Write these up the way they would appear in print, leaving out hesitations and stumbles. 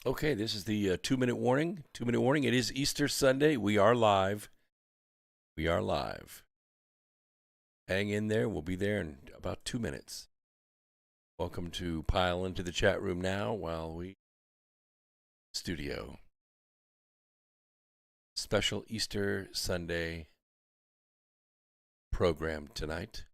Okay, this is the 2 minute warning. 2 minute warning. It is Easter Sunday. We are live. We are live. Hang in there. We'll be there in about 2 minutes. Welcome to pile into the chat room now while we studio. Special Easter Sunday program tonight.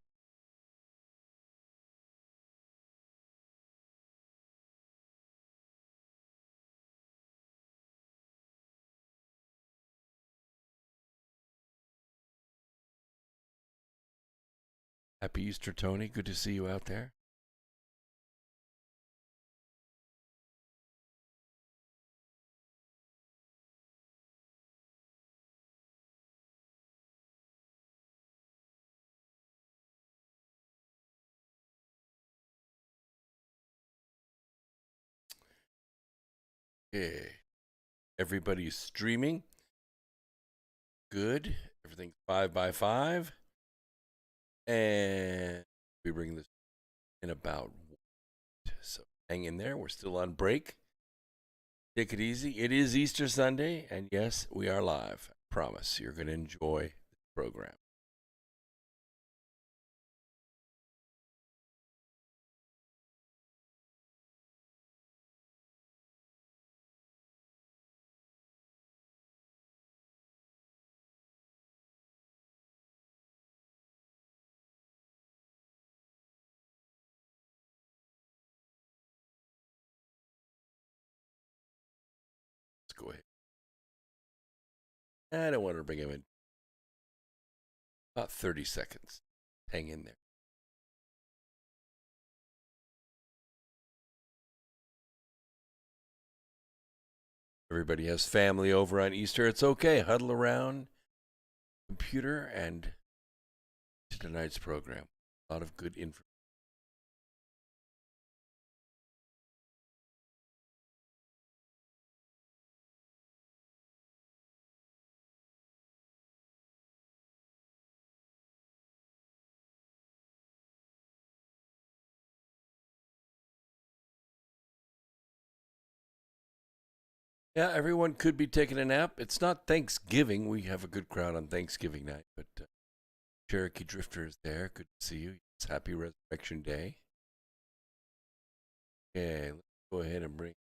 Happy Easter, Tony. Good to see you out there. Okay. Everybody's streaming. Good. Everything's 5x5. And we bring this in about. So hang in there. We're still on break. Take it easy. It is Easter Sunday, and yes, we are live. I promise you're going to enjoy the program. Let's go ahead. I don't want to bring him in. About 30 seconds. Hang in there. Everybody has family over on Easter. It's okay. Huddle around computer and to tonight's program. A lot of good information. Yeah, everyone could be taking a nap. It's not Thanksgiving. We have a good crowd on Thanksgiving night, but Cherokee Drifter is there. Good to see you. It's Happy Resurrection Day. Okay, let's go ahead and bring.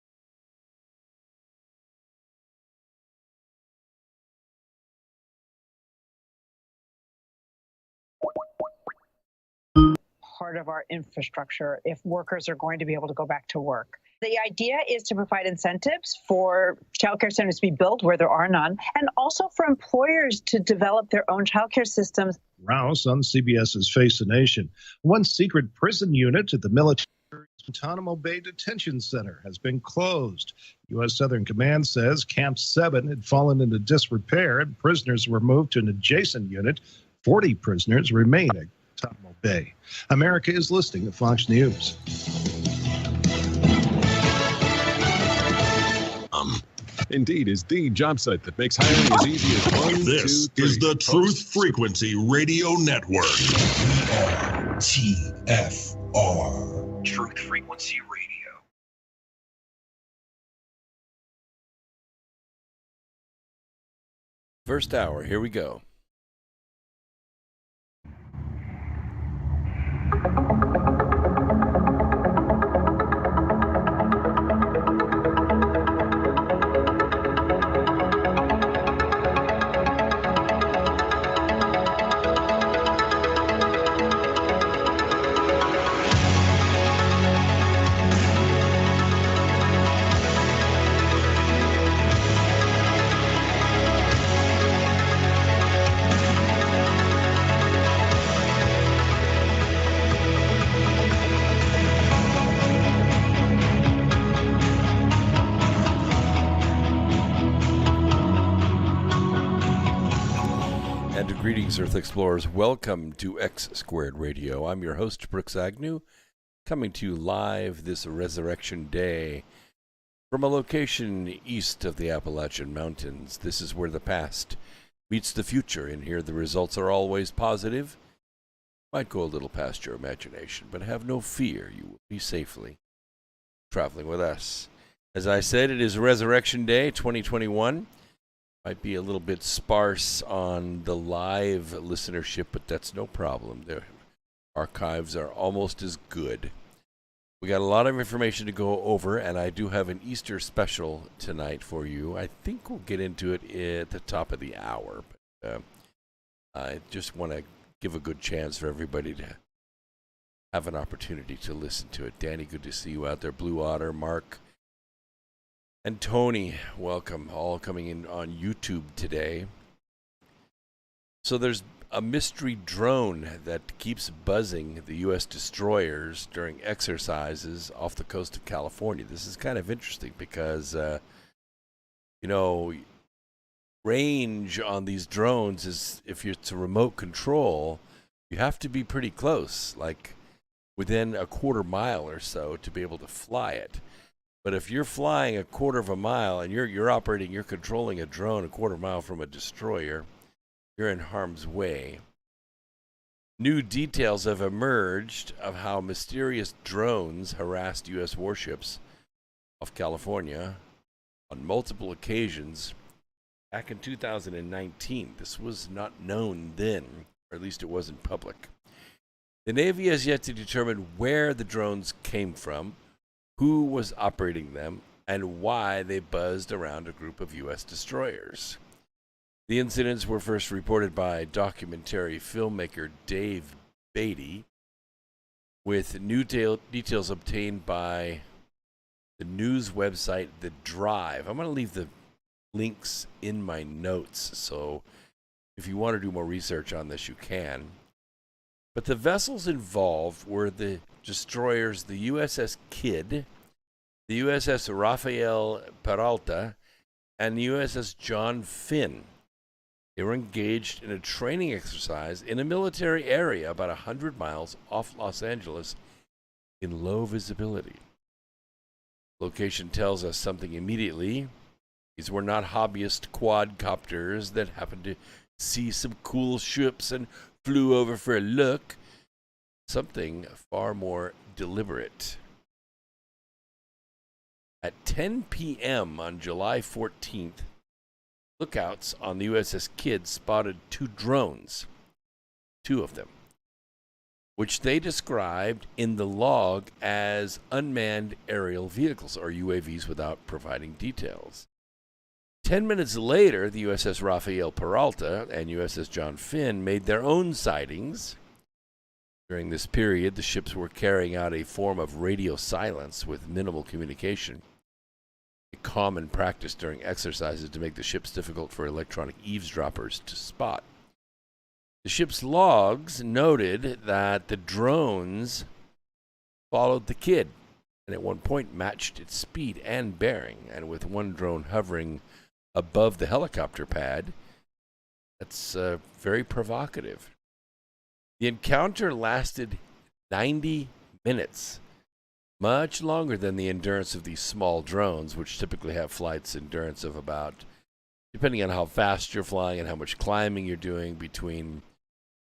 Part of our infrastructure if workers are going to be able to go back to work. The idea is to provide incentives for childcare centers to be built where there are none, and also for employers to develop their own childcare systems. Rouse on CBS's Face the Nation. One secret prison unit at the military's Guantanamo Bay Detention Center has been closed. U.S. Southern Command says Camp 7 had fallen into disrepair and prisoners were moved to an adjacent unit. 40 prisoners remain at Guantanamo Bay. America is listening to Fox News. Indeed is the job site that makes hiring as easy as 1, This 2, 3. is the Truth Frequency Radio Network. TFR. Truth Frequency Radio. First hour, here we go. Greetings, Earth Explorers. Welcome to X Squared Radio. I'm your host, Brooks Agnew, coming to you live this Resurrection Day from a location east of the Appalachian Mountains. This is where the past meets the future, and here the results are always positive. Might go a little past your imagination, but have no fear. You will be safely traveling with us. As I said, it is Resurrection Day 2021. Might be a little bit sparse on the live listenership, but that's no problem. The archives are almost as good. We got a lot of information to go over, and I do have an Easter special tonight for you. I think we'll get into it at the top of the hour. But I just want to give a good chance for everybody to have an opportunity to listen to it. Danny, good to see you out there. Blue Otter, Mark, and Tony, welcome. All coming in on YouTube today. So there's a mystery drone that keeps buzzing the U.S. destroyers during exercises off the coast of California. This is kind of interesting because, range on these drones is, if it's a remote control, you have to be pretty close, like within a quarter mile or so to be able to fly it. But if you're flying a quarter of a mile and you're controlling a drone a quarter mile from a destroyer, you're in harm's way. New details have emerged of how mysterious drones harassed U.S. warships off California on multiple occasions back in 2019. This was not known then, or at least it wasn't public. The Navy has yet to determine where the drones came from, who was operating them, and why they buzzed around a group of U.S. destroyers. The incidents were first reported by documentary filmmaker Dave Beatty, with new details obtained by the news website The Drive. I'm going to leave the links in my notes, so if you want to do more research on this, you can. But the vessels involved were the destroyers, the USS Kidd, the USS Rafael Peralta, and the USS John Finn. They were engaged in a training exercise in a military area about 100 miles off Los Angeles in low visibility. Location tells us something immediately. These were not hobbyist quadcopters that happened to see some cool ships and flew over for a look. Something far more deliberate. At 10 p.m. on July 14th, lookouts on the USS Kidd spotted two drones, two of them, which they described in the log as unmanned aerial vehicles, or UAVs, without providing details. 10 minutes later, the USS Rafael Peralta and USS John Finn made their own sightings. During this period, the ships were carrying out a form of radio silence with minimal communication, a common practice during exercises to make the ships difficult for electronic eavesdroppers to spot. The ship's logs noted that the drones followed the Kidd and at one point matched its speed and bearing, and with one drone hovering above the helicopter pad. That's very provocative. The encounter lasted 90 minutes, much longer than the endurance of these small drones, which typically have flights endurance of about, depending on how fast you're flying and how much climbing you're doing, between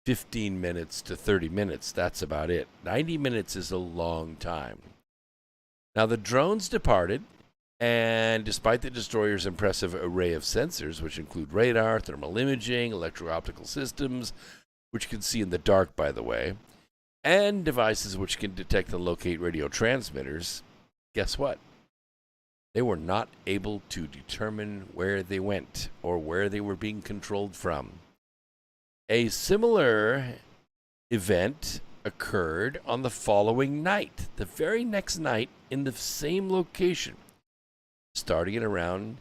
15 minutes to 30 minutes. That's about it. 90 minutes is a long time. Now, the drones departed, and despite the destroyer's impressive array of sensors, which include radar, thermal imaging, electro-optical systems, which can see in the dark, by the way, and devices which can detect and locate radio transmitters, guess what? They were not able to determine where they went or where they were being controlled from. A similar event occurred on the following night, the very next night, in the same location, starting at around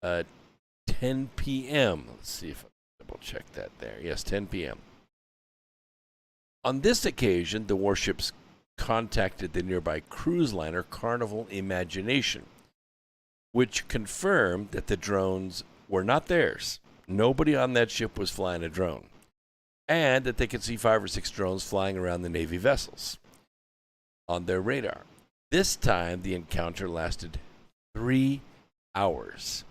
10 p.m. Let's see if I double check that there. Yes, 10 p.m. On this occasion, the warships contacted the nearby cruise liner Carnival Imagination, which confirmed that the drones were not theirs. Nobody on that ship was flying a drone, and that they could see 5 or 6 drones flying around the Navy vessels on their radar. This time, the encounter lasted 3 hours.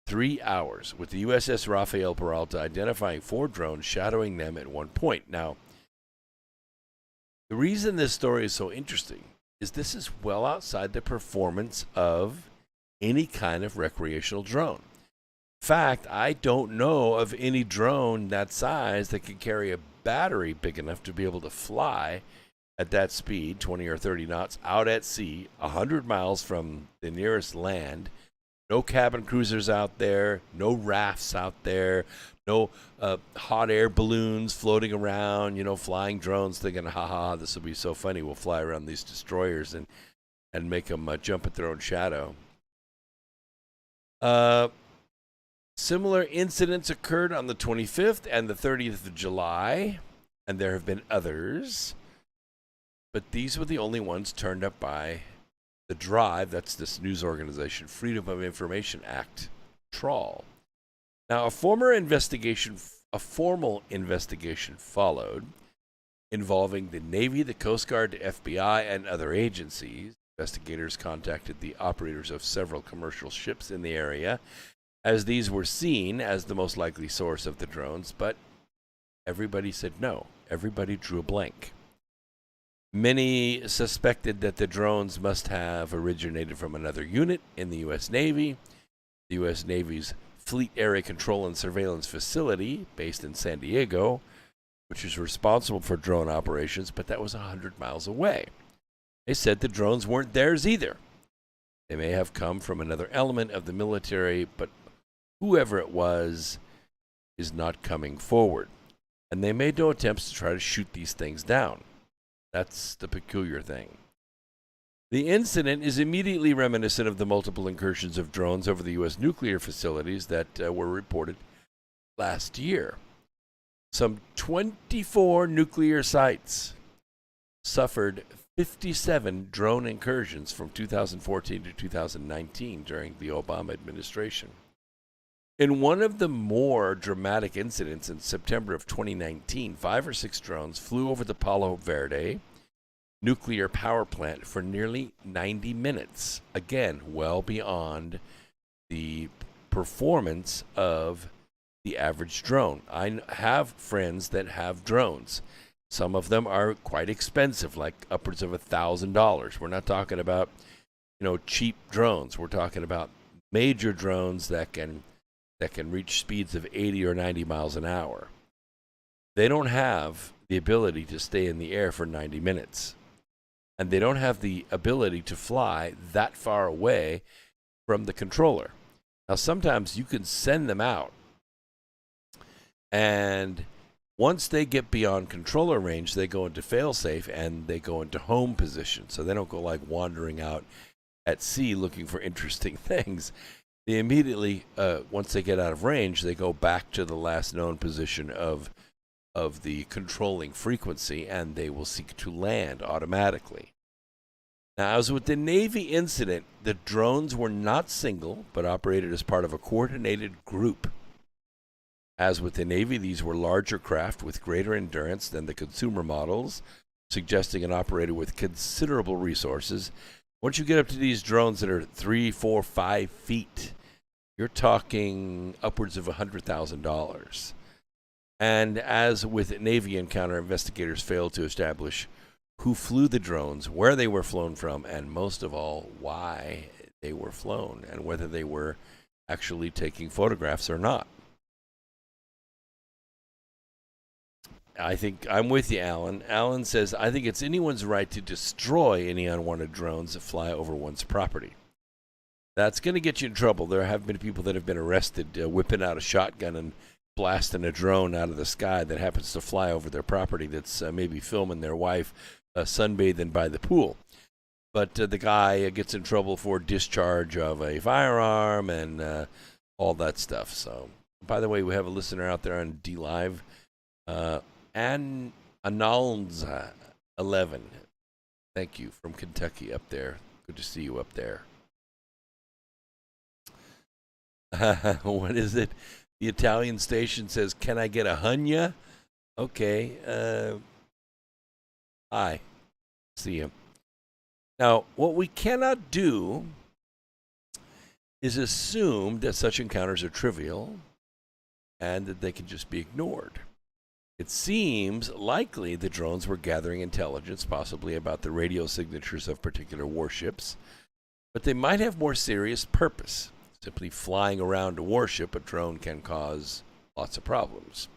3 hours, with the USS Rafael Peralta identifying 4 drones, shadowing them at one point. Now, the reason this story is so interesting is this is well outside the performance of any kind of recreational drone. In fact, I don't know of any drone that size that can carry a battery big enough to be able to fly at that speed, 20 or 30 knots, out at sea, 100 miles from the nearest land. No cabin cruisers out there, no rafts out there, no hot air balloons floating around, flying drones thinking, this will be so funny. We'll fly around these destroyers and make them jump at their own shadow. Similar incidents occurred on the 25th and the 30th of July, and there have been others. But these were the only ones turned up by the Drive, that's this news organization, Freedom of Information Act, trawl. Now, a formal investigation followed involving the Navy, the Coast Guard, the FBI, and other agencies. Investigators contacted the operators of several commercial ships in the area, as these were seen as the most likely source of the drones, but everybody said no. Everybody drew a blank. Many suspected that the drones must have originated from another unit in the U.S. Navy. The U.S. Navy's Fleet Area Control and Surveillance Facility, based in San Diego, which is responsible for drone operations, but that was 100 miles away. They said the drones weren't theirs either. They may have come from another element of the military, but whoever it was is not coming forward. And they made no attempts to try to shoot these things down. That's the peculiar thing. The incident is immediately reminiscent of the multiple incursions of drones over the U.S. nuclear facilities that were reported last year. Some 24 nuclear sites suffered 57 drone incursions from 2014 to 2019 during the Obama administration. In one of the more dramatic incidents in September of 2019, 5 or 6 drones flew over the Palo Verde nuclear power plant for nearly 90 minutes. Again, well beyond the performance of the average drone. I have friends that have drones. Some of them are quite expensive, like upwards of $1,000. We're not talking about, cheap drones. We're talking about major drones that can reach speeds of 80 or 90 miles an hour. They don't have the ability to stay in the air for 90 minutes. And they don't have the ability to fly that far away from the controller. Now, sometimes you can send them out, and once they get beyond controller range, they go into failsafe and they go into home position. So they don't go like wandering out at sea looking for interesting things. They immediately, once they get out of range, they go back to the last known position of the controlling frequency, and they will seek to land automatically. Now, as with the Navy incident, the drones were not single, but operated as part of a coordinated group. As with the Navy, these were larger craft with greater endurance than the consumer models, suggesting an operator with considerable resources. Once you get up to these drones that are 3, 4, 5 feet, you're talking upwards of $100,000. And as with Navy encounter, investigators failed to establish who flew the drones, where they were flown from, and most of all, why they were flown, and whether they were actually taking photographs or not. I think I'm with you, Alan. Alan says, I think it's anyone's right to destroy any unwanted drones that fly over one's property. That's going to get you in trouble. There have been people that have been arrested whipping out a shotgun and blasting a drone out of the sky that happens to fly over their property that's maybe filming their wife sunbathing by the pool. But the guy gets in trouble for discharge of a firearm and all that stuff. So, by the way, we have a listener out there on DLive. And Analnza 11. Thank you from Kentucky up there. Good to see you up there. What is it? The Italian station says, "Can I get a hunya?" Okay. Hi. See you. Now, what we cannot do is assume that such encounters are trivial and that they can just be ignored. It seems likely the drones were gathering intelligence, possibly about the radio signatures of particular warships, but they might have more serious purpose. Simply flying around a warship, a drone can cause lots of problems.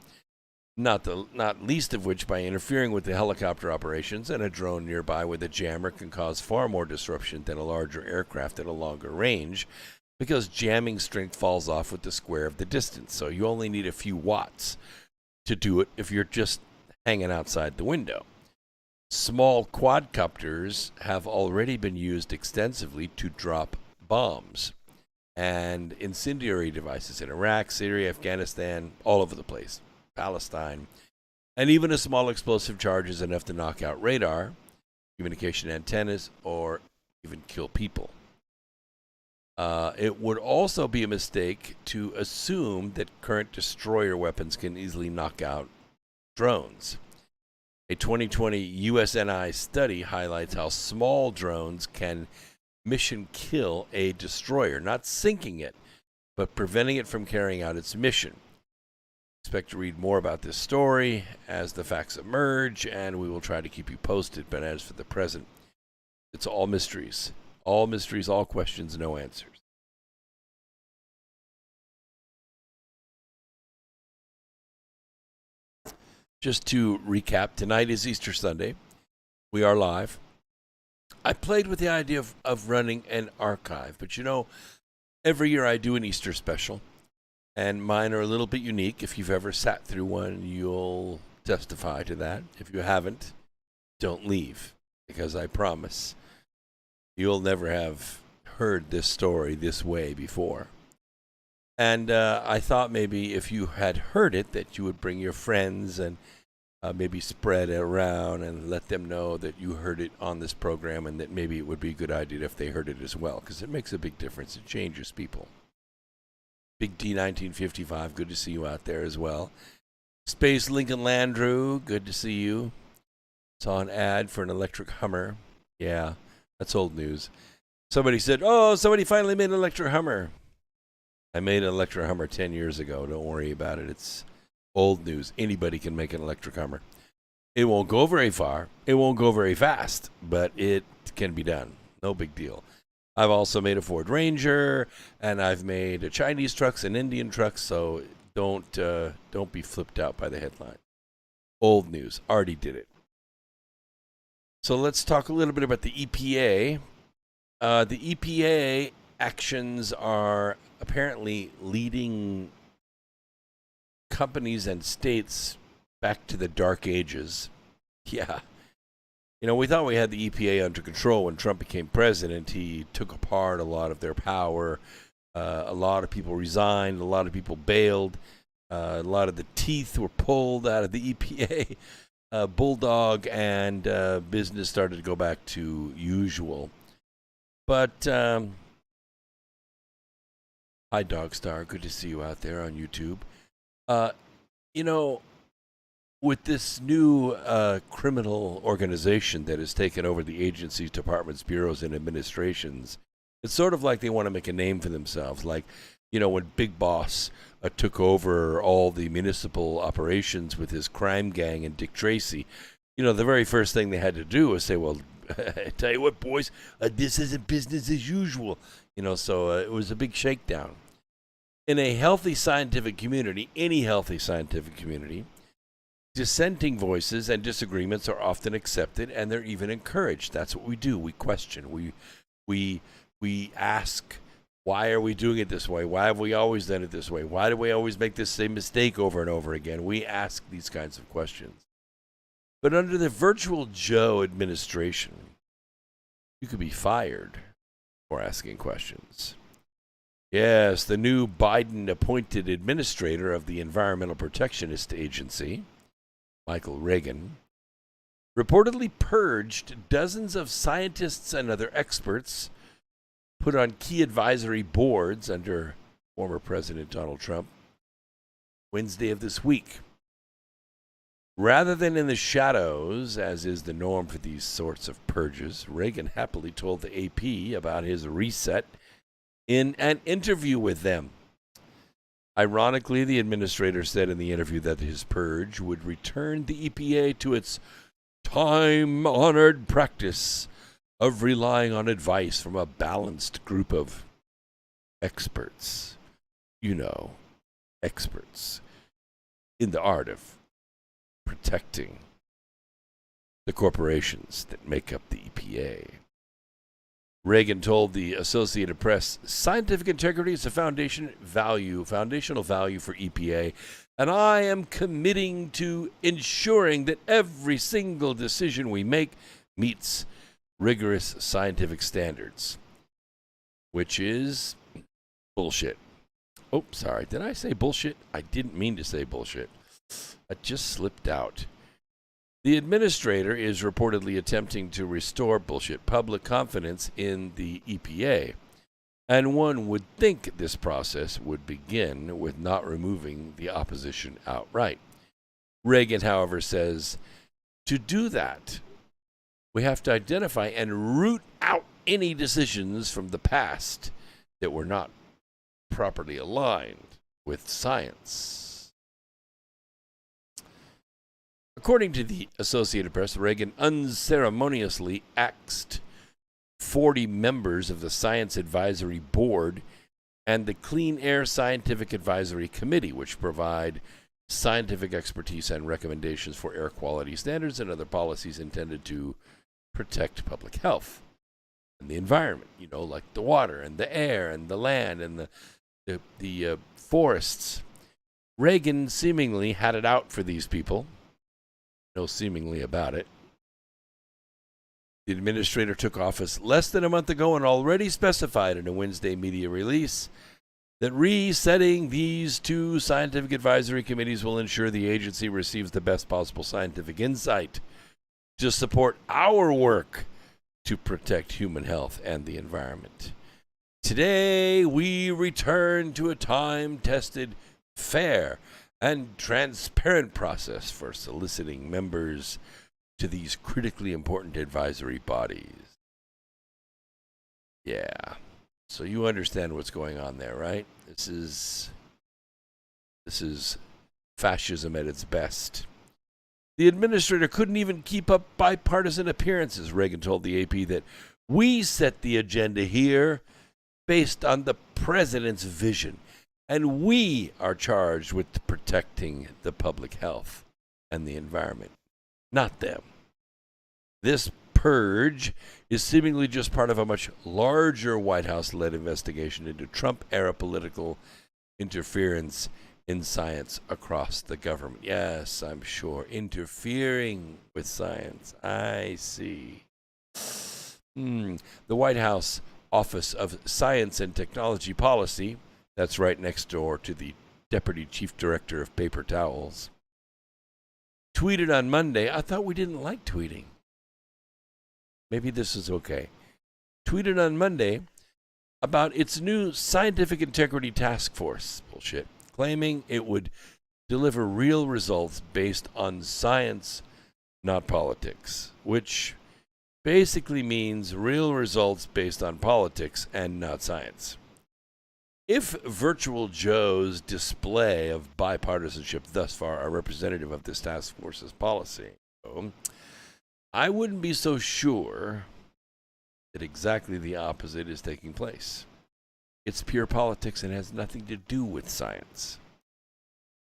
Not least of which by interfering with the helicopter operations, and a drone nearby with a jammer can cause far more disruption than a larger aircraft at a longer range, because jamming strength falls off with the square of the distance. So you only need a few watts to do it if you're just hanging outside the window. Small quadcopters have already been used extensively to drop bombs and incendiary devices in Iraq, Syria, Afghanistan, all over the place, Palestine. And even a small explosive charge is enough to knock out radar, communication antennas, or even kill people. It would also be a mistake to assume that current destroyer weapons can easily knock out drones. A 2020 USNI study highlights how small drones can mission kill a destroyer, not sinking it, but preventing it from carrying out its mission. Expect to read more about this story as the facts emerge, and we will try to keep you posted. But as for the present, it's all mysteries. All mysteries, all questions, no answers. Just to recap, tonight is Easter Sunday. We are live. I played with the idea of running an archive, but every year I do an Easter special, and mine are a little bit unique. If you've ever sat through one, you'll testify to that. If you haven't, don't leave, because I promise you'll never have heard this story this way before. And I thought maybe if you had heard it, that you would bring your friends and maybe spread it around and let them know that you heard it on this program, and that maybe it would be a good idea if they heard it as well, because it makes a big difference. It changes people. Big D 1955, good to see you out there as well. Space Lincoln Landrew, good to see you. Saw an ad for an electric Hummer. Yeah, that's old news. Somebody said, oh, somebody finally made an electric Hummer. I made an electric Hummer 10 years ago. Don't worry about it. It's old news. Anybody can make an electric Hummer. It won't go very far. It won't go very fast, but it can be done. No big deal. I've also made a Ford Ranger, and I've made Chinese trucks and Indian trucks, so don't be flipped out by the headline. Old news. Already did it. So let's talk a little bit about the EPA. The EPA actions are apparently leading companies and states back to the dark ages. Yeah. We thought we had the EPA under control when Trump became president. He took apart a lot of their power. A lot of people resigned. A lot of people bailed. A lot of the teeth were pulled out of the EPA bulldog, and business started to go back to usual. But hi, Dogstar. Good to see you out there on YouTube. With this new criminal organization that has taken over the agencies, departments, bureaus, and administrations, it's sort of like they want to make a name for themselves. Like, when Big Boss took over all the municipal operations with his crime gang and Dick Tracy, the very first thing they had to do was say, well, I tell you what, boys, this isn't business as usual. So it was a big shakedown. In a healthy scientific community, any healthy scientific community, dissenting voices and disagreements are often accepted, and they're even encouraged. That's what we do. We question. We ask, why are we doing it this way? Why have we always done it this way? Why do we always make this same mistake over and over again? We ask these kinds of questions. But under the Virtual Joe administration, you could be fired for asking questions. Yes, the new Biden-appointed administrator of the Environmental Protectionist Agency, Michael Regan, reportedly purged dozens of scientists and other experts put on key advisory boards under former President Donald Trump Wednesday of this week. Rather than in the shadows, as is the norm for these sorts of purges, Reagan happily told the AP about his reset in an interview with them. Ironically, the administrator said in the interview that his purge would return the EPA to its time-honored practice of relying on advice from a balanced group of experts. You know, experts in the art of protecting the corporations that make up the EPA. Reagan told the Associated Press, "Scientific integrity is a foundational value for EPA, and I am committing to ensuring that every single decision we make meets rigorous scientific standards," which is bullshit. Oh, sorry. Did I say bullshit? I didn't mean to say bullshit. I just slipped out. The administrator is reportedly attempting to restore public confidence in the EPA, and one would think this process would begin with not removing the opposition outright. Reagan, however, says to do that, we have to identify and root out any decisions from the past that were not properly aligned with science. According to the Associated Press, Reagan unceremoniously axed 40 members of the Science Advisory Board and the Clean Air Scientific Advisory Committee, which provide scientific expertise and recommendations for air quality standards and other policies intended to protect public health and the environment, like the water and the air and the land and the forests. Reagan seemingly had it out for these people. No seemingly about it. The administrator took office less than a month ago and already specified in a Wednesday media release that resetting these two scientific advisory committees will ensure the agency receives the best possible scientific insight to support our work to protect human health and the environment. Today, we return to a time-tested, fair, and transparent process for soliciting members to these critically important advisory bodies. Yeah. So you understand what's going on there, right? This is fascism at its best. The administrator couldn't even keep up bipartisan appearances. Reagan told the AP that we set the agenda here based on the president's vision, and we are charged with protecting the public health and the environment, not them. This purge is seemingly just part of a much larger White House-led investigation into Trump-era political interference in science across the government. Yes, I'm sure. Interfering with science. I see. The White House Office of Science and Technology Policy, that's right next door to the Deputy Chief Director of Paper Towels, tweeted on Monday. I thought we didn't like tweeting. Maybe this is okay. Tweeted on Monday about its new Scientific Integrity Task Force. Bullshit. Claiming it would deliver real results based on science, not politics, which basically means real results based on politics and not science. If Virtual Joe's display of bipartisanship thus far are representative of this task force's policy, I wouldn't be so sure that exactly the opposite is taking place. It's pure politics and has nothing to do with science.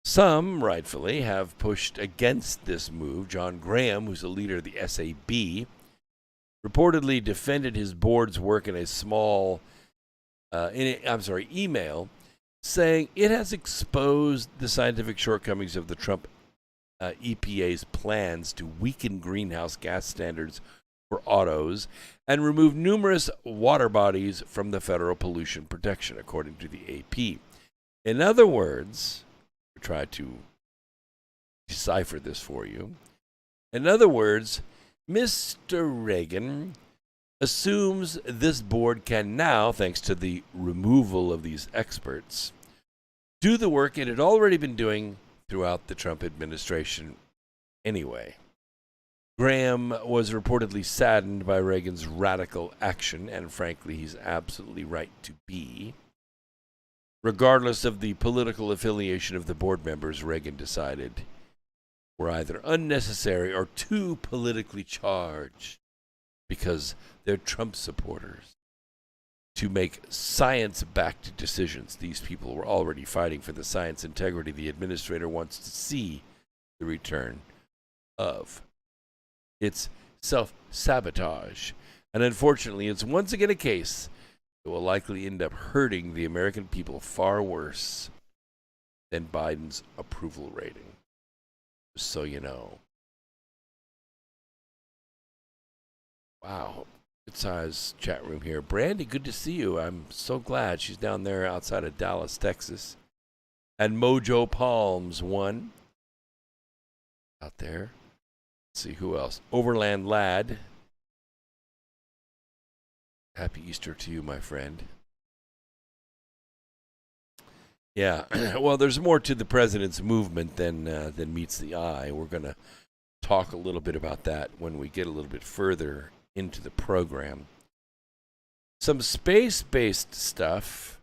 Some, rightfully, have pushed against this move. John Graham, who's a leader of the SAB, reportedly defended his board's work in a small email, saying it has exposed the scientific shortcomings of the Trump EPA's plans to weaken greenhouse gas standards for autos and remove numerous water bodies from the federal pollution protection, according to the AP. In other words, we try to decipher this for you. In other words, Mr. Reagan assumes this board can now, thanks to the removal of these experts, do the work it had already been doing throughout the Trump administration anyway. Graham was reportedly saddened by Reagan's radical action, and frankly, he's absolutely right to be. Regardless of the political affiliation of the board members, Reagan decided were either unnecessary or too politically charged because they're Trump supporters, to make science-backed decisions. These people were already fighting for the science integrity. The administrator wants to see the return of its self-sabotage. And unfortunately, it's once again a case that will likely end up hurting the American people far worse than Biden's approval rating. Just so you know. Wow. Good size chat room here. Brandy, good to see you. I'm so glad she's down there outside of Dallas, Texas. And Mojo Palms 1 out there. Let's see who else. Overland Lad. Happy Easter to you, my friend. Yeah, well, there's more to the president's movement than meets the eye. We're going to talk a little bit about that when we get a little bit further into the program. Some space-based stuff.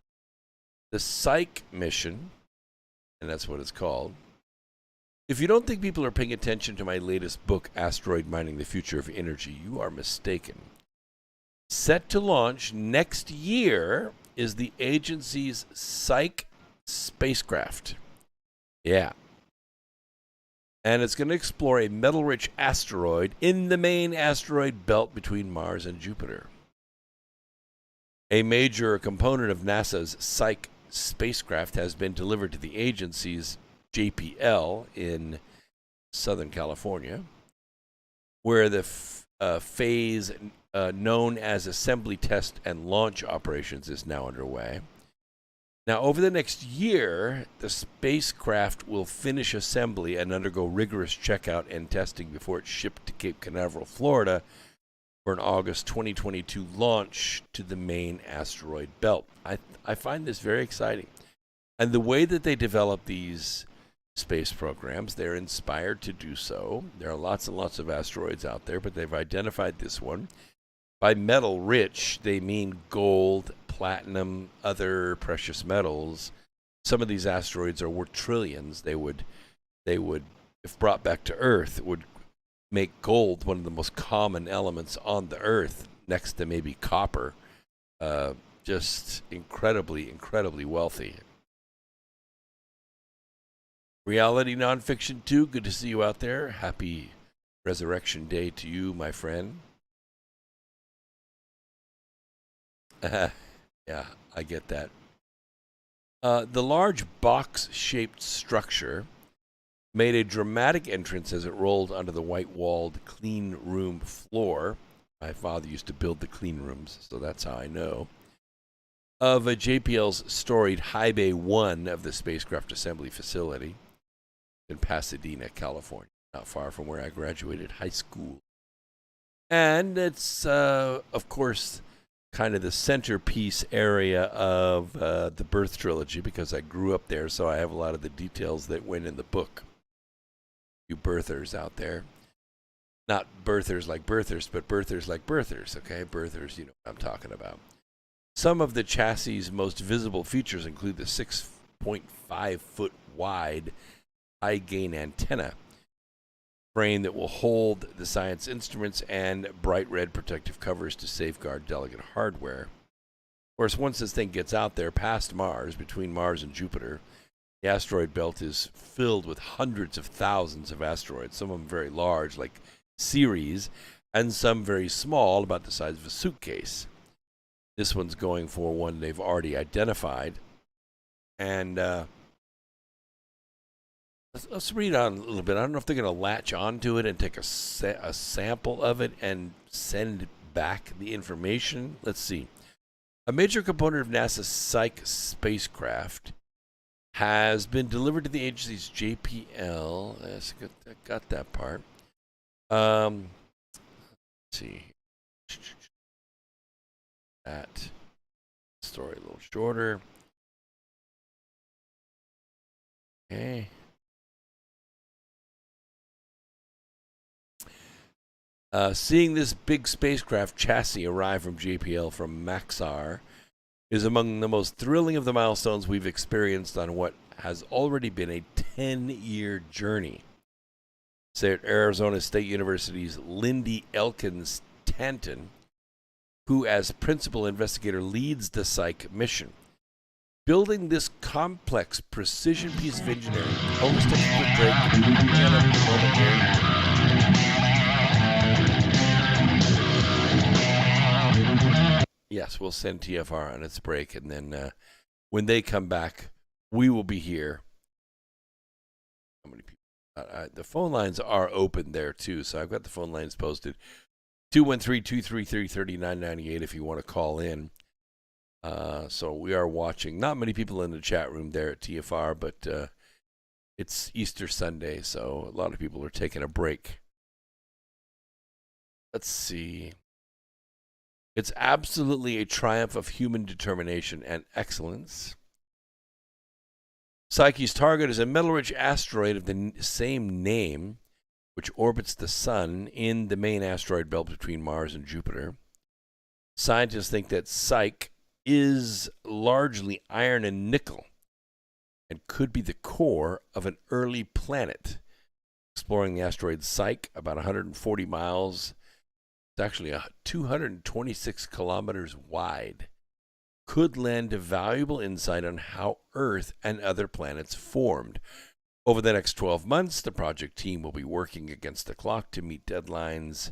The Psyche mission, and that's what it's called. If you don't think people are paying attention to my latest book, Asteroid Mining: The Future of Energy, you are mistaken. Set to launch next year is the agency's Psyche spacecraft. Yeah. And it's going to explore a metal-rich asteroid in the main asteroid belt between Mars and Jupiter. A major component of NASA's Psyche spacecraft has been delivered to the agency's JPL in Southern California, where the phase known as Assembly, Test, and Launch Operations is now underway. Now, over the next year, the spacecraft will finish assembly and undergo rigorous checkout and testing before it's shipped to Cape Canaveral, Florida, for an August 2022 launch to the main asteroid belt. I find this very exciting. And the way that they develop these space programs, they're inspired to do so. There are lots and lots of asteroids out there, but they've identified this one. By metal rich, they mean gold, platinum, other precious metals. Some of these asteroids are worth trillions. They would, if brought back to Earth, would make gold one of the most common elements on the Earth, next to maybe copper. Just incredibly, incredibly wealthy. Reality Nonfiction 2, good to see you out there. Happy Resurrection Day to you, my friend. Yeah, I get that. The large box-shaped structure made a dramatic entrance as it rolled onto the white-walled clean room floor. My father used to build the clean rooms, so that's how I know. Of a JPL's storied High Bay 1 of the spacecraft assembly facility in Pasadena, California, not far from where I graduated high school. And it's, of course, kind of the centerpiece area of the Birth Trilogy, because I grew up there, so I have a lot of the details that went in the book. You birthers out there. Not birthers like birthers, but birthers like birthers, okay? Birthers, you know what I'm talking about. Some of the chassis' most visible features include the 6.5 foot wide high gain antenna frame that will hold the science instruments and bright red protective covers to safeguard delicate hardware. Of course, once this thing gets out there past Mars, between Mars and Jupiter, the asteroid belt is filled with hundreds of thousands of asteroids, some of them very large, like Ceres, and some very small, about the size of a suitcase. This one's going for one they've already identified. And let's read on a little bit. I don't know if they're going to latch onto it and take a sample of it and send back the information. Let's see. A major component of NASA's Psyche spacecraft has been delivered to the agency's JPL. Yes, got that part. Let's see. That story a little shorter. Okay. Seeing this big spacecraft chassis arrive from JPL from Maxar is among the most thrilling of the milestones we've experienced on what has already been a 10-year journey. Say at Arizona State University's Lindy Elkins Tanton, who as principal investigator leads the Psyche mission. Building this complex precision piece of engineering. Oh, let's take a quick break. Yes, we'll send TFR on its break, and then when they come back, we will be here. How many people? The phone lines are open there, too, so I've got the phone lines posted. 213-233-3998 if you want to call in. So we are watching. Not many people in the chat room there at TFR, but it's Easter Sunday, so a lot of people are taking a break. Let's see. It's absolutely a triumph of human determination and excellence. Psyche's target is a metal-rich asteroid of the same name, which orbits the Sun in the main asteroid belt between Mars and Jupiter. Scientists think that Psyche is largely iron and nickel and could be the core of an early planet. Exploring the asteroid Psyche, about 140 miles, it's actually 226 kilometers wide, could lend valuable insight on how Earth and other planets formed. Over the next 12 months, the project team will be working against the clock to meet deadlines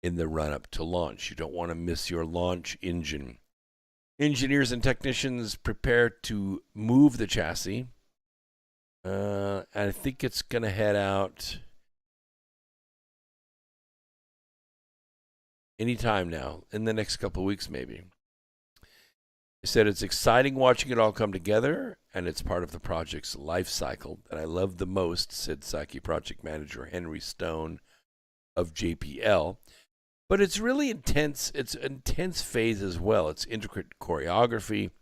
in the run-up to launch. You don't want to miss your launch engine. Engineers and technicians prepare to move the chassis. I think it's going to head out anytime now, in the next couple of weeks maybe. They said it's exciting watching it all come together, and it's part of the project's life cycle that I love the most, said Psyche project manager Henry Stone of JPL. But it's really intense. It's an intense phase as well. It's intricate choreography.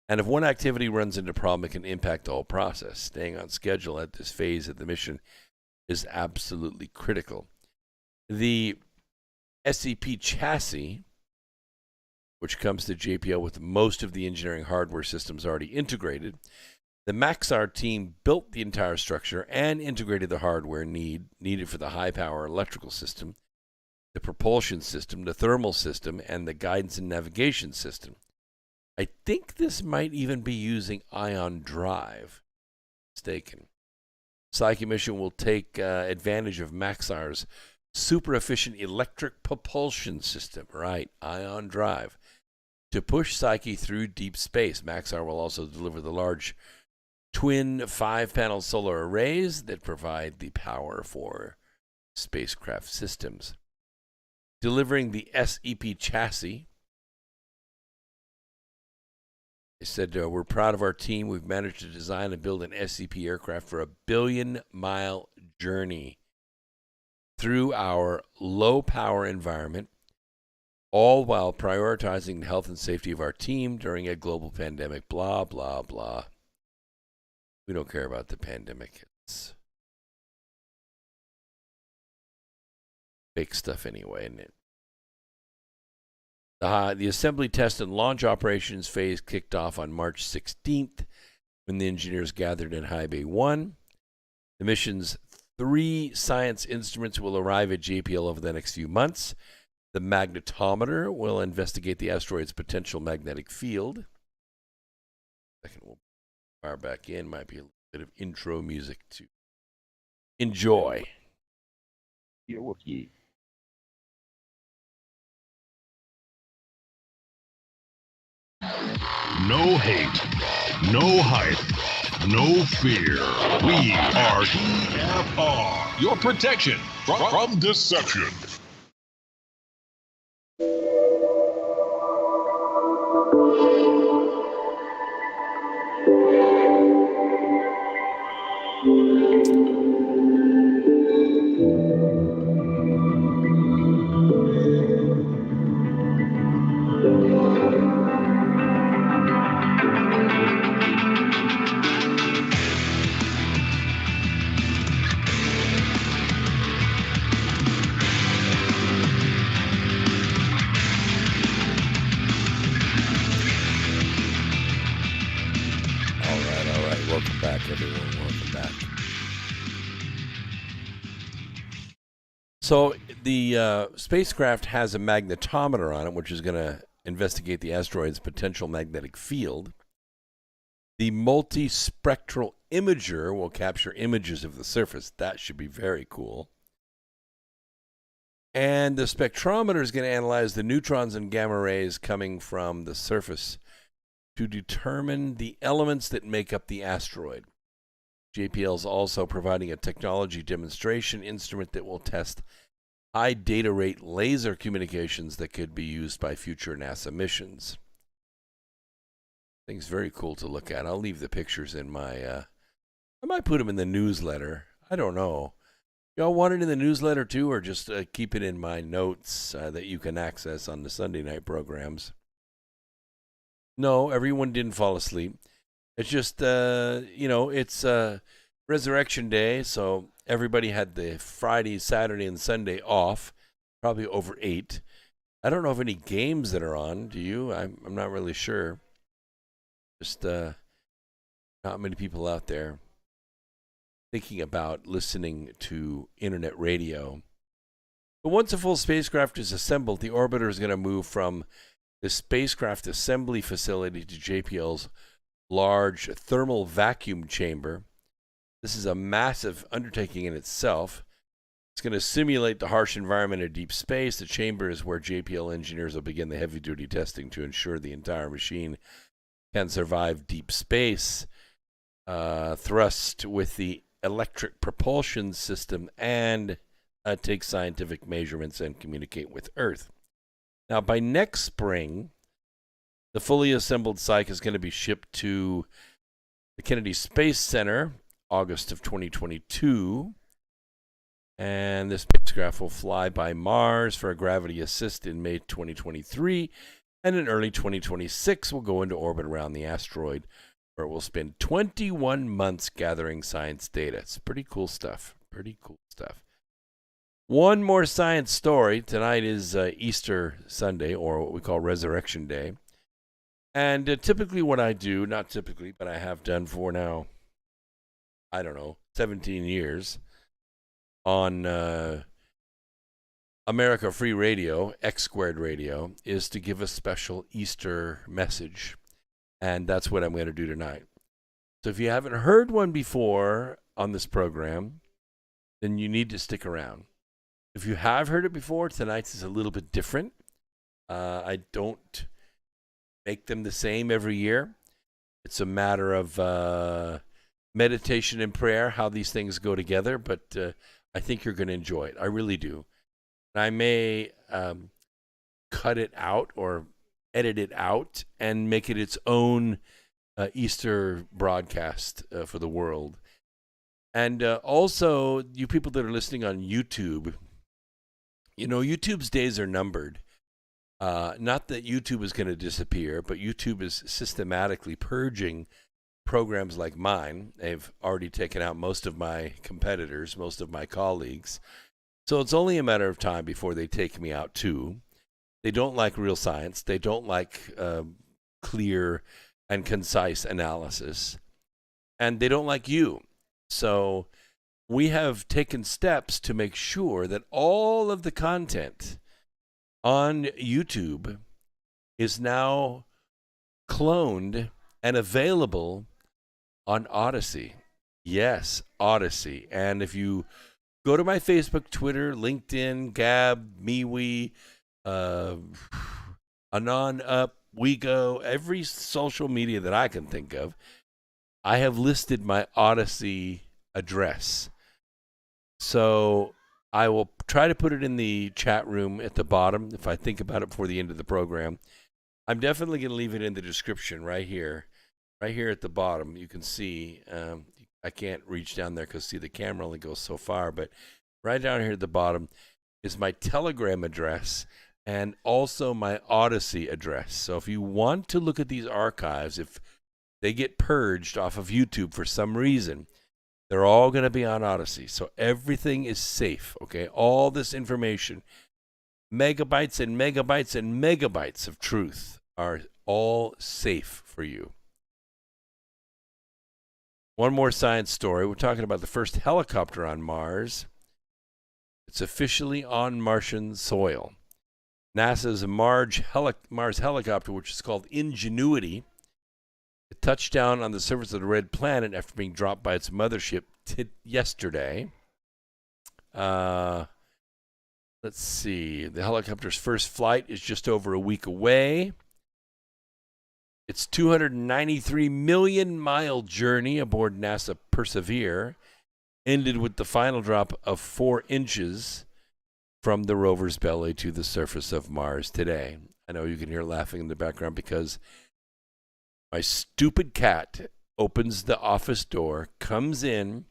And if one activity runs into a problem, it can impact the whole process. Staying on schedule at this phase of the mission is absolutely critical. The SCP chassis, which comes to JPL with most of the engineering hardware systems already integrated, the Maxar team built the entire structure and integrated the hardware needed for the high-power electrical system, the propulsion system, the thermal system, and the guidance and navigation system. I think this might even be using ion drive. Mistaken. Psyche mission will take advantage of Maxar's super efficient electric propulsion system, right? Ion drive. To push Psyche through deep space. Maxar will also deliver the large twin 5-panel solar arrays that provide the power for spacecraft systems. Delivering the SEP chassis. They said, we're proud of our team. We've managed to design and build an SCP aircraft for a 1 billion-mile journey through our low-power environment, all while prioritizing the health and safety of our team during a global pandemic, blah, blah, blah. We don't care about the pandemic. It's fake stuff anyway, isn't it? The assembly, test, and launch operations phase kicked off on March 16th when the engineers gathered in High Bay 1. The mission's 3 science instruments will arrive at JPL over the next few months. The magnetometer will investigate the asteroid's potential magnetic field. Second, we'll fire back in. Might be a little bit of intro music to enjoy. No hate, no hype, no fear. We are TFR. Your protection from deception. So the spacecraft has a magnetometer on it, which is going to investigate the asteroid's potential magnetic field. The multispectral imager will capture images of the surface. That should be very cool. And the spectrometer is going to analyze the neutrons and gamma rays coming from the surface to determine the elements that make up the asteroid. JPL is also providing a technology demonstration instrument that will test high data rate laser communications that could be used by future NASA missions. I think it's very cool to look at. I'll leave the pictures in my, I might put them in the newsletter. I don't know. Y'all want it in the newsletter too, or just keep it in my notes that you can access on the Sunday night programs? No, everyone didn't fall asleep. It's just, it's Resurrection Day, so everybody had the Friday, Saturday, and Sunday off, probably over 8. I don't know of any games that are on. Do you? I'm not really sure. Just not many people out there thinking about listening to internet radio. But once a full spacecraft is assembled, the orbiter is going to move from the spacecraft assembly facility to JPL's large thermal vacuum chamber. This is a massive undertaking in itself. It's going to simulate the harsh environment of deep space. The chamber is where JPL engineers will begin the heavy-duty testing to ensure the entire machine can survive deep space, thrust with the electric propulsion system, and take scientific measurements and communicate with Earth. Now, by next spring, the fully assembled Psyche is going to be shipped to the Kennedy Space Center, August of 2022. And the spacecraft will fly by Mars for a gravity assist in May 2023. And in early 2026, will go into orbit around the asteroid, where it will spend 21 months gathering science data. It's pretty cool stuff. Pretty cool stuff. One more science story. Tonight is Easter Sunday, or what we call Resurrection Day. And typically what I do, not typically, but I have done for now, 17 years, on America Free Radio, X Squared Radio, is to give a special Easter message. And that's what I'm going to do tonight. So if you haven't heard one before on this program, then you need to stick around. If you have heard it before, tonight's is a little bit different. I don't make them the same every year. It's a matter of meditation and prayer, how these things go together, but I think you're going to enjoy it. I really do. And I may cut it out or edit it out and make it its own Easter broadcast for the world. And also, you people that are listening on YouTube, YouTube's days are numbered. Not that YouTube is going to disappear, but YouTube is systematically purging programs like mine. They've already taken out most of my competitors, most of my colleagues. So it's only a matter of time before they take me out too. They don't like real science. They don't like clear and concise analysis. And they don't like you. So we have taken steps to make sure that all of the content on YouTube is now cloned and available on Odyssey. Yes, Odyssey. And if you go to my Facebook, Twitter, LinkedIn, Gab, MeWe, Anon Up, WeGo, every social media that I can think of, I have listed my Odyssey address. So I will try to put it in the chat room at the bottom if I think about it before the end of the program. I'm definitely going to leave it in the description right here at the bottom. You can see, I can't reach down there because, see, the camera only goes so far, but right down here at the bottom is my Telegram address and also my Odyssey address. So if you want to look at these archives, if they get purged off of YouTube for some reason, they're all going to be on Odyssey. So everything is safe, okay? All this information, megabytes and megabytes and megabytes of truth, are all safe for you. One more science story. We're talking about the first helicopter on Mars. It's officially on Martian soil. NASA's Mars helicopter, which is called Ingenuity, touched down on the surface of the red planet after being dropped by its mothership yesterday. Let's see. The helicopter's first flight is just over a week away. Its 293 million mile journey aboard NASA Persevere ended with the final drop of 4 inches from the rover's belly to the surface of Mars today. I know you can hear laughing in the background because my stupid cat opens the office door, comes in,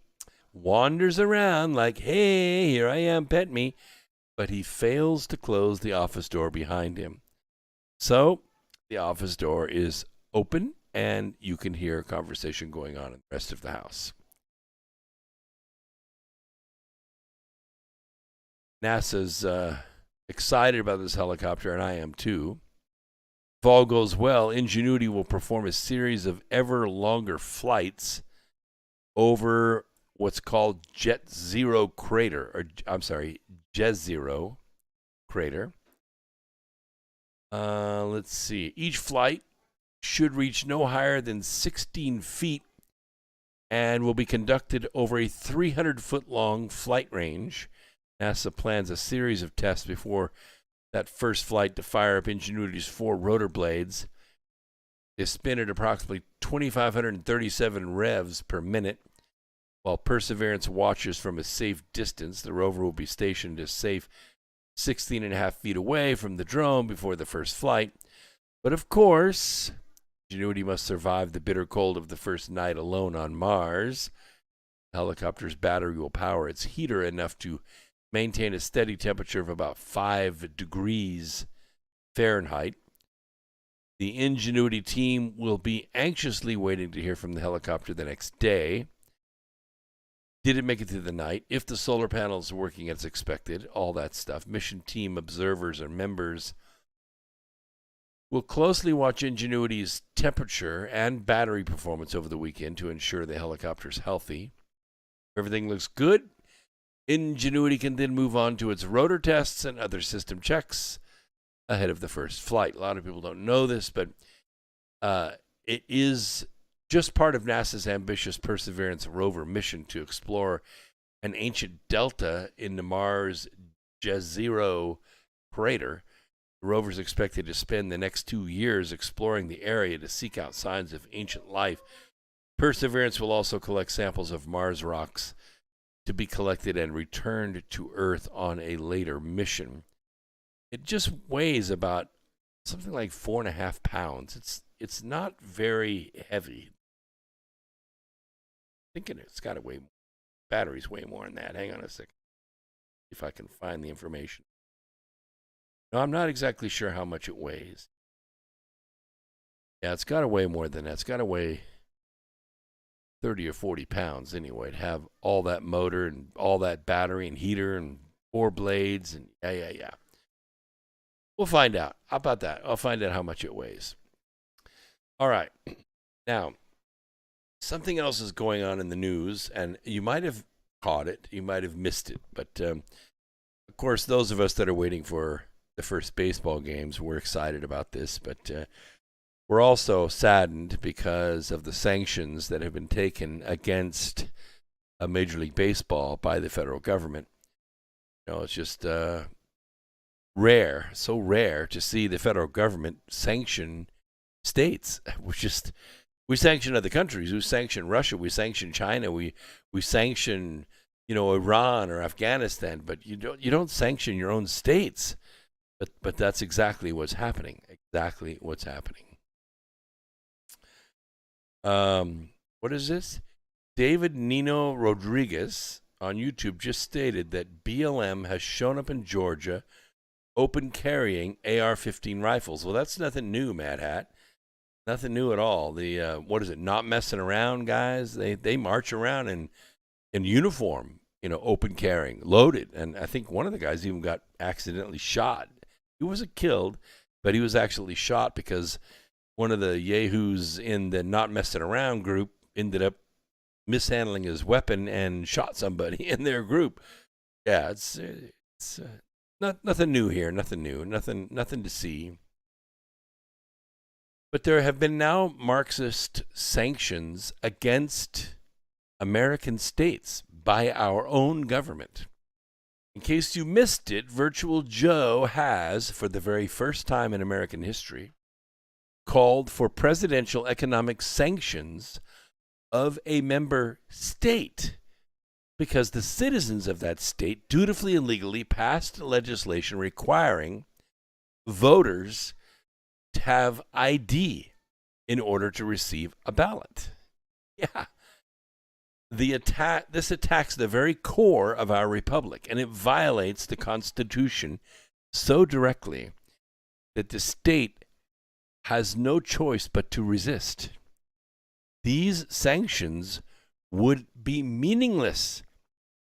wanders around like, hey, here I am, pet me, but he fails to close the office door behind him. So the office door is open, and you can hear a conversation going on in the rest of the house. NASA's excited about this helicopter, and I am too. If all goes well, Ingenuity will perform a series of ever longer flights over what's called Jezero Crater. Let's see. Each flight should reach no higher than 16 feet and will be conducted over a 300-foot-long flight range. NASA plans a series of tests before that first flight to fire up Ingenuity's 4 rotor blades. They spin at approximately 2,537 revs per minute. While Perseverance watches from a safe distance, the rover will be stationed a safe 16.5 feet away from the drone before the first flight. But of course, Ingenuity must survive the bitter cold of the first night alone on Mars. The helicopter's battery will power its heater enough to maintain a steady temperature of about 5 degrees Fahrenheit. The Ingenuity team will be anxiously waiting to hear from the helicopter the next day. Did it make it through the night? If the solar panels are working as expected, all that stuff. Mission team observers or members will closely watch Ingenuity's temperature and battery performance over the weekend to ensure the helicopter is healthy. If everything looks good, Ingenuity can then move on to its rotor tests and other system checks ahead of the first flight. A lot of people don't know this, but it is just part of NASA's ambitious Perseverance rover mission to explore an ancient delta in the Mars Jezero Crater. The rover is expected to spend the next 2 years exploring the area to seek out signs of ancient life. Perseverance will also collect samples of Mars rocks to be collected and returned to Earth on a later mission. It just weighs about something like 4.5 pounds. It's not very heavy. Thinking it's got to weigh more. Batteries weigh more than that. Hang on a second. If I can find the information. No, I'm not exactly sure how much it weighs. Yeah, it's got to weigh more than that. It's got to weigh 30 or 40 pounds anyway, to have all that motor and all that battery and heater and 4 blades and yeah. We'll find out. How about that? I'll find out how much it weighs. All right. Now, something else is going on in the news, and you might have caught it. You might have missed it. But, of course, those of us that are waiting for the first baseball games, we're excited about this. But we're also saddened because of the sanctions that have been taken against Major League Baseball by the federal government. You know, it's just rare, so rare to see the federal government sanction states. We sanction other countries. We sanction Russia. We sanction China. We sanction, Iran or Afghanistan. But you don't sanction your own states. But that's exactly what's happening. Exactly what's happening. What is this? David Nino Rodriguez on YouTube just stated that BLM has shown up in Georgia open carrying AR-15 rifles. Well, that's nothing new, Mad Hat. Nothing new at all. The not messing around guys. They march around in uniform, open carrying, loaded. And I think one of the guys even got accidentally shot. He wasn't killed, but he was actually shot because one of the yahoos in the not messing around group ended up mishandling his weapon and shot somebody in their group. Yeah, it's nothing new here. Nothing new. Nothing to see. But there have been now Marxist sanctions against American states by our own government. In case you missed it, Virtual Joe has, for the very first time in American history, called for presidential economic sanctions of a member state because the citizens of that state dutifully and legally passed legislation requiring voters to have ID in order to receive a ballot. Yeah. This attacks the very core of our republic, and it violates the Constitution so directly that the state has no choice but to resist. These sanctions would be meaningless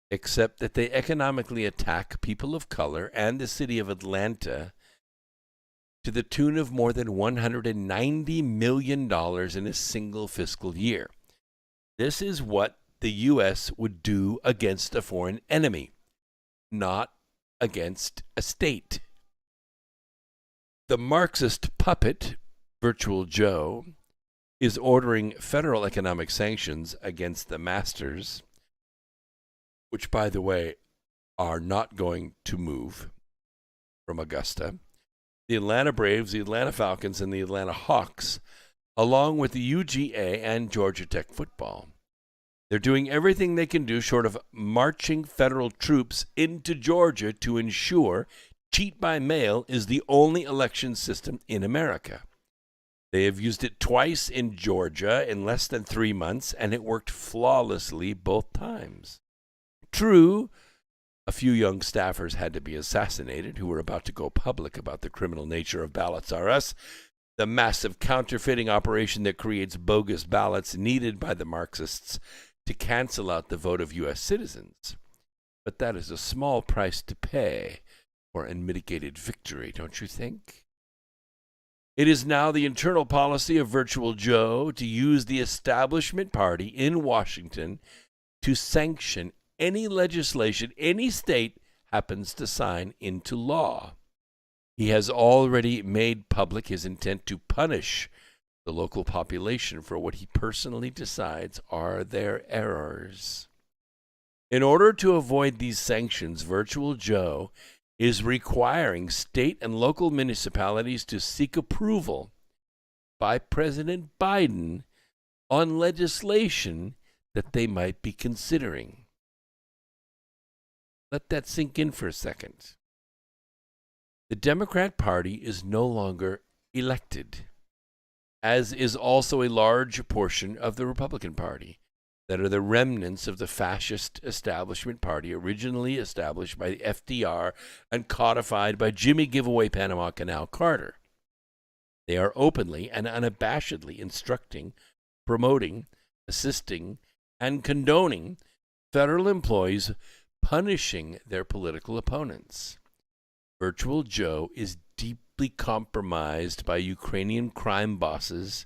except that they economically attack people of color and the city of Atlanta to the tune of more than $190 million in a single fiscal year. This is what the U.S. would do against a foreign enemy, not against a state. The Marxist puppet, Virtual Joe, is ordering federal economic sanctions against the masters, which, by the way, are not going to move from Augusta, the Atlanta Braves, the Atlanta Falcons, and the Atlanta Hawks, along with the UGA and Georgia Tech football. They're doing everything they can do short of marching federal troops into Georgia to ensure cheat by mail is the only election system in America. They have used it twice in Georgia in less than 3 months, and it worked flawlessly both times. True, a few young staffers had to be assassinated who were about to go public about the criminal nature of Ballots R Us, the massive counterfeiting operation that creates bogus ballots needed by the Marxists to cancel out the vote of U.S. citizens. But that is a small price to pay for unmitigated victory, don't you think? It is now the internal policy of Virtual Joe to use the establishment party in Washington to sanction any legislation any state happens to sign into law. He has already made public his intent to punish the local population for what he personally decides are their errors. In order to avoid these sanctions, Virtual Joe is requiring state and local municipalities to seek approval by President Biden on legislation that they might be considering. Let that sink in for a second. The Democrat Party is no longer elected, as is also a large portion of the Republican Party, that are the remnants of the fascist establishment party originally established by FDR and codified by Jimmy Giveaway Panama Canal Carter. They are openly and unabashedly instructing, promoting, assisting, and condoning federal employees punishing their political opponents. Virtual Joe is deeply compromised by Ukrainian crime bosses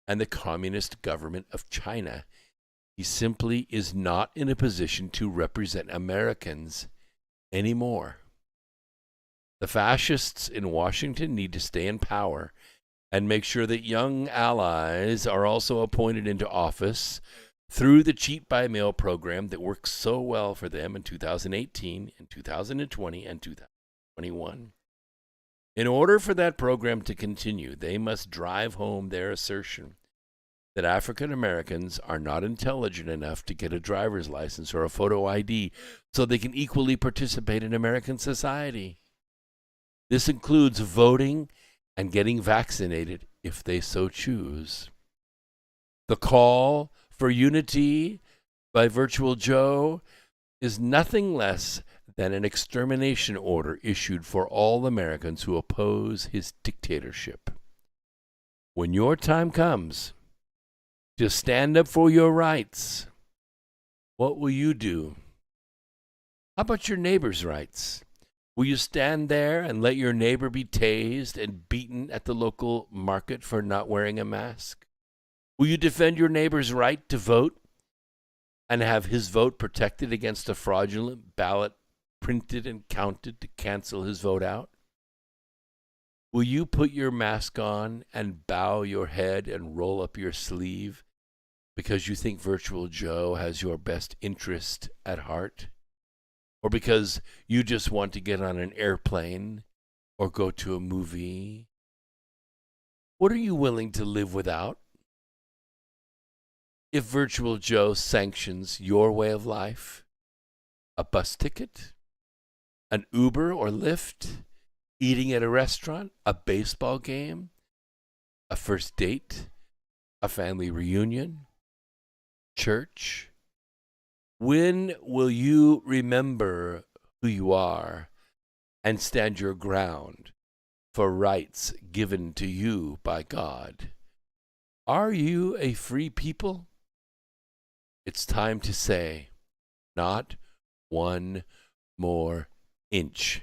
and the communist government of China. He simply is not in a position to represent Americans anymore. The fascists in Washington need to stay in power and make sure that young allies are also appointed into office through the cheat by mail program that worked so well for them in 2018, in 2020, and 2021. In order for that program to continue, they must drive home their assertion that African Americans are not intelligent enough to get a driver's license or a photo ID so they can equally participate in American society. This includes voting and getting vaccinated if they so choose. The call for unity by Virtual Joe is nothing less than an extermination order issued for all Americans who oppose his dictatorship. When your time comes to stand up for your rights, what will you do? How about your neighbor's rights? Will you stand there and let your neighbor be tased and beaten at the local market for not wearing a mask? Will you defend your neighbor's right to vote and have his vote protected against a fraudulent ballot printed and counted to cancel his vote out? Will you put your mask on and bow your head and roll up your sleeve because you think Virtual Joe has your best interest at heart? Or because you just want to get on an airplane or go to a movie? What are you willing to live without? If Virtual Joe sanctions your way of life, a bus ticket, an Uber or Lyft, eating at a restaurant, a baseball game, a first date, a family reunion, church, when will you remember who you are and stand your ground for rights given to you by God? Are you a free people? It's time to say, not one more inch.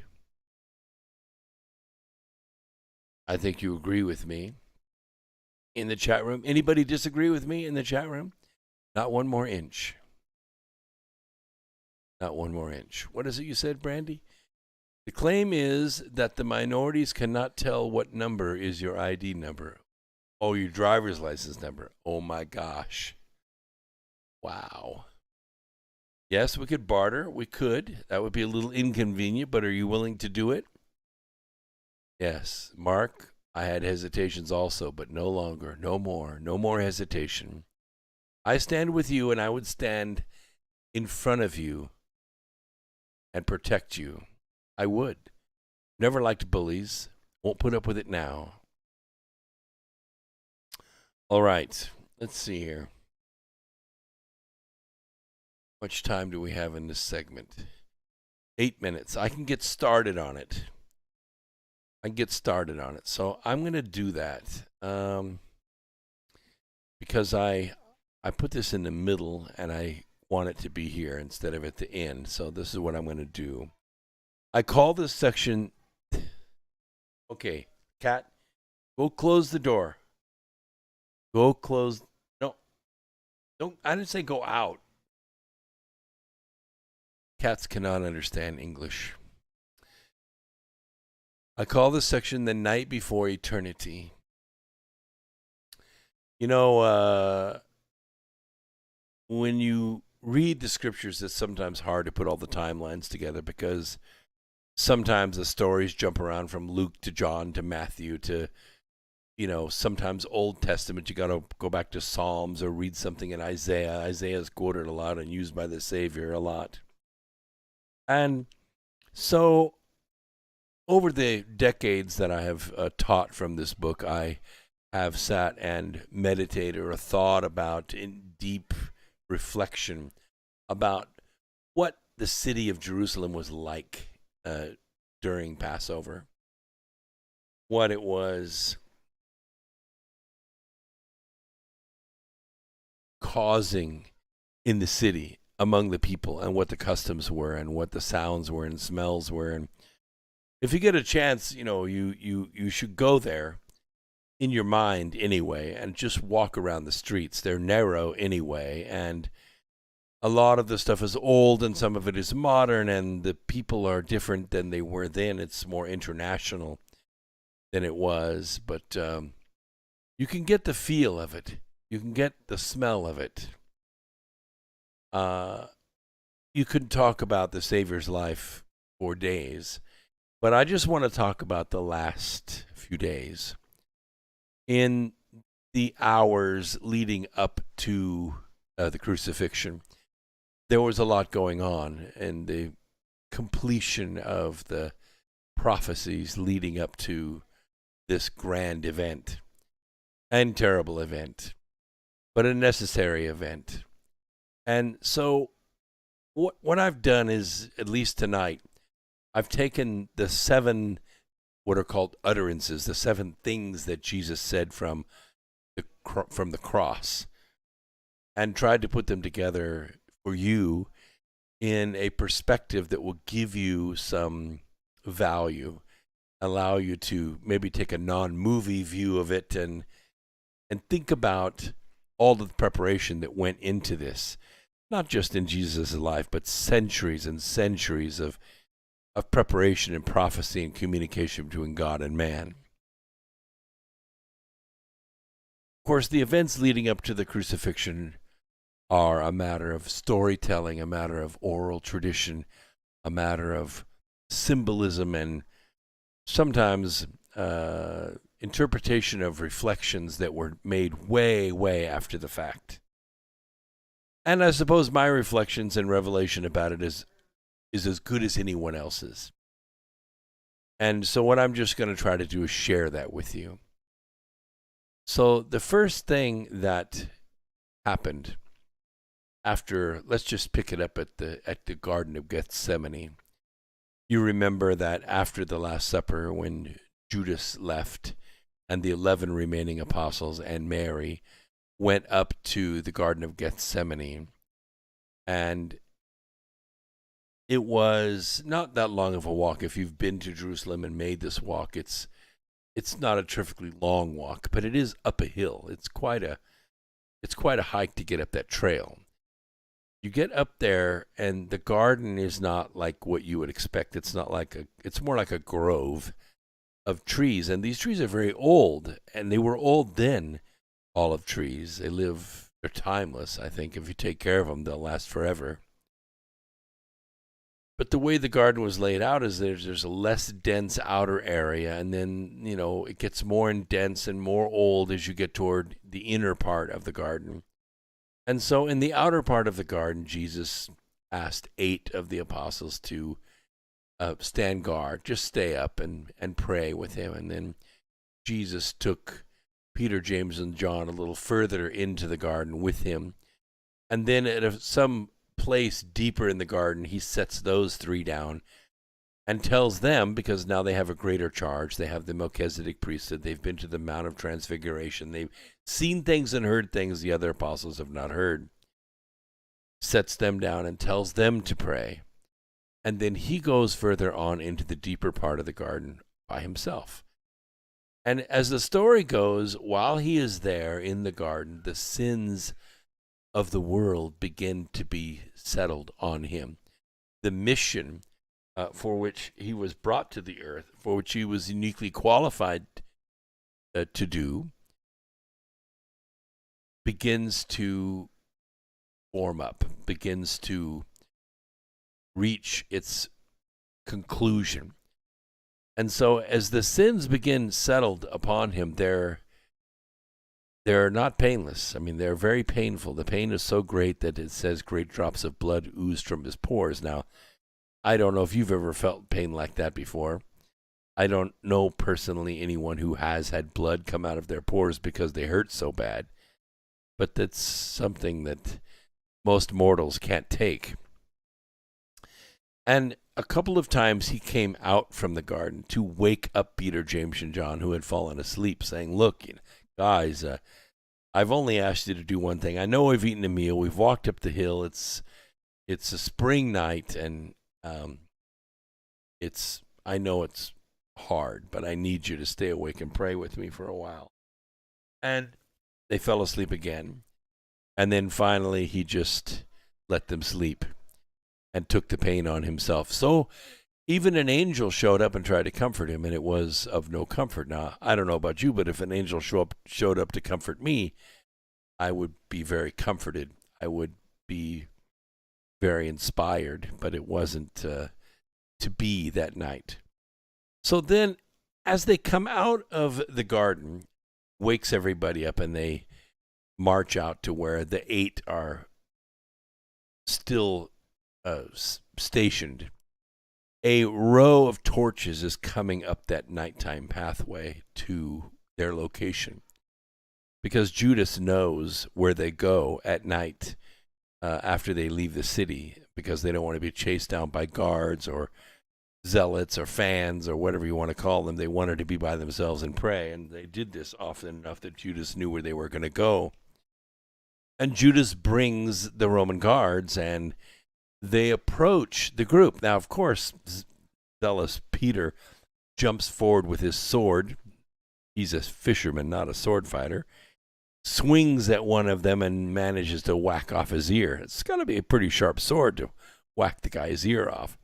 I think you agree with me. In the chat room, anybody disagree with me in the chat room? Not one more inch. Not one more inch. What is it you said, Brandy? The claim is that the minorities cannot tell what number is your ID number. Oh, your driver's license number. Oh my gosh. Wow. Yes, we could barter. We could. That would be a little inconvenient, but are you willing to do it? Yes. Mark, I had hesitations also, but no longer. No more. No more hesitation. I stand with you, and I would stand in front of you and protect you. I would. Never liked bullies. Won't put up with it now. All right. Let's see here. How much time do we have in this segment? 8 minutes. I can get started on it. So I'm going to do that because I put this in the middle and I want it to be here instead of at the end. So this is what I'm going to do. I call this section, okay, Kat, go close the door. Go close, no, don't, I didn't say go out. Cats cannot understand English. I call this section the night before eternity. You know, when you read the scriptures, it's sometimes hard to put all the timelines together because sometimes the stories jump around from Luke to John to Matthew to, you know, sometimes Old Testament. You got to go back to Psalms or read something in Isaiah. Isaiah is quoted a lot and used by the Savior a lot. And so over the decades that I have taught from this book, I have sat and meditated or thought about in deep reflection about what the city of Jerusalem was like during Passover, what it was causing in the city among the people, and what the customs were and what the sounds were and smells were. And if you get a chance, you know, you should go there in your mind anyway and just walk around the streets. They're narrow anyway, and a lot of the stuff is old and some of it is modern, and the people are different than they were then. It's more international than it was, but you can get the feel of it. You can get the smell of it. You could talk about the Savior's life for days, but I just want to talk about the last few days. In the hours leading up to the crucifixion, there was a lot going on, and the completion of the prophecies leading up to this grand event and terrible event, but a necessary event. And so what I've done is, at least tonight, I've taken the 7 what are called utterances, the 7 things that Jesus said from the cross, and tried to put them together for you in a perspective that will give you some value, allow you to maybe take a non-movie view of it and think about all of the preparation that went into this, not just in Jesus' life, but centuries and centuries of of preparation and prophecy and communication between God and man. Of course, the events leading up to the crucifixion are a matter of storytelling, a matter of oral tradition, a matter of symbolism, and sometimes interpretation of reflections that were made way, way after the fact. And I suppose my reflections and revelation about it is as good as anyone else's. And so what I'm just going to try to do is share that with you. So the first thing that happened after, let's just pick it up at the Garden of Gethsemane. You remember that after the Last Supper, when Judas left and the 11 remaining apostles and Mary went up to the Garden of Gethsemane, and it was not that long of a walk. If you've been to Jerusalem and made this walk, it's not a terrifically long walk, but it is up a hill. It's quite a hike to get up that trail. You get up there, and the garden is not like what you would expect. It's more like a grove of trees, and these trees are very old, and they were old then. Olive trees, they're timeless. I think if you take care of them, they'll last forever. But the way the garden was laid out is there's a less dense outer area, and then, it gets more dense and more old as you get toward the inner part of the garden. And so in the outer part of the garden, Jesus asked 8 of the apostles to stand guard, just stay up and pray with him. And then Jesus took Peter, James, and John a little further into the garden with him. And then at some place deeper in the garden, he sets those 3 down and tells them, because now they have a greater charge, they have the Melchizedek priesthood, they've been to the Mount of Transfiguration, they've seen things and heard things the other apostles have not heard, sets them down and tells them to pray. And then he goes further on into the deeper part of the garden by himself. And as the story goes, while he is there in the garden, the sins of the world begin to be settled on him. The mission for which he was brought to the earth, for which he was uniquely qualified to do, begins to form up, begins to reach its conclusion. And so as the sins begin settled upon him, they're not painless. I mean, they're very painful. The pain is so great that it says great drops of blood oozed from his pores. Now, I don't know if you've ever felt pain like that before. I don't know personally anyone who has had blood come out of their pores because they hurt so bad. But that's something that most mortals can't take. And a couple of times he came out from the garden to wake up Peter, James, and John, who had fallen asleep, saying, look, guys, I've only asked you to do one thing. I know we've eaten a meal. We've walked up the hill. It's a spring night, and I know it's hard, but I need you to stay awake and pray with me for a while. And they fell asleep again. And then finally he just let them sleep and took the pain on himself. So even an angel showed up and tried to comfort him, and it was of no comfort. Now, I don't know about you, but if an angel showed up to comfort me, I would be very comforted. I would be very inspired, but it wasn't to be that night. So then, as they come out of the garden, wakes everybody up, and they march out to where the 8 are still stationed. A row of torches is coming up that nighttime pathway to their location, because Judas knows where they go at night after they leave the city, because they don't want to be chased down by guards or zealots or fans or whatever you want to call them. They wanted to be by themselves and pray, and they did this often enough that Judas knew where they were going to go. And Judas brings the Roman guards, and they approach the group. Now, of course, zealous Peter jumps forward with his sword. He's a fisherman, not a sword fighter. Swings at one of them and manages to whack off his ear. It's got to be a pretty sharp sword to whack the guy's ear off.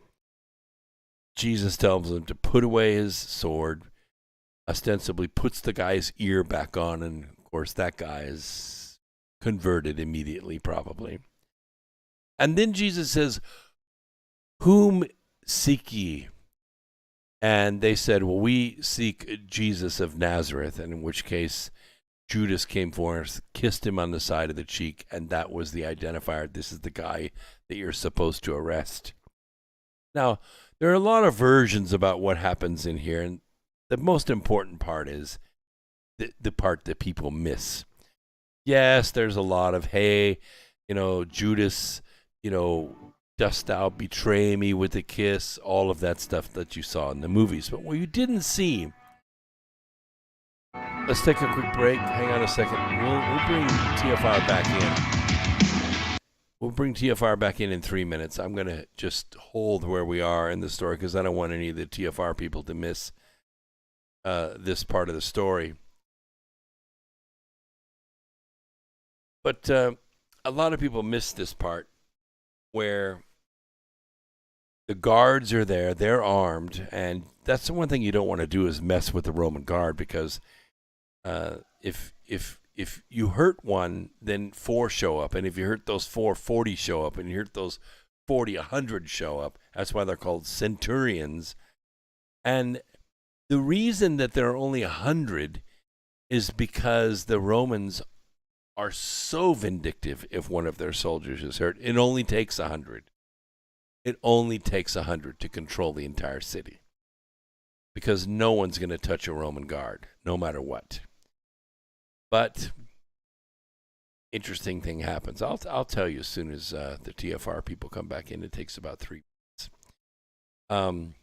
Jesus tells him to put away his sword, ostensibly puts the guy's ear back on, and of course that guy is converted immediately, probably. And then Jesus says, "Whom seek ye?" And they said, "Well, we seek Jesus of Nazareth," and in which case Judas came forth, kissed him on the side of the cheek, and that was the identifier. This is the guy that you're supposed to arrest. Now, there are a lot of versions about what happens in here, and the most important part is the part that people miss. Yes, there's a lot of, hey, Judas, dost thou betray me with a kiss, all of that stuff that you saw in the movies. But what you didn't see, let's take a quick break. Hang on a second. We'll bring TFR back in. We'll bring TFR back in 3 minutes. I'm going to just hold where we are in the story because I don't want any of the TFR people to miss this part of the story. But a lot of people miss this part where the guards are there, they're armed, and that's the one thing you don't want to do is mess with the Roman guard, because if you hurt one, then 4 show up, and if you hurt those 4, 40 show up, and you hurt those 40, 100 show up. That's why they're called centurions. And the reason that there are only 100 is because the Romans are so vindictive if one of their soldiers is hurt. It only takes 100. It only takes 100 to control the entire city, because no one's going to touch a Roman guard, no matter what. But interesting thing happens. I'll tell you as soon as the TFR people come back in. It takes about 3 minutes.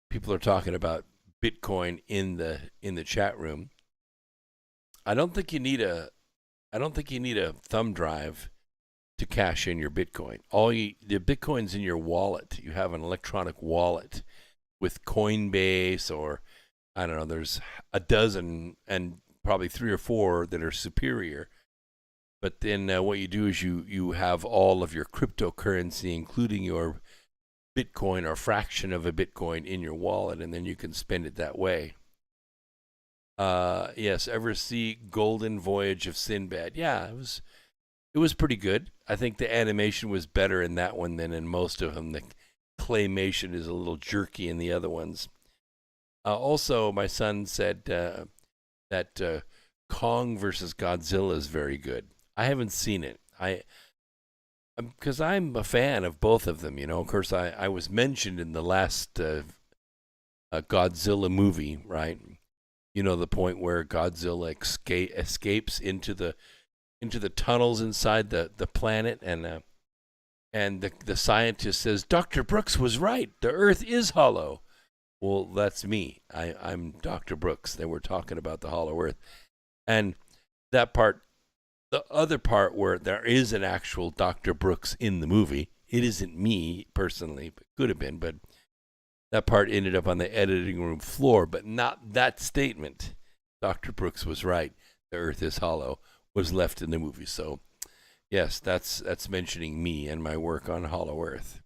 People are talking about Bitcoin in the chat room. I don't think you need a thumb drive to cash in your Bitcoin. The Bitcoin's in your wallet. You have an electronic wallet with Coinbase, or I don't know, there's a dozen and probably 3 or 4 that are superior. But then what you do is you have all of your cryptocurrency, including your Bitcoin or fraction of a Bitcoin, in your wallet, and then you can spend it that way. Yes, ever see Golden Voyage of Sinbad? Yeah, it was pretty good. I think the animation was better in that one than in most of them. The claymation is a little jerky in the other ones. Also, my son said that Kong versus Godzilla is very good. I haven't seen it. Because I'm a fan of both of them, Of course, I was mentioned in the last Godzilla movie, right? The point where Godzilla escapes into the tunnels inside the planet, and the scientist says, "Dr. Brooks was right. The Earth is hollow." Well, that's me. I'm Dr. Brooks. They were talking about the hollow Earth, and that part. The other part where there is an actual Dr. Brooks in the movie, it isn't me personally, but could have been, but that part ended up on the editing room floor, but not that statement. Dr. Brooks was right. The Earth is hollow was left in the movie. So, yes, that's mentioning me and my work on Hollow Earth.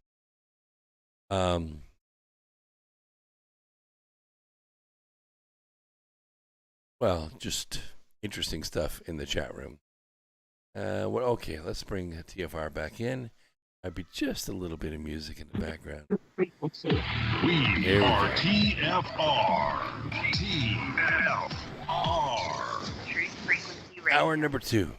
Well, just interesting stuff in the chat room. Okay, let's bring TFR back in. Might be just a little bit of music in the background. We are TFR. TFR. Truth Frequency Radio. Hour number 2.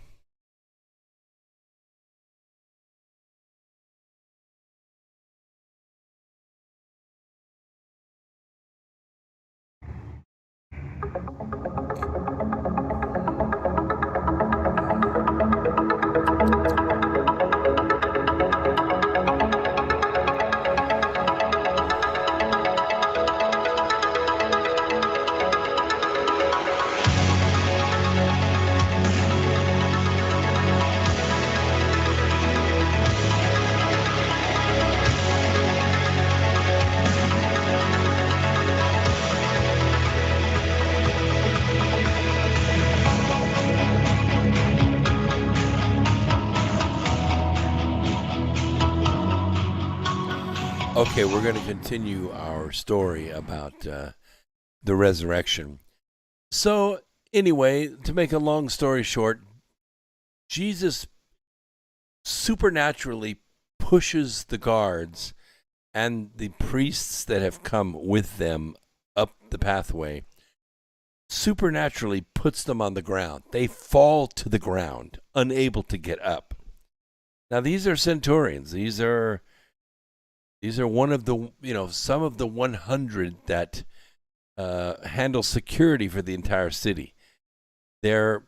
Okay, we're going to continue our story about the resurrection. So, anyway, to make a long story short, Jesus supernaturally pushes the guards and the priests that have come with them up the pathway, supernaturally puts them on the ground. They fall to the ground, unable to get up. Now, these are centurions. These are one of the, some of the 100 that handle security for the entire city. They're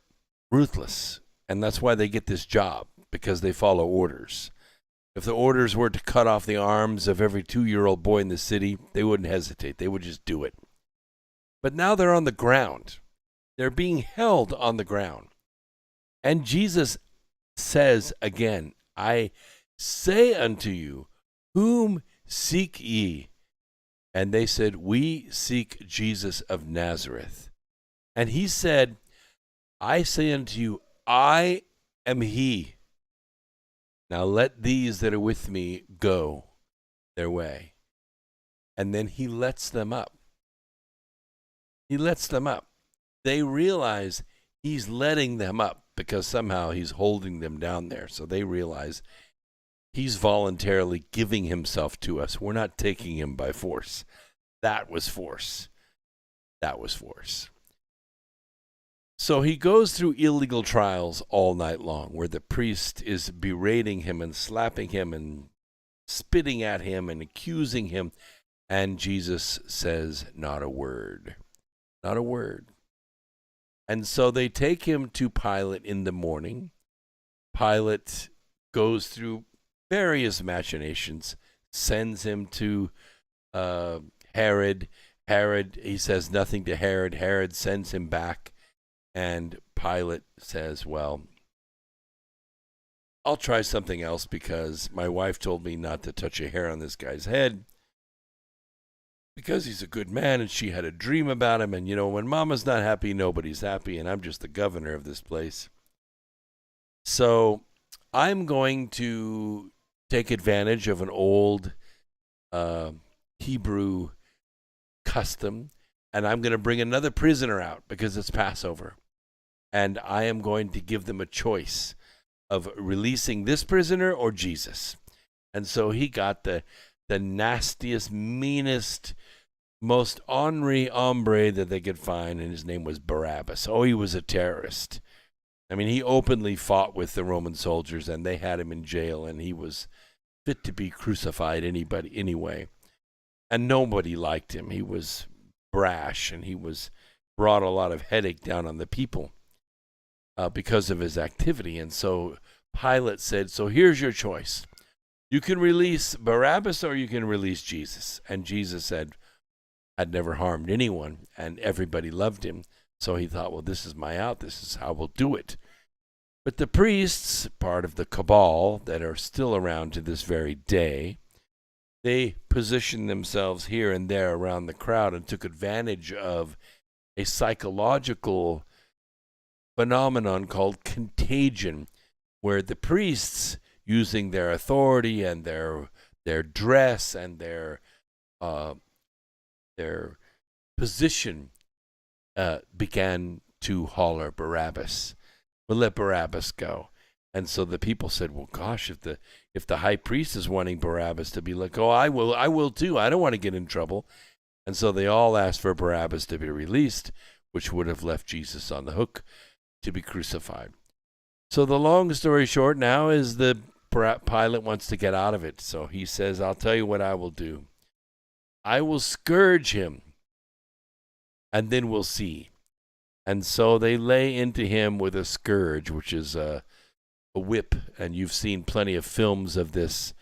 ruthless, and that's why they get this job, because they follow orders. If the orders were to cut off the arms of every 2-year-old boy in the city, they wouldn't hesitate. They would just do it. But now they're on the ground. They're being held on the ground. And Jesus says again, I say unto you, whom seek ye? And they said, we seek Jesus of Nazareth. And he said, I say unto you, I am he. Now let these that are with me go their way. And then he lets them up. He lets them up. They realize he's letting them up because somehow he's holding them down there. So they realize he's voluntarily giving himself to us. We're not taking him by force. That was force. That was force. So he goes through illegal trials all night long where the priest is berating him and slapping him and spitting at him and accusing him. And Jesus says, not a word. Not a word. And so they take him to Pilate in the morning. Pilate goes through various machinations, sends him to Herod. Herod, he says nothing to Herod. Herod sends him back. And Pilate says, well, I'll try something else because my wife told me not to touch a hair on this guy's head because he's a good man and she had a dream about him. And, when mama's not happy, nobody's happy. And I'm just the governor of this place. So I'm going to take advantage of an old Hebrew custom. And I'm going to bring another prisoner out because it's Passover. And I am going to give them a choice of releasing this prisoner or Jesus. And so he got the nastiest, meanest, most ornery hombre that they could find, and his name was Barabbas. Oh, he was a terrorist. I mean, he openly fought with the Roman soldiers, and they had him in jail, and he was fit to be crucified anyway. And nobody liked him. He was brash, and he brought a lot of headache down on the people. Because of his activity. And so Pilate said, so here's your choice. You can release Barabbas or you can release Jesus. And Jesus said, I'd never harmed anyone, and everybody loved him. So he thought, well, this is my out. This is how we'll do it. But the priests, part of the cabal that are still around to this very day, they positioned themselves here and there around the crowd and took advantage of a psychological phenomenon called contagion, where the priests, using their authority and their dress and their position, began to holler Barabbas. Well, let Barabbas go. And so the people said, well, gosh, if the high priest is wanting Barabbas to be let go, I will too. I don't want to get in trouble. And so they all asked for Barabbas to be released, which would have left Jesus on the hook to be crucified. So the long story short now is the Pilate wants to get out of it. So he says, I'll tell you what I will do. I will scourge him, and then we'll see. And so they lay into him with a scourge, which is a whip. And you've seen plenty of films of this,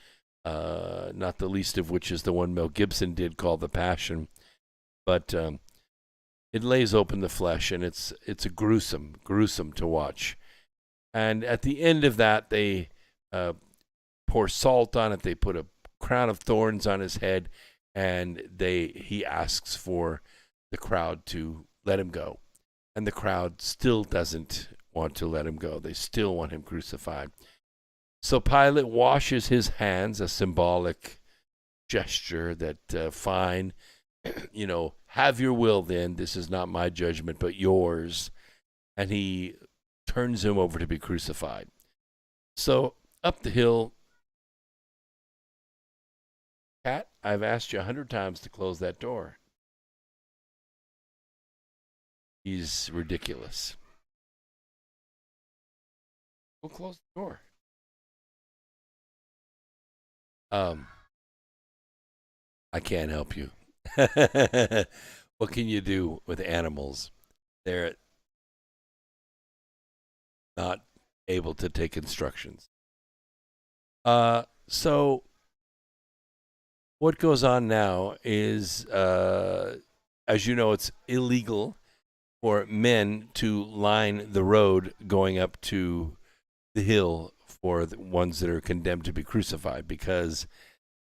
not the least of which is the one Mel Gibson did called The Passion. But it lays open the flesh, and it's a gruesome to watch. And at the end of that, they pour salt on it. They put a crown of thorns on his head, and he asks for the crowd to let him go. And the crowd still doesn't want to let him go. They still want him crucified. So Pilate washes his hands, a symbolic gesture that, fine, have your will then. This is not my judgment, but yours. And he turns him over to be crucified. So up the hill, Kat, I've asked you 100 times to close that door. He's ridiculous. We'll close the door. I can't help you. What can you do with animals? They're not able to take instructions. So what goes on now is, as you know, it's illegal for men to line the road going up to the hill for the ones that are condemned to be crucified, because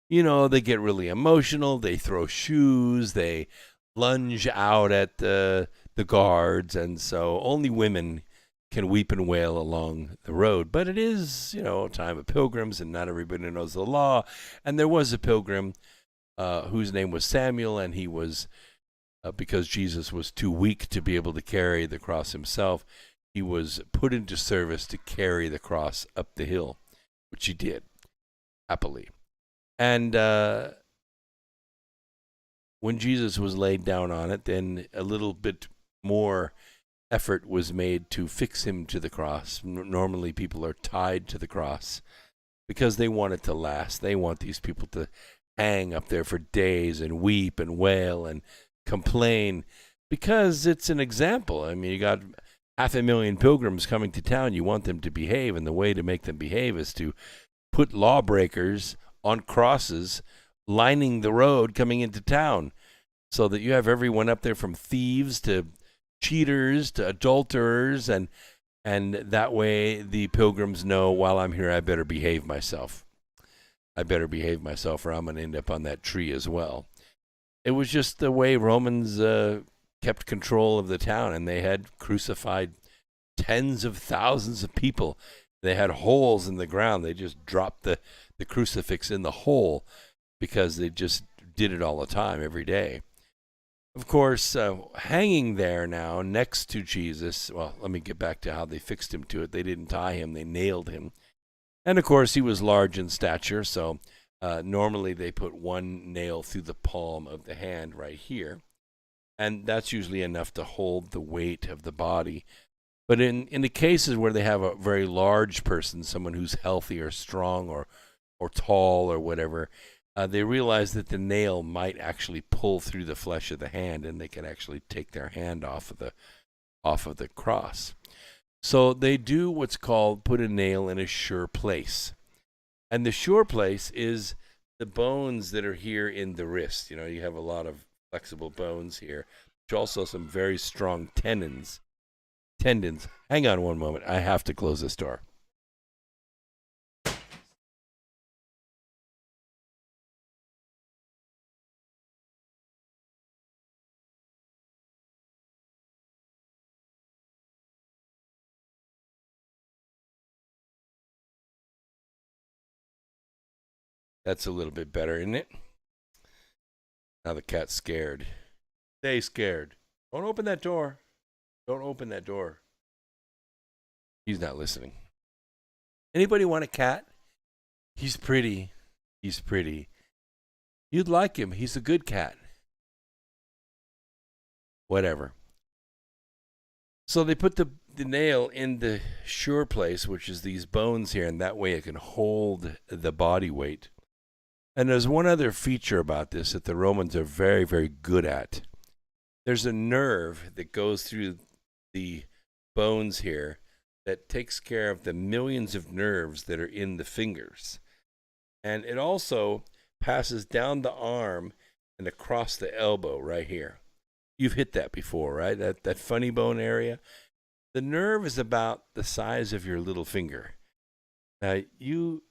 they get really emotional, they throw shoes, they lunge out at the guards, and so only women can weep and wail along the road. But it is, a time of pilgrims, and not everybody knows the law. And there was a pilgrim whose name was Samuel, and he was, because Jesus was too weak to be able to carry the cross himself, he was put into service to carry the cross up the hill, which he did, happily. And when Jesus was laid down on it, then a little bit more effort was made to fix him to the cross. Normally people are tied to the cross because they want it to last. They want these people to hang up there for days and weep and wail and complain, because it's an example. I mean, you got 500,000 pilgrims coming to town. You want them to behave, and the way to make them behave is to put lawbreakers on crosses lining the road coming into town, so that you have everyone up there, from thieves to cheaters to adulterers, and that way the pilgrims know, while I'm here, I better behave myself. Or I'm going to end up on that tree as well. It was just the way Romans kept control of the town, and they had crucified tens of thousands of people. They had holes in the ground. They just dropped the crucifix in the hole because they just did it all the time, every day. Of course, hanging there now next to Jesus, well, let me get back to how they fixed him to it. They didn't tie him, they nailed him. And of course, he was large in stature, so normally they put one nail through the palm of the hand right here. And that's usually enough to hold the weight of the body. But in the cases where they have a very large person, someone who's healthy or strong or tall or whatever, they realize that the nail might actually pull through the flesh of the hand, and they can actually take their hand off of the cross. So they do what's called put a nail in a sure place. And the sure place is the bones that are here in the wrist. You have a lot of flexible bones here, but also some very strong tendons. Hang on one moment. I have to close this door. That's a little bit better, isn't it? Now the cat's scared. Stay scared. Don't open that door. Don't open that door. He's not listening. Anybody want a cat? He's pretty. You'd like him. He's a good cat. Whatever. So they put the nail in the sure place, which is these bones here, and that way it can hold the body weight. And there's one other feature about this that the Romans are very, very good at. There's a nerve that goes through the bones here that takes care of the millions of nerves that are in the fingers. And it also passes down the arm and across the elbow right here. You've hit that before, right? That funny bone area. The nerve is about the size of your little finger. Now, you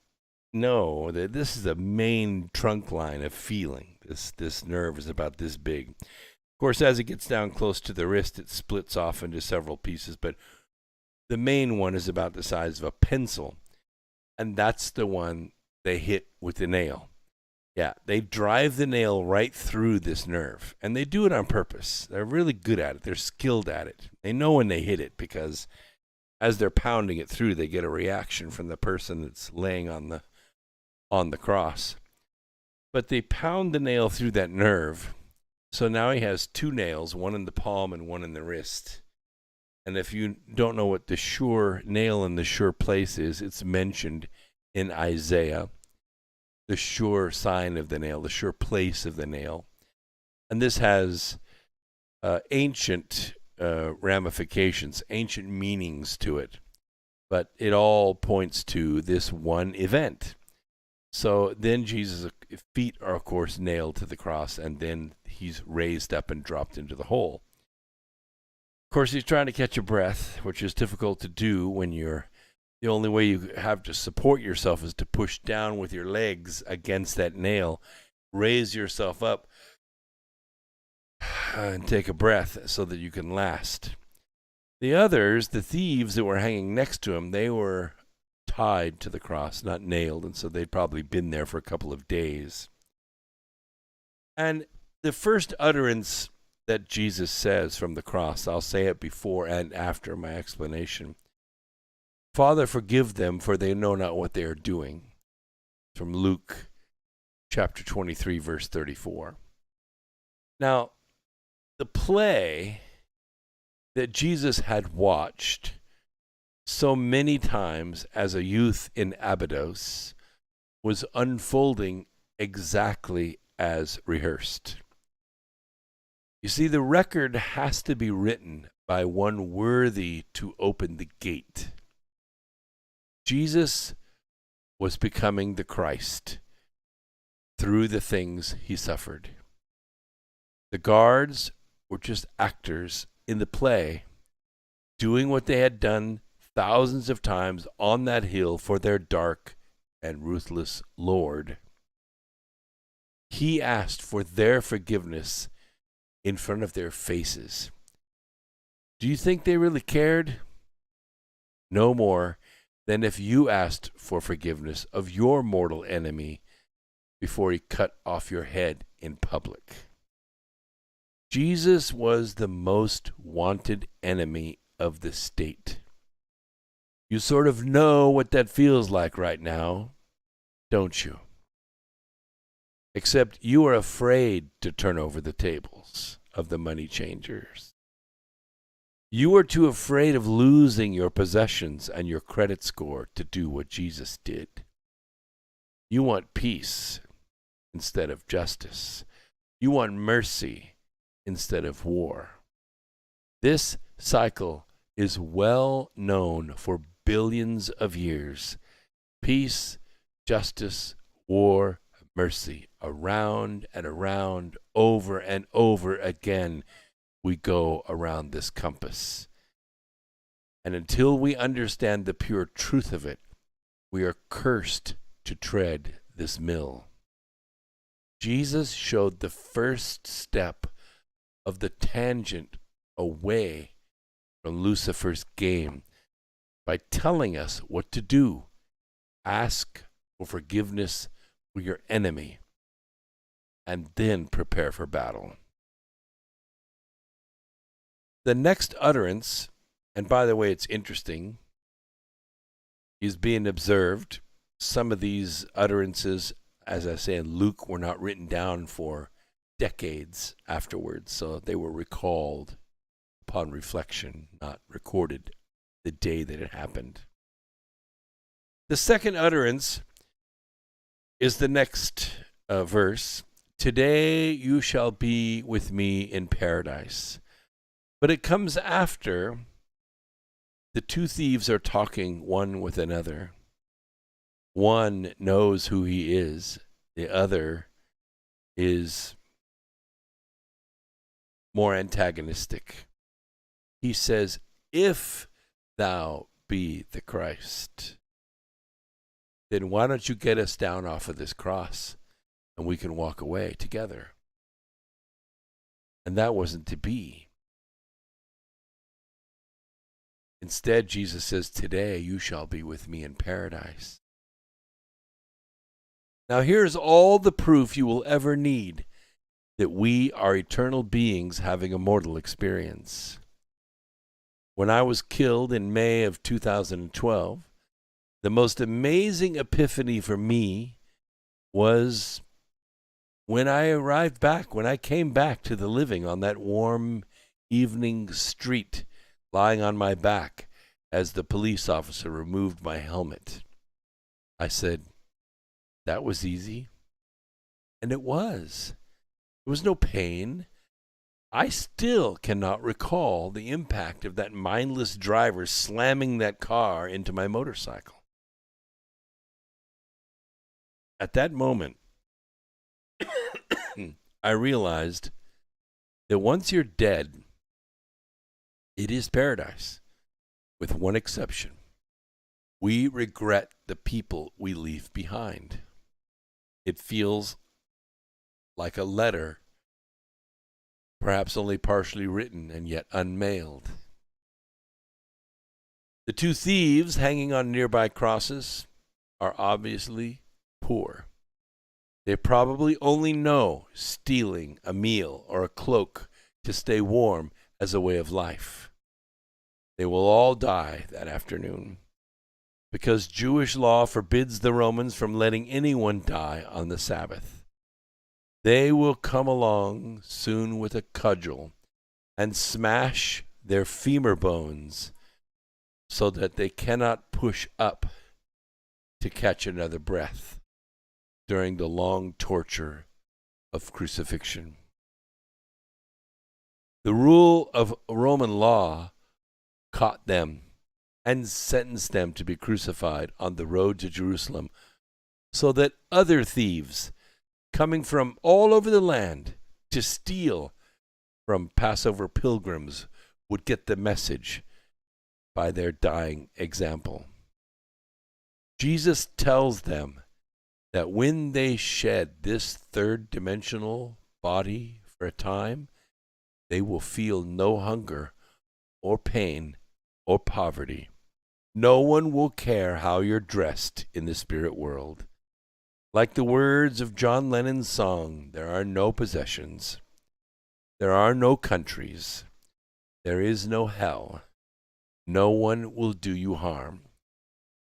know that this is the main trunk line of feeling. This nerve is about this big. Of course, as it gets down close to the wrist, it splits off into several pieces, but the main one is about the size of a pencil, and that's the one they hit with the nail. Yeah, they drive the nail right through this nerve, and they do it on purpose. They're really good at it. They're skilled at it. They know when they hit it because as they're pounding it through, they get a reaction from the person that's laying on the cross. But they pound the nail through that nerve, so now he has two nails, one in the palm and one in the wrist. And if you don't know what the sure nail in the sure place is, it's mentioned in Isaiah. The sure sign of the nail, the sure place of the nail. And this has ancient ramifications, ancient meanings to it. But it all points to this one event. So then Jesus' feet are, of course, nailed to the cross, and then he's raised up and dropped into the hole. Of course, he's trying to catch your breath, which is difficult to do when the only way you have to support yourself is to push down with your legs against that nail, raise yourself up, and take a breath so that you can last. The others, the thieves that were hanging next to him, they were tied to the cross, not nailed, and so they'd probably been there for a couple of days. And the first utterance that Jesus says from the cross, I'll say it before and after my explanation. Father, forgive them, for they know not what they are doing. From Luke chapter 23, verse 34. Now, the play that Jesus had watched so many times as a youth in Abydos was unfolding exactly as rehearsed. You see, the record has to be written by one worthy to open the gate. Jesus was becoming the Christ through the things he suffered. The guards were just actors in the play, doing what they had done thousands of times on that hill for their dark and ruthless Lord. He asked for their forgiveness in front of their faces. Do you think they really cared? No more than if you asked for forgiveness of your mortal enemy before he cut off your head in public. Jesus was the most wanted enemy of the state. You sort of know what that feels like right now, don't you? Except you are afraid to turn over the tables of the money changers. You are too afraid of losing your possessions and your credit score to do what Jesus did. You want peace instead of justice. You want mercy instead of war. This cycle is well known for billions of years. Peace, justice, war, mercy. Around and around, over and over again, we go around this compass. And until we understand the pure truth of it, we are cursed to tread this mill. Jesus showed the first step of the tangent away from Lucifer's game by telling us what to do. Ask for forgiveness for your enemy, and then prepare for battle. The next utterance, and by the way, it's interesting, is being observed. Some of these utterances, as I say in Luke, were not written down for decades afterwards, so they were recalled upon reflection, not recorded the day that it happened. The second utterance is the next verse. Today you shall be with me in paradise. But it comes after the two thieves are talking one with another. One knows who he is. The other is more antagonistic. He says, if thou be the Christ, then why don't you get us down off of this cross and we can walk away together? And that wasn't to be. Instead, Jesus says, today you shall be with me in paradise. Now here's all the proof you will ever need that we are eternal beings having a mortal experience. When I was killed in May of 2012, the most amazing epiphany for me was when I came back to the living on that warm evening street, lying on my back as the police officer removed my helmet. I said, that was easy. And it was. There was no pain. I still cannot recall the impact of that mindless driver slamming that car into my motorcycle. At that moment, I realized that once you're dead, it is paradise, with one exception. We regret the people we leave behind. It feels like a letter, perhaps only partially written and yet unmailed. The two thieves hanging on nearby crosses are obviously poor. They probably only know stealing a meal or a cloak to stay warm as a way of life. They will all die that afternoon because Jewish law forbids the Romans from letting anyone die on the Sabbath. They will come along soon with a cudgel and smash their femur bones so that they cannot push up to catch another breath during the long torture of crucifixion. The rule of Roman law caught them and sentenced them to be crucified on the road to Jerusalem so that other thieves coming from all over the land to steal from Passover pilgrims would get the message by their dying example. Jesus tells them that when they shed this third-dimensional body for a time, they will feel no hunger or pain or poverty. No one will care how you're dressed in the spirit world. Like the words of John Lennon's song, there are no possessions. There are no countries. There is no hell. No one will do you harm.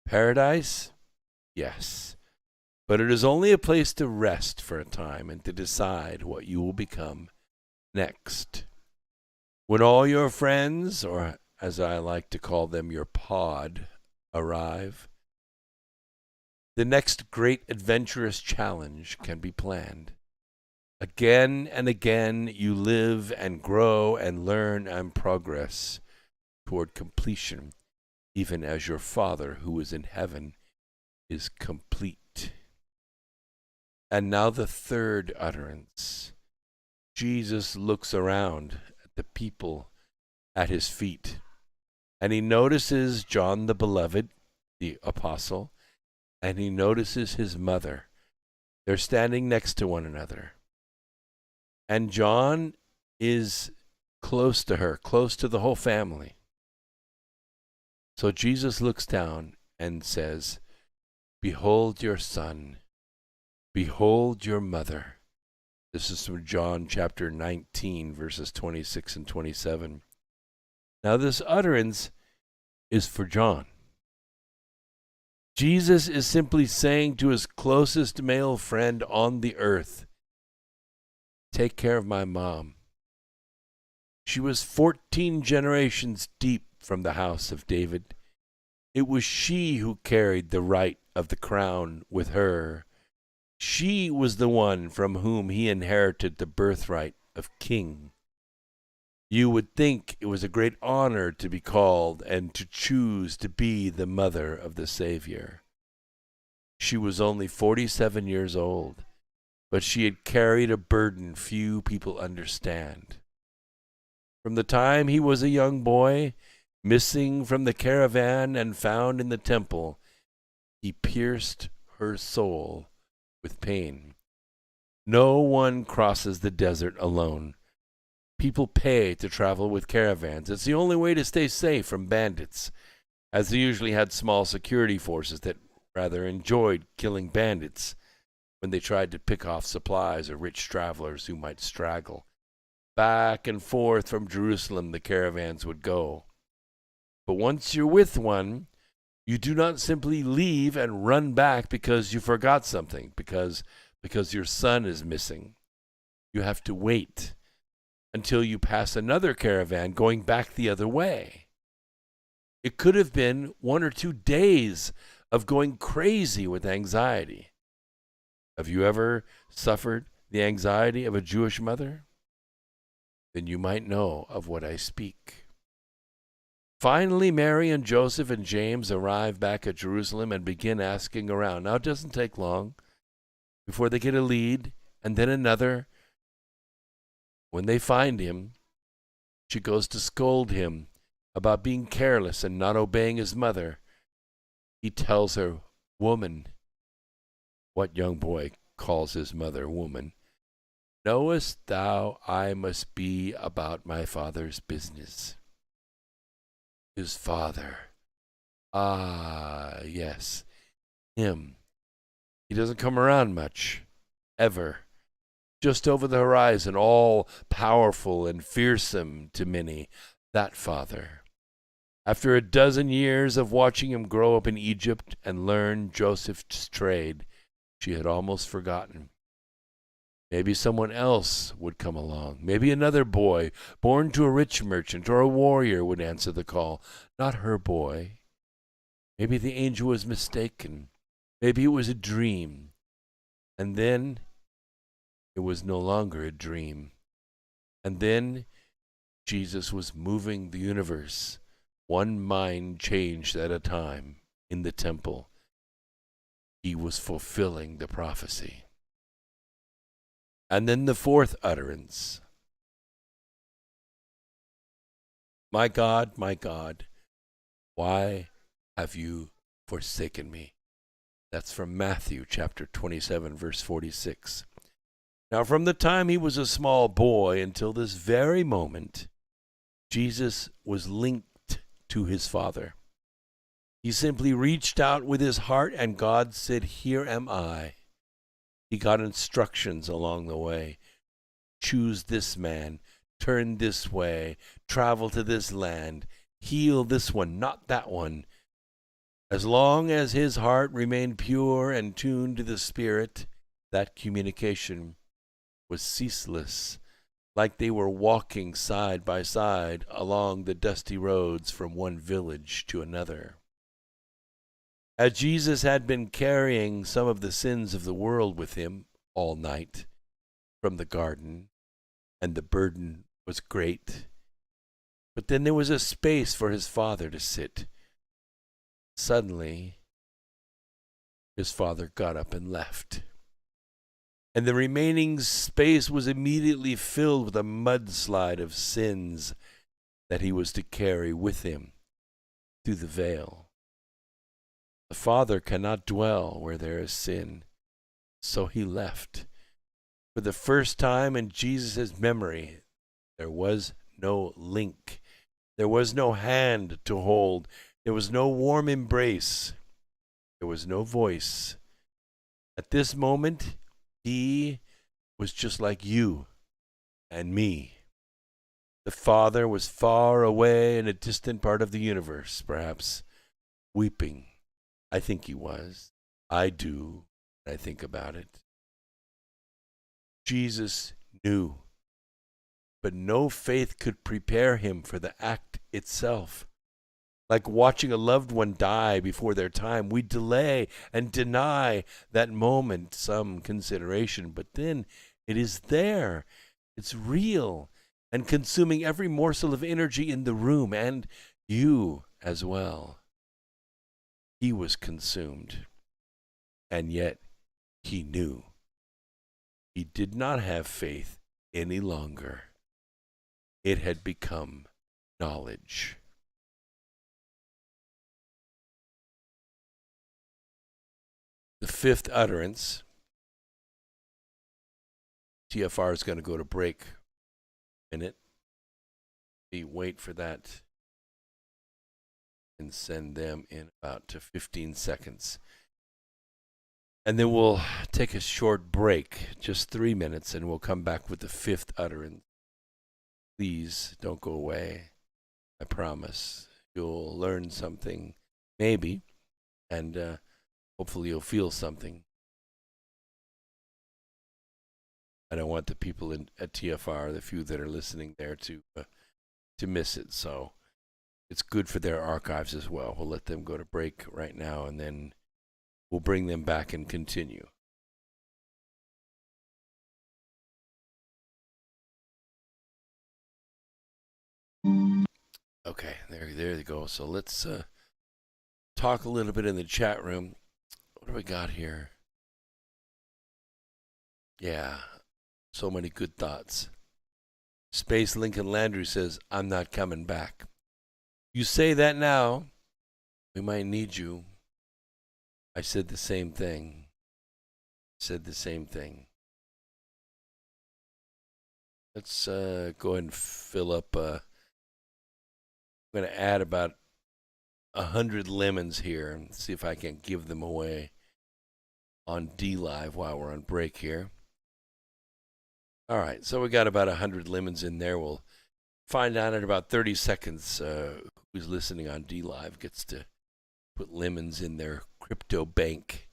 Paradise? Yes. But it is only a place to rest for a time and to decide what you will become next. When all your friends, or as I like to call them, your pod, arrive, the next great adventurous challenge can be planned. Again and again you live and grow and learn and progress toward completion, even as your Father who is in heaven is complete. And now the third utterance. Jesus looks around at the people at his feet, and he notices John the Beloved, the apostle, and he notices his mother. They're standing next to one another. And John is close to her, close to the whole family. So Jesus looks down and says, "Behold your son. Behold your mother." This is from John chapter 19, verses 26 and 27. Now this utterance is for John. Jesus is simply saying to his closest male friend on the earth, take care of my mom. She was 14 generations deep from the house of David. It was she who carried the right of the crown with her. She was the one from whom he inherited the birthright of king. You would think it was a great honor to be called and to choose to be the mother of the Savior. She was only 47 years old, but she had carried a burden few people understand. From the time he was a young boy, missing from the caravan and found in the temple, he pierced her soul with pain. No one crosses the desert alone. People pay to travel with caravans. It's the only way to stay safe from bandits, as they usually had small security forces that rather enjoyed killing bandits. when they tried to pick off supplies or rich travelers who might straggle. Back and forth from Jerusalem the caravans would go. But once you're with one, you do not simply leave and run back because you forgot something, because your son is missing. You have to wait until you pass another caravan going back the other way. It could have been 1 or 2 days of going crazy with anxiety. Have you ever suffered the anxiety of a Jewish mother? Then you might know of what I speak. Finally, Mary and Joseph and James arrive back at Jerusalem and begin asking around. Now, it doesn't take long before they get a lead and then another. When they find him, she goes to scold him about being careless and not obeying his mother. He tells her, "Woman," what young boy calls his mother woman, "knowest thou I must be about my father's business?" His father. Ah, yes, him. He doesn't come around much, ever. Just over the horizon, all powerful and fearsome to many, that father. After a dozen years of watching him grow up in Egypt and learn Joseph's trade, she had almost forgotten. Maybe someone else would come along. Maybe another boy, born to a rich merchant or a warrior, would answer the call. Not her boy. Maybe the angel was mistaken. Maybe it was a dream. And then it was no longer a dream. And then Jesus was moving the universe, one mind changed at a time, in the temple. He was fulfilling the prophecy. And then the fourth utterance. My God, why have you forsaken me?" That's from Matthew chapter 27, verse 46. Now, from the time he was a small boy until this very moment, Jesus was linked to his Father. He simply reached out with his heart, and God said, "Here am I." He got instructions along the way. Choose this man, turn this way, travel to this land, heal this one, not that one. As long as his heart remained pure and tuned to the Spirit, that communication was ceaseless, like they were walking side by side along the dusty roads from one village to another. As Jesus had been carrying some of the sins of the world with him all night from the garden, and the burden was great, but then there was a space for his Father to sit. Suddenly, his Father got up and left, and the remaining space was immediately filled with a mudslide of sins that he was to carry with him through the veil. The Father cannot dwell where there is sin, so he left. For the first time in Jesus' memory, there was no link. There was no hand to hold. There was no warm embrace. There was no voice. At this moment, he was just like you and me. The Father was far away in a distant part of the universe, perhaps, weeping. I think he was. I do. I think about it. Jesus knew, but no faith could prepare him for the act itself. Like watching a loved one die before their time, we delay and deny that moment some consideration, but then it is there. It's real and consuming every morsel of energy in the room and you as well. He was consumed, and yet he knew. He did not have faith any longer. It had become knowledge. The fifth utterance. TFR is going to go to break in it. We wait for that and send them in about to 15 seconds. And then we'll take a short break, just 3 minutes, and we'll come back with the fifth utterance. Please don't go away. I promise. You'll learn something, maybe, and hopefully you'll feel something. I don't want the people at TFR, the few that are listening there, to miss it. So it's good for their archives as well. We'll let them go to break right now, and then we'll bring them back and continue. Okay, there they go. So let's talk a little bit in the chat room. What do we got here? Yeah, so many good thoughts. Space Lincoln Landry says, I'm not coming back. You say that now, we might need you. I said the same thing. Let's go ahead and fill up. I'm going to add about 100 lemons here and see if I can give them away on D-Live while we're on break here. All right, so we got about 100 lemons in there. We'll find out in about 30 seconds who's listening on D-Live gets to put lemons in their crypto bank.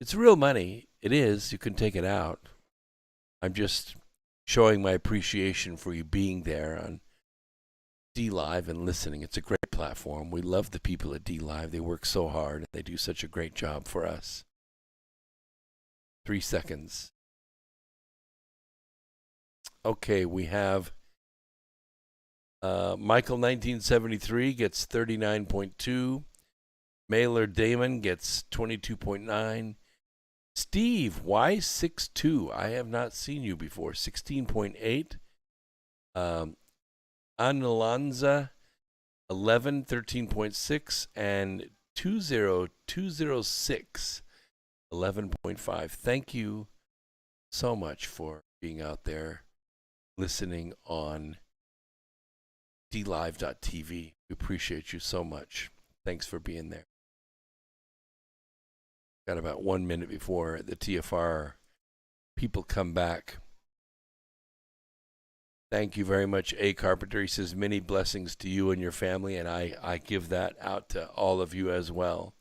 It's real money. It is. You can take it out. I'm just showing my appreciation for you being there on D-Live and listening. It's a great platform. We love the people at D-Live. They work so hard, and they do such a great job for us. 3 seconds. Okay, we have Michael 1973 gets 39.2. Mailer Damon gets 22.9. Steve Y62, I have not seen you before, 16.8. Analanza 11, 13.6, and 20206 11.5. Thank you so much for being out there listening on dlive.tv. We appreciate you so much. Thanks for being there. Got about 1 minute before the TFR people come back. Thank you very much, A. Carpenter. He says, many blessings to you and your family, and I give that out to all of you as well.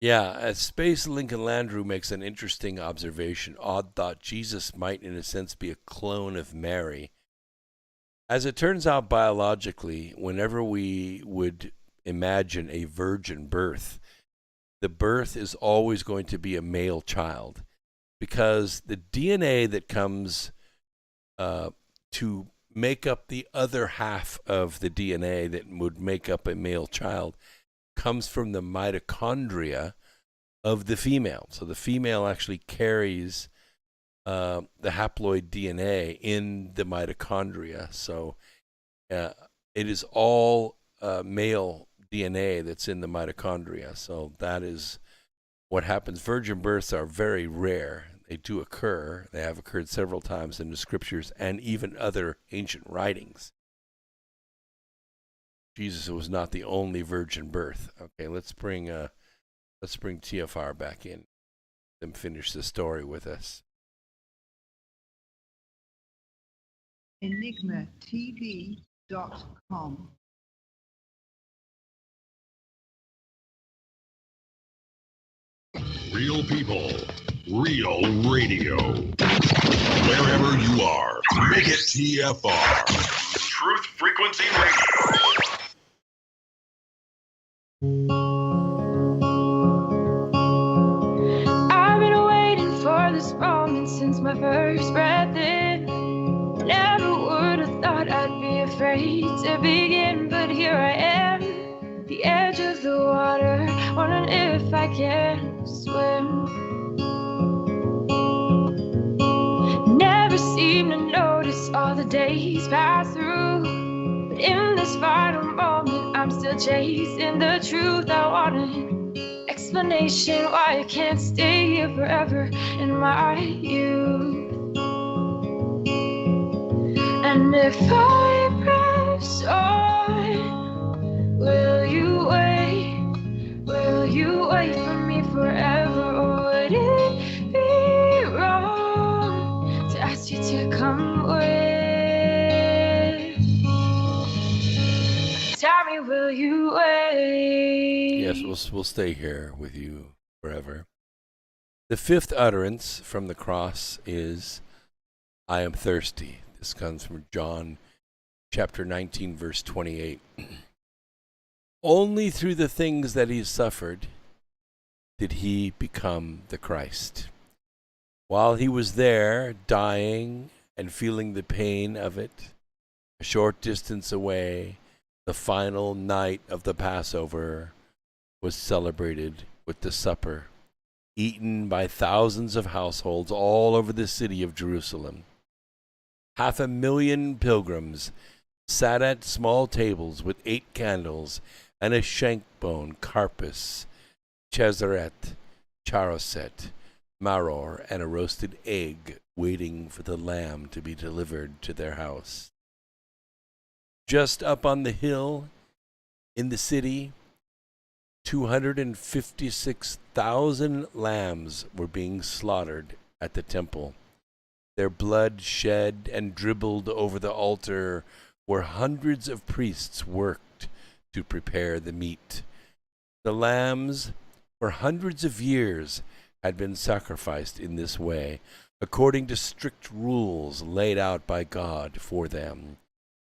Yeah, Space Lincoln Landrew makes an interesting observation. Odd thought, Jesus might, in a sense, be a clone of Mary. As it turns out, biologically, whenever we would imagine a virgin birth, the birth is always going to be a male child, because the DNA that comes to make up the other half of the DNA that would make up a male child comes from the mitochondria of the female. So the female actually carries the haploid DNA in the mitochondria. So it is all male DNA that's in the mitochondria. So that is what happens. Virgin births are very rare. They do occur. They have occurred several times in the scriptures and even other ancient writings. Jesus was not the only virgin birth. Okay, let's bring TFR back in. Them finish the story with us. EnigmaTV.com. Real people, real radio. Wherever you are, make it TFR. Truth Frequency Radio. I've been waiting for this moment since my first breath in. Never would have thought I'd be afraid to begin, but here I am, the edge of the water, wondering if I can swim. Never seem to notice all the days pass through, but in this final moment I'm still chasing the truth. I want an explanation why I can't stay here forever in my youth. And if I press on, forever, or would it be wrong to ask you to come with? Tell me, will you wait? Yes, we'll stay here with you forever. The fifth utterance from the cross is, I am thirsty. This comes from John chapter 19, verse 28. Only through the things that he suffered did he become the Christ. While he was there, dying and feeling the pain of it, a short distance away, the final night of the Passover was celebrated with the supper, eaten by thousands of households all over the city of Jerusalem. 500,000 pilgrims sat at small tables with 8 candles and a shank bone, carpus, cheseret, charoset, maror, and a roasted egg, waiting for the lamb to be delivered to their house. Just up on the hill in the city, 256,000 lambs were being slaughtered at the temple. Their blood shed and dribbled over the altar where hundreds of priests worked to prepare the meat. The lambs, for hundreds of years, had been sacrificed in this way, according to strict rules laid out by God for them.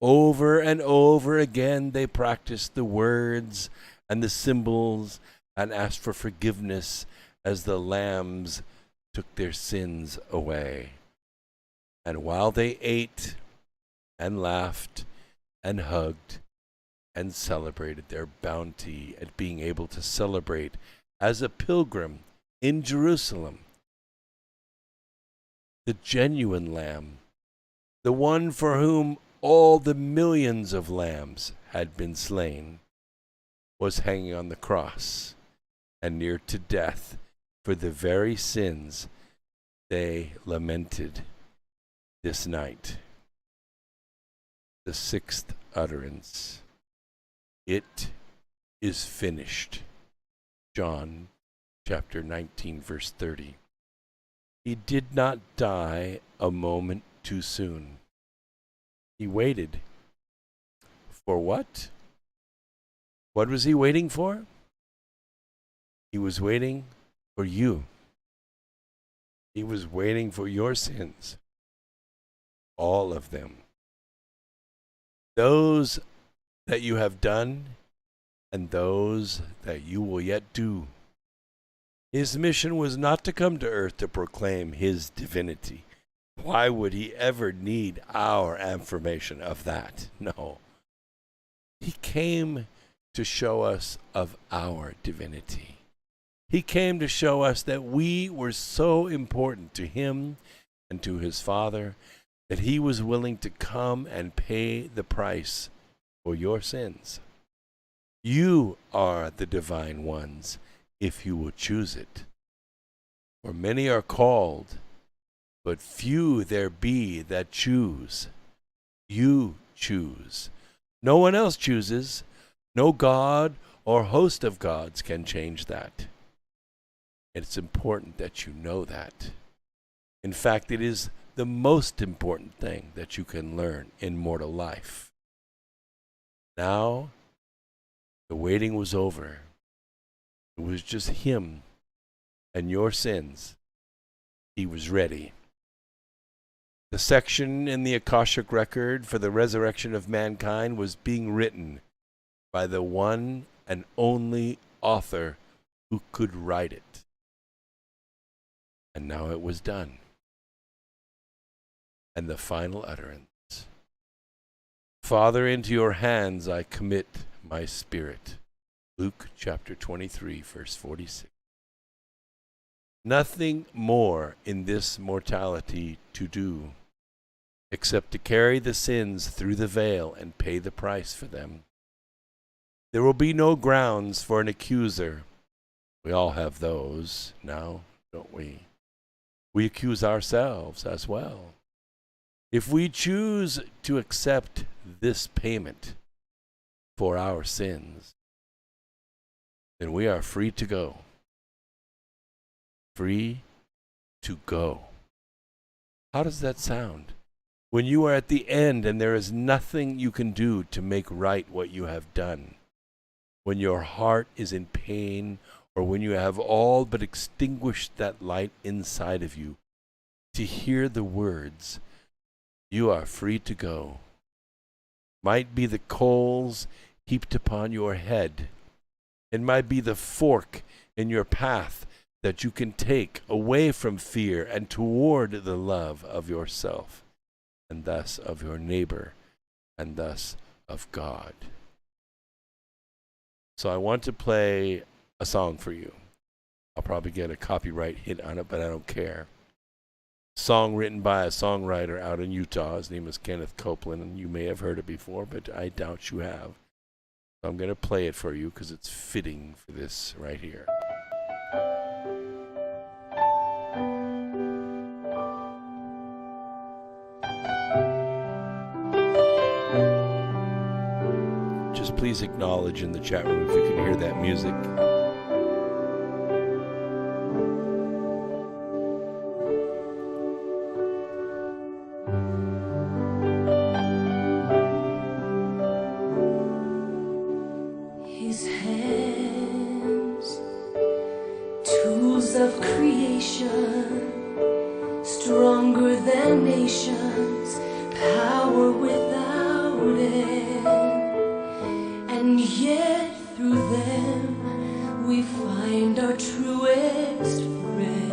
Over and over again they practiced the words and the symbols and asked for forgiveness as the lambs took their sins away. And while they ate and laughed and hugged and celebrated their bounty at being able to celebrate as a pilgrim in Jerusalem, the genuine lamb, the one for whom all the millions of lambs had been slain, was hanging on the cross and near to death for the very sins they lamented this night. The sixth utterance. It is finished. John chapter 19, verse 30. He did not die a moment too soon. He waited. For what? What was he waiting for? He was waiting for you. He was waiting for your sins. All of them. Those that you have done and those that you will yet do. His mission was not to come to earth to proclaim his divinity. Why would he ever need our affirmation of that? No. He came to show us of our divinity. He came to show us that we were so important to him and to his Father that he was willing to come and pay the price for your sins. You are the divine ones if you will choose it. For many are called, but few there be that choose. You choose. No one else chooses. No God or host of gods can change that. It's important that you know that. In fact, it is the most important thing that you can learn in mortal life. Now, the waiting was over. It was just him and your sins. He was ready. The section in the Akashic record for the resurrection of mankind was being written by the one and only author who could write it. And now it was done. And the final utterance. Father, into your hands I commit my spirit. Luke chapter 23, verse 46. Nothing more in this mortality to do, except to carry the sins through the veil and pay the price for them. There will be no grounds for an accuser. We all have those now, don't we? We accuse ourselves as well. If we choose to accept this payment for our sins, then we are free to go. free to go. How does that sound? When you are at the end and there is nothing you can do to make right what you have done. When your heart is in pain, or when you have all but extinguished that light inside of you, to hear the words, "You are free to go," might be the coals heaped upon your head. It might be the fork in your path that you can take away from fear and toward the love of yourself, and thus of your neighbor, and thus of God. So I want to play a song for you. I'll probably get a copyright hit on it, but I don't care. Song written by a songwriter out in Utah. His name is Kenneth Copeland, and you may have heard it before, but I doubt you have. So I'm going to play it for you because it's fitting for this right here. Just please acknowledge in the chat room if you can hear that music. His hands, tools of creation, stronger than nations, power without end, and yet through them we find our truest friend.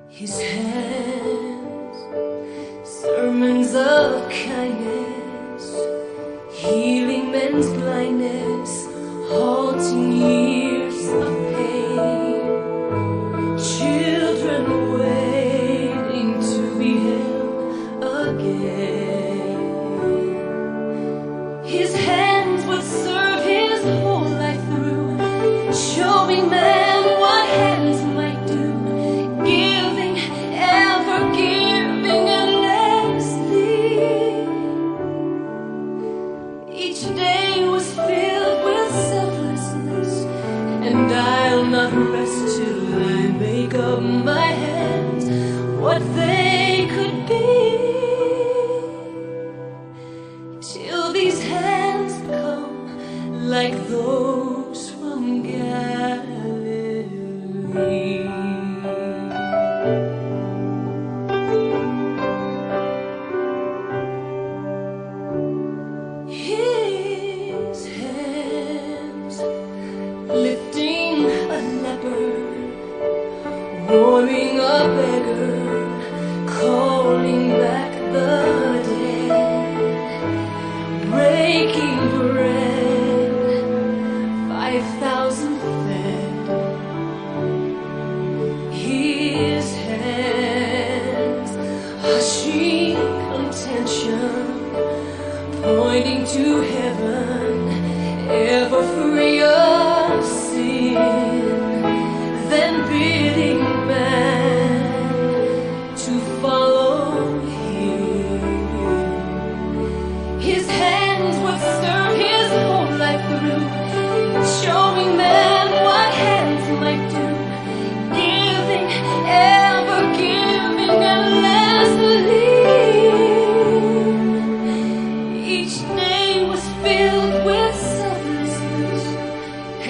His hands, sermons of kindness, healing men's blindness, halting years of pain, children waiting to be held again. His hands would serve his whole life through, showing man what hands might do, giving, ever giving endlessly. Each day was filled with selflessness, and I'll not rest till I make up my hands what they could be, till these hands become like those from Galilee. His hands lifting a leper, warming a beggar, calling back the dead, breaking bread, 5,000 fed. His hands hushing contention, pointing to heaven, ever free of sin, then bidding man to follow him. His hands would serve his whole life through, showing man what hands might do, giving, ever giving endlessly. Each day was filled with selflessness,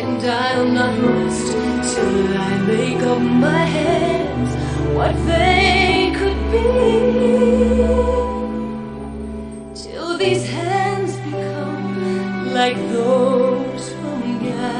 and I'll not rest till I make up my hands what they could be, till these hands become like those from Galilee.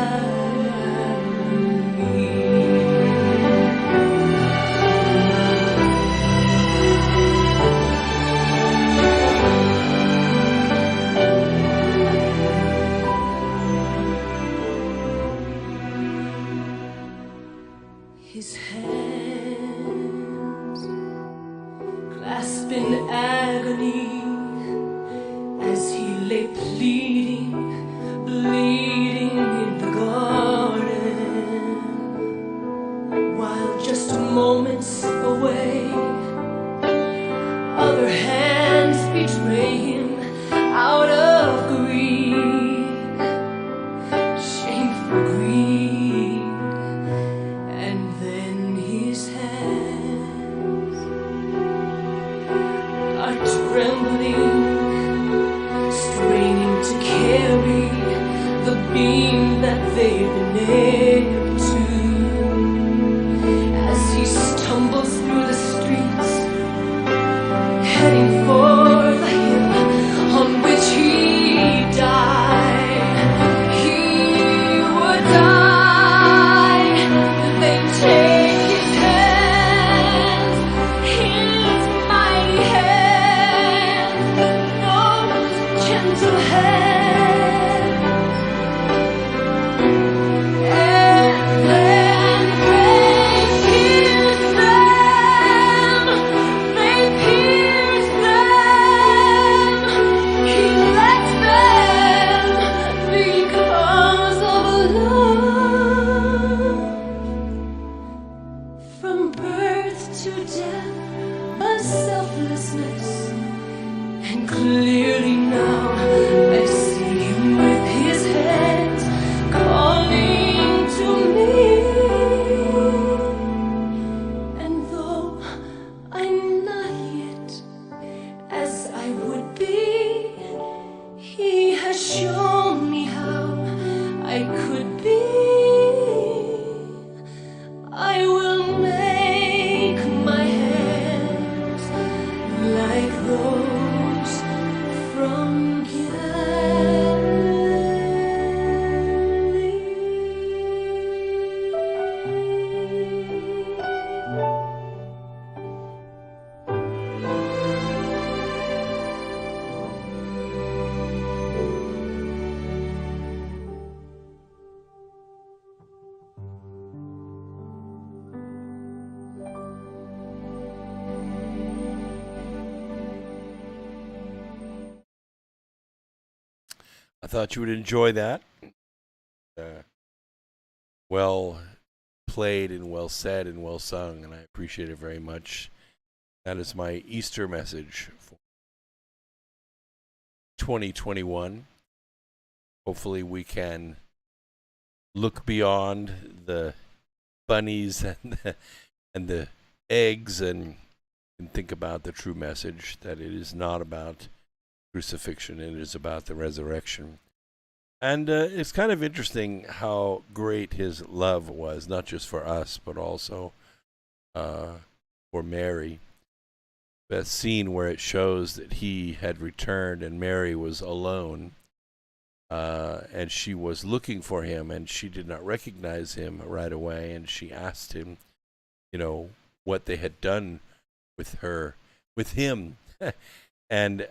His hands clasped in agony as he lay pleading, bleeding. beam that they've been nailed to. As he stumbles through the streets, heading for the hill on which he died, he would die. They take his hands, his mighty hands, those gentle hands, and then they pierce them, they pierce them. He lets them because of love. From birth to death, a selflessness, and clearly now I see him with his hands calling to me. And though I'm not yet as I would be, he has shown me how I could be. I will make my hands like those from I thought you would enjoy that. Well played and well said and well sung, and I appreciate it very much. That is my Easter message for 2021. Hopefully we can look beyond the bunnies and the eggs and think about the true message, that it is not about crucifixion, it is about the resurrection. And it's kind of interesting how great his love was, not just for us, but also for Mary. That scene where it shows that he had returned and Mary was alone, and she was looking for him, and she did not recognize him right away, and she asked him, what they had done with him. And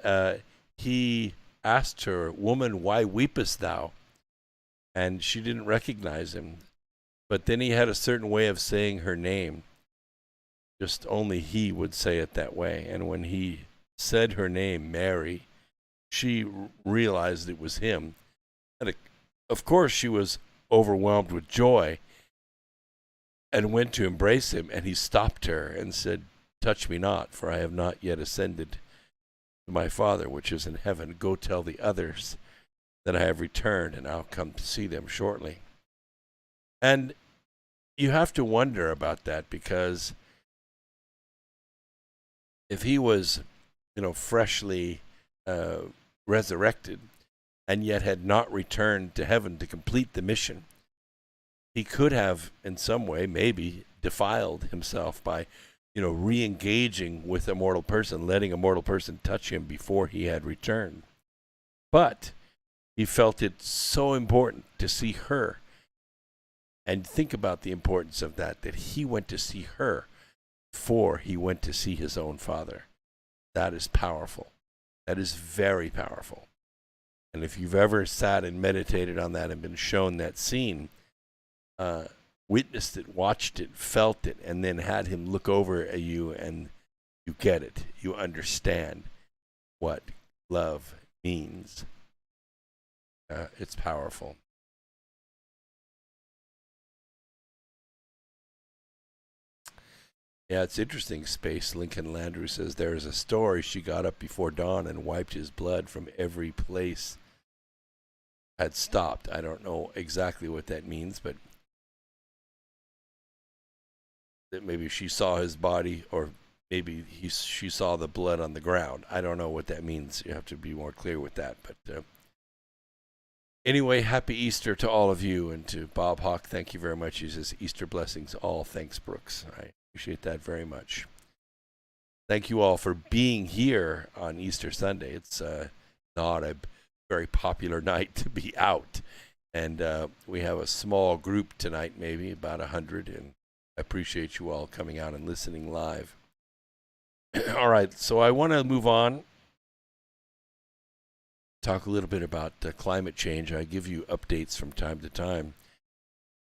he asked her, "Woman, why weepest thou?" And she didn't recognize him. But then he had a certain way of saying her name. Just only he would say it that way. And when he said her name, Mary, she realized it was him. And of course, she was overwhelmed with joy and went to embrace him. And he stopped her and said, "Touch me not, for I have not yet ascended to my Father, which is in heaven. Go tell the others that I have returned, and I'll come to see them shortly." And you have to wonder about that, because if he was, freshly resurrected and yet had not returned to heaven to complete the mission, he could have in some way maybe defiled himself by re-engaging with a mortal person, letting a mortal person touch him before he had returned. But he felt it so important to see her. And think about the importance of that he went to see her before he went to see his own Father. That is powerful. That is very powerful. And if you've ever sat and meditated on that and been shown that scene, witnessed it, watched it, felt it, and then had him look over at you, and you get it. You understand what love means. It's powerful. Yeah, it's interesting. Space Lincoln Landry says there is a story she got up before dawn and wiped his blood from every place had stopped. I don't know exactly what that means, but that maybe she saw his body, or maybe she saw the blood on the ground. I don't know what that means. You have to be more clear with that. But Anyway, happy Easter to all of you, and to Bob Hawk, thank you very much. He says, Easter blessings all. Thanks, Brooks. I appreciate that very much. Thank you all for being here on Easter Sunday. It's not a very popular night to be out, and we have a small group tonight, maybe about 100, and I appreciate you all coming out and listening live. All right, so I want to move on. Talk a little bit about climate change. I give you updates from time to time.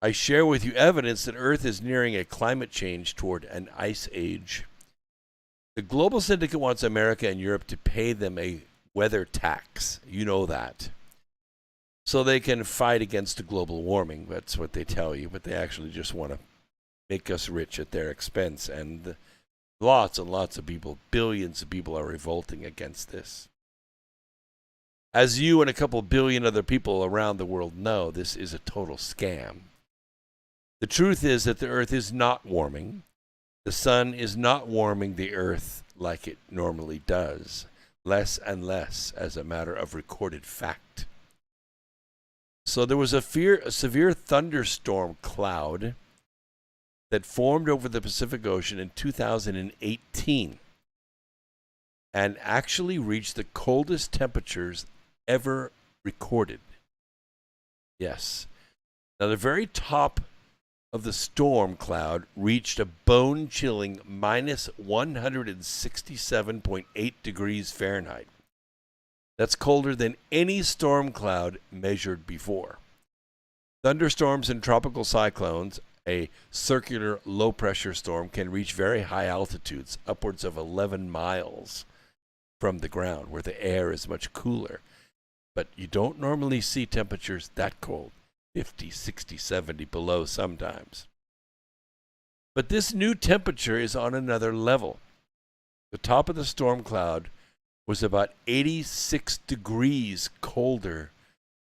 I share with you evidence that Earth is nearing a climate change toward an ice age. The Global Syndicate wants America and Europe to pay them a weather tax. You know that. So they can fight against global warming. That's what they tell you, but they actually just want to make us rich at their expense. And lots and lots of people, billions of people, are revolting against this. As you and a couple billion other people around the world know, this is a total scam. The truth is that the Earth is not warming. The sun is not warming the Earth like it normally does, less and less as a matter of recorded fact. So there was a severe thunderstorm cloud that formed over the Pacific Ocean in 2018 and actually reached the coldest temperatures ever recorded. Yes. Now, the very top of the storm cloud reached a bone-chilling minus 167.8 degrees Fahrenheit. That's colder than any storm cloud measured before. Thunderstorms and tropical cyclones, a circular low-pressure storm, can reach very high altitudes, upwards of 11 miles from the ground, where the air is much cooler. But you don't normally see temperatures that cold. 50, 60, 70 below sometimes. But this new temperature is on another level. The top of the storm cloud was about 86 degrees colder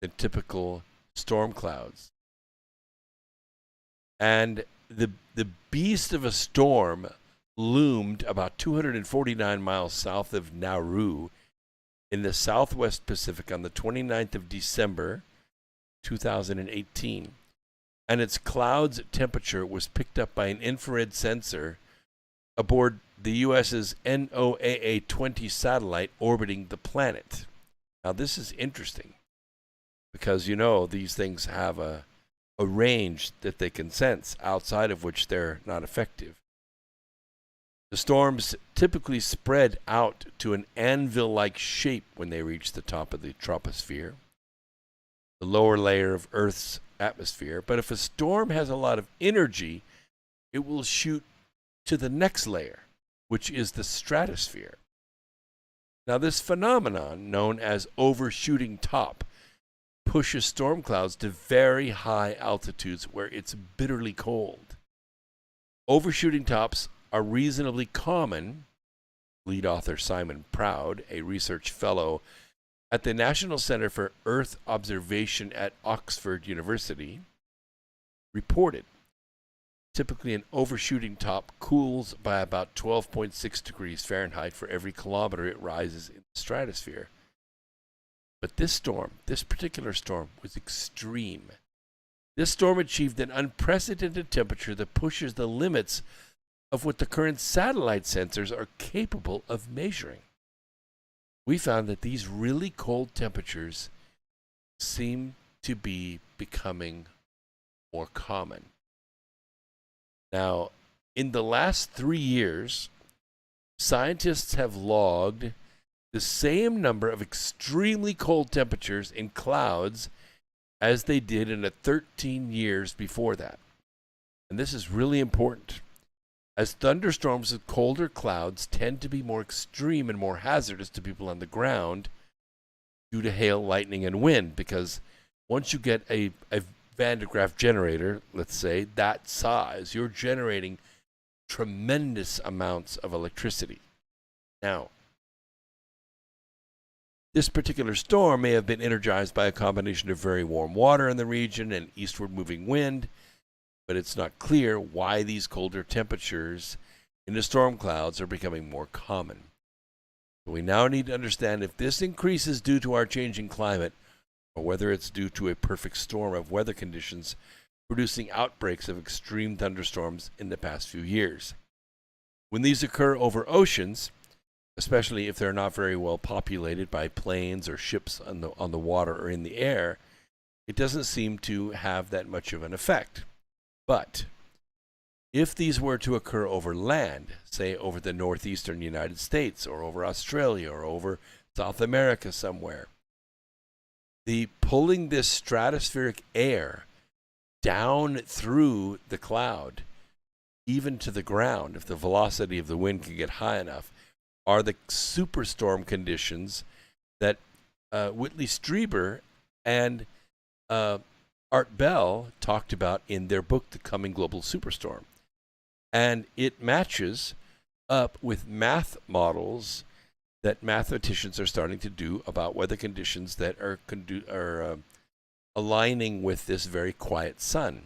than typical storm clouds. And the beast of a storm loomed about 249 miles south of Nauru in the southwest Pacific on the 29th of December, 2018, and its cloud's temperature was picked up by an infrared sensor aboard the U.S.'s NOAA-20 satellite orbiting the planet. Now, this is interesting because, you know, these things have a range that they can sense, outside of which they're not effective. The storms typically spread out to an anvil-like shape when they reach the top of the troposphere, the lower layer of Earth's atmosphere. But if a storm has a lot of energy, it will shoot to the next layer, which is the stratosphere. Now, this phenomenon, known as overshooting top, pushes storm clouds to very high altitudes where it's bitterly cold. Overshooting tops are reasonably common. Lead author Simon Proud, a research fellow at the National Center for Earth Observation at Oxford University, reported typically an overshooting top cools by about 12.6 degrees Fahrenheit for every kilometer it rises in the stratosphere. But this particular storm, was extreme. This storm achieved an unprecedented temperature that pushes the limits of what the current satellite sensors are capable of measuring. We found that these really cold temperatures seem to be becoming more common. Now, in the last 3 years, scientists have logged the same number of extremely cold temperatures in clouds as they did in the 13 years before that. And this is really important, as thunderstorms with colder clouds tend to be more extreme and more hazardous to people on the ground due to hail, lightning, and wind, because once you get a Van de Graaff generator, let's say, that size, you're generating tremendous amounts of electricity. Now, this particular storm may have been energized by a combination of very warm water in the region and eastward moving wind, but it's not clear why these colder temperatures in the storm clouds are becoming more common. So we now need to understand if this increase is due to our changing climate, or whether it's due to a perfect storm of weather conditions producing outbreaks of extreme thunderstorms in the past few years. When these occur over oceans, especially if they're not very well populated by planes or ships on the water or in the air, it doesn't seem to have that much of an effect. But if these were to occur over land, say over the northeastern United States or over Australia or over South America somewhere, the pulling this stratospheric air down through the cloud, even to the ground, if the velocity of the wind can get high enough, are the superstorm conditions that Whitley Strieber and Art Bell talked about in their book, The Coming Global Superstorm. And it matches up with math models that mathematicians are starting to do about weather conditions that are aligning with this very quiet sun.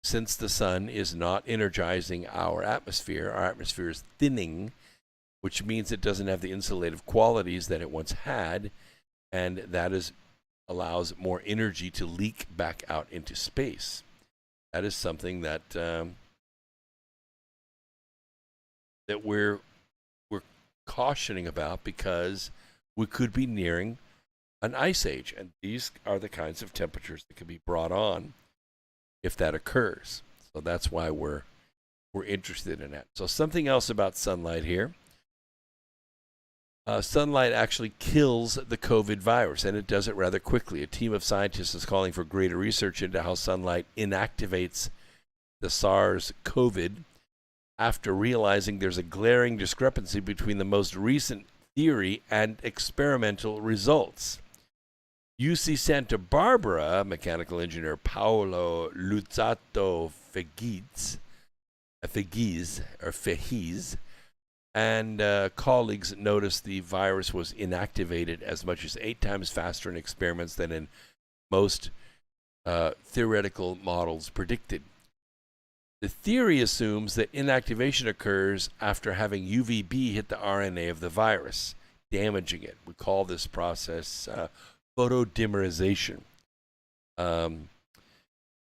Since the sun is not energizing our atmosphere is thinning, which means it doesn't have the insulative qualities that it once had, and that allows more energy to leak back out into space. That is something that that we're cautioning about, because we could be nearing an ice age, and these are the kinds of temperatures that can be brought on if that occurs. So that's why we're interested in that. So something else about sunlight here. Sunlight actually kills the COVID virus, and it does it rather quickly. A team of scientists is calling for greater research into how sunlight inactivates the SARS-CoV after realizing there's a glaring discrepancy between the most recent theory and experimental results. UC Santa Barbara mechanical engineer Paolo Luzzatto Fegiz, and colleagues noticed the virus was inactivated as much as 8 times faster in experiments than in most theoretical models predicted. The theory assumes that inactivation occurs after having UVB hit the RNA of the virus, damaging it. We call this process photodimerization.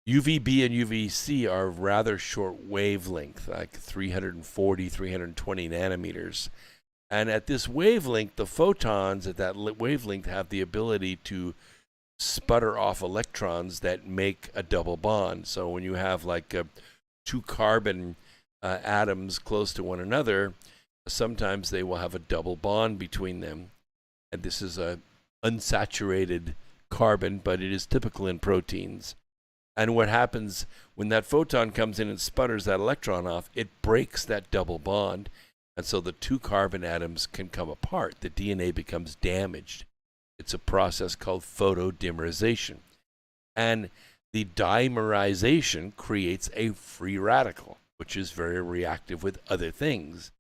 UVB and UVC are rather short wavelength, like 340, 320 nanometers. And at this wavelength, the photons at that wavelength have the ability to sputter off electrons that make a double bond. So when you have like 2 carbon atoms close to one another, sometimes they will have a double bond between them. And this is a unsaturated carbon, but it is typical in proteins. And what happens when that photon comes in and sputters that electron off, it breaks that double bond. And so the 2 carbon atoms can come apart. The DNA becomes damaged. It's a process called photodimerization. And the dimerization creates a free radical, which is very reactive with other things.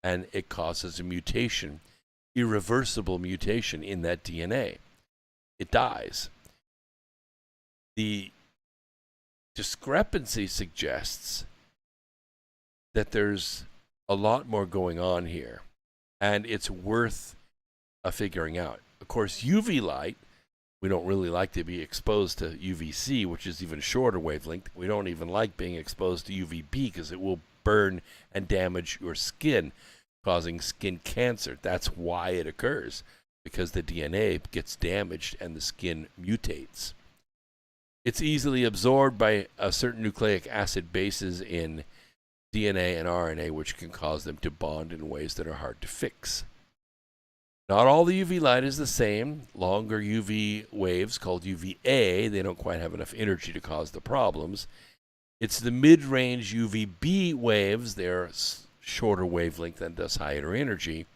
And it causes a mutation, irreversible mutation in that DNA. It dies. The discrepancy suggests that there's a lot more going on here, and it's worth figuring out. Of course, UV light, we don't really like to be exposed to UVC, which is even shorter wavelength. We don't even like being exposed to UVB because it will burn and damage your skin, causing skin cancer. That's why it occurs, because the DNA gets damaged and the skin mutates. It's easily absorbed by certain nucleic acid bases in DNA and RNA, which can cause them to bond in ways that are hard to fix. Not all the UV light is the same. Longer UV waves, called UVA, they don't quite have enough energy to cause the problems. It's the mid-range UVB waves, they're shorter wavelength and thus higher energy,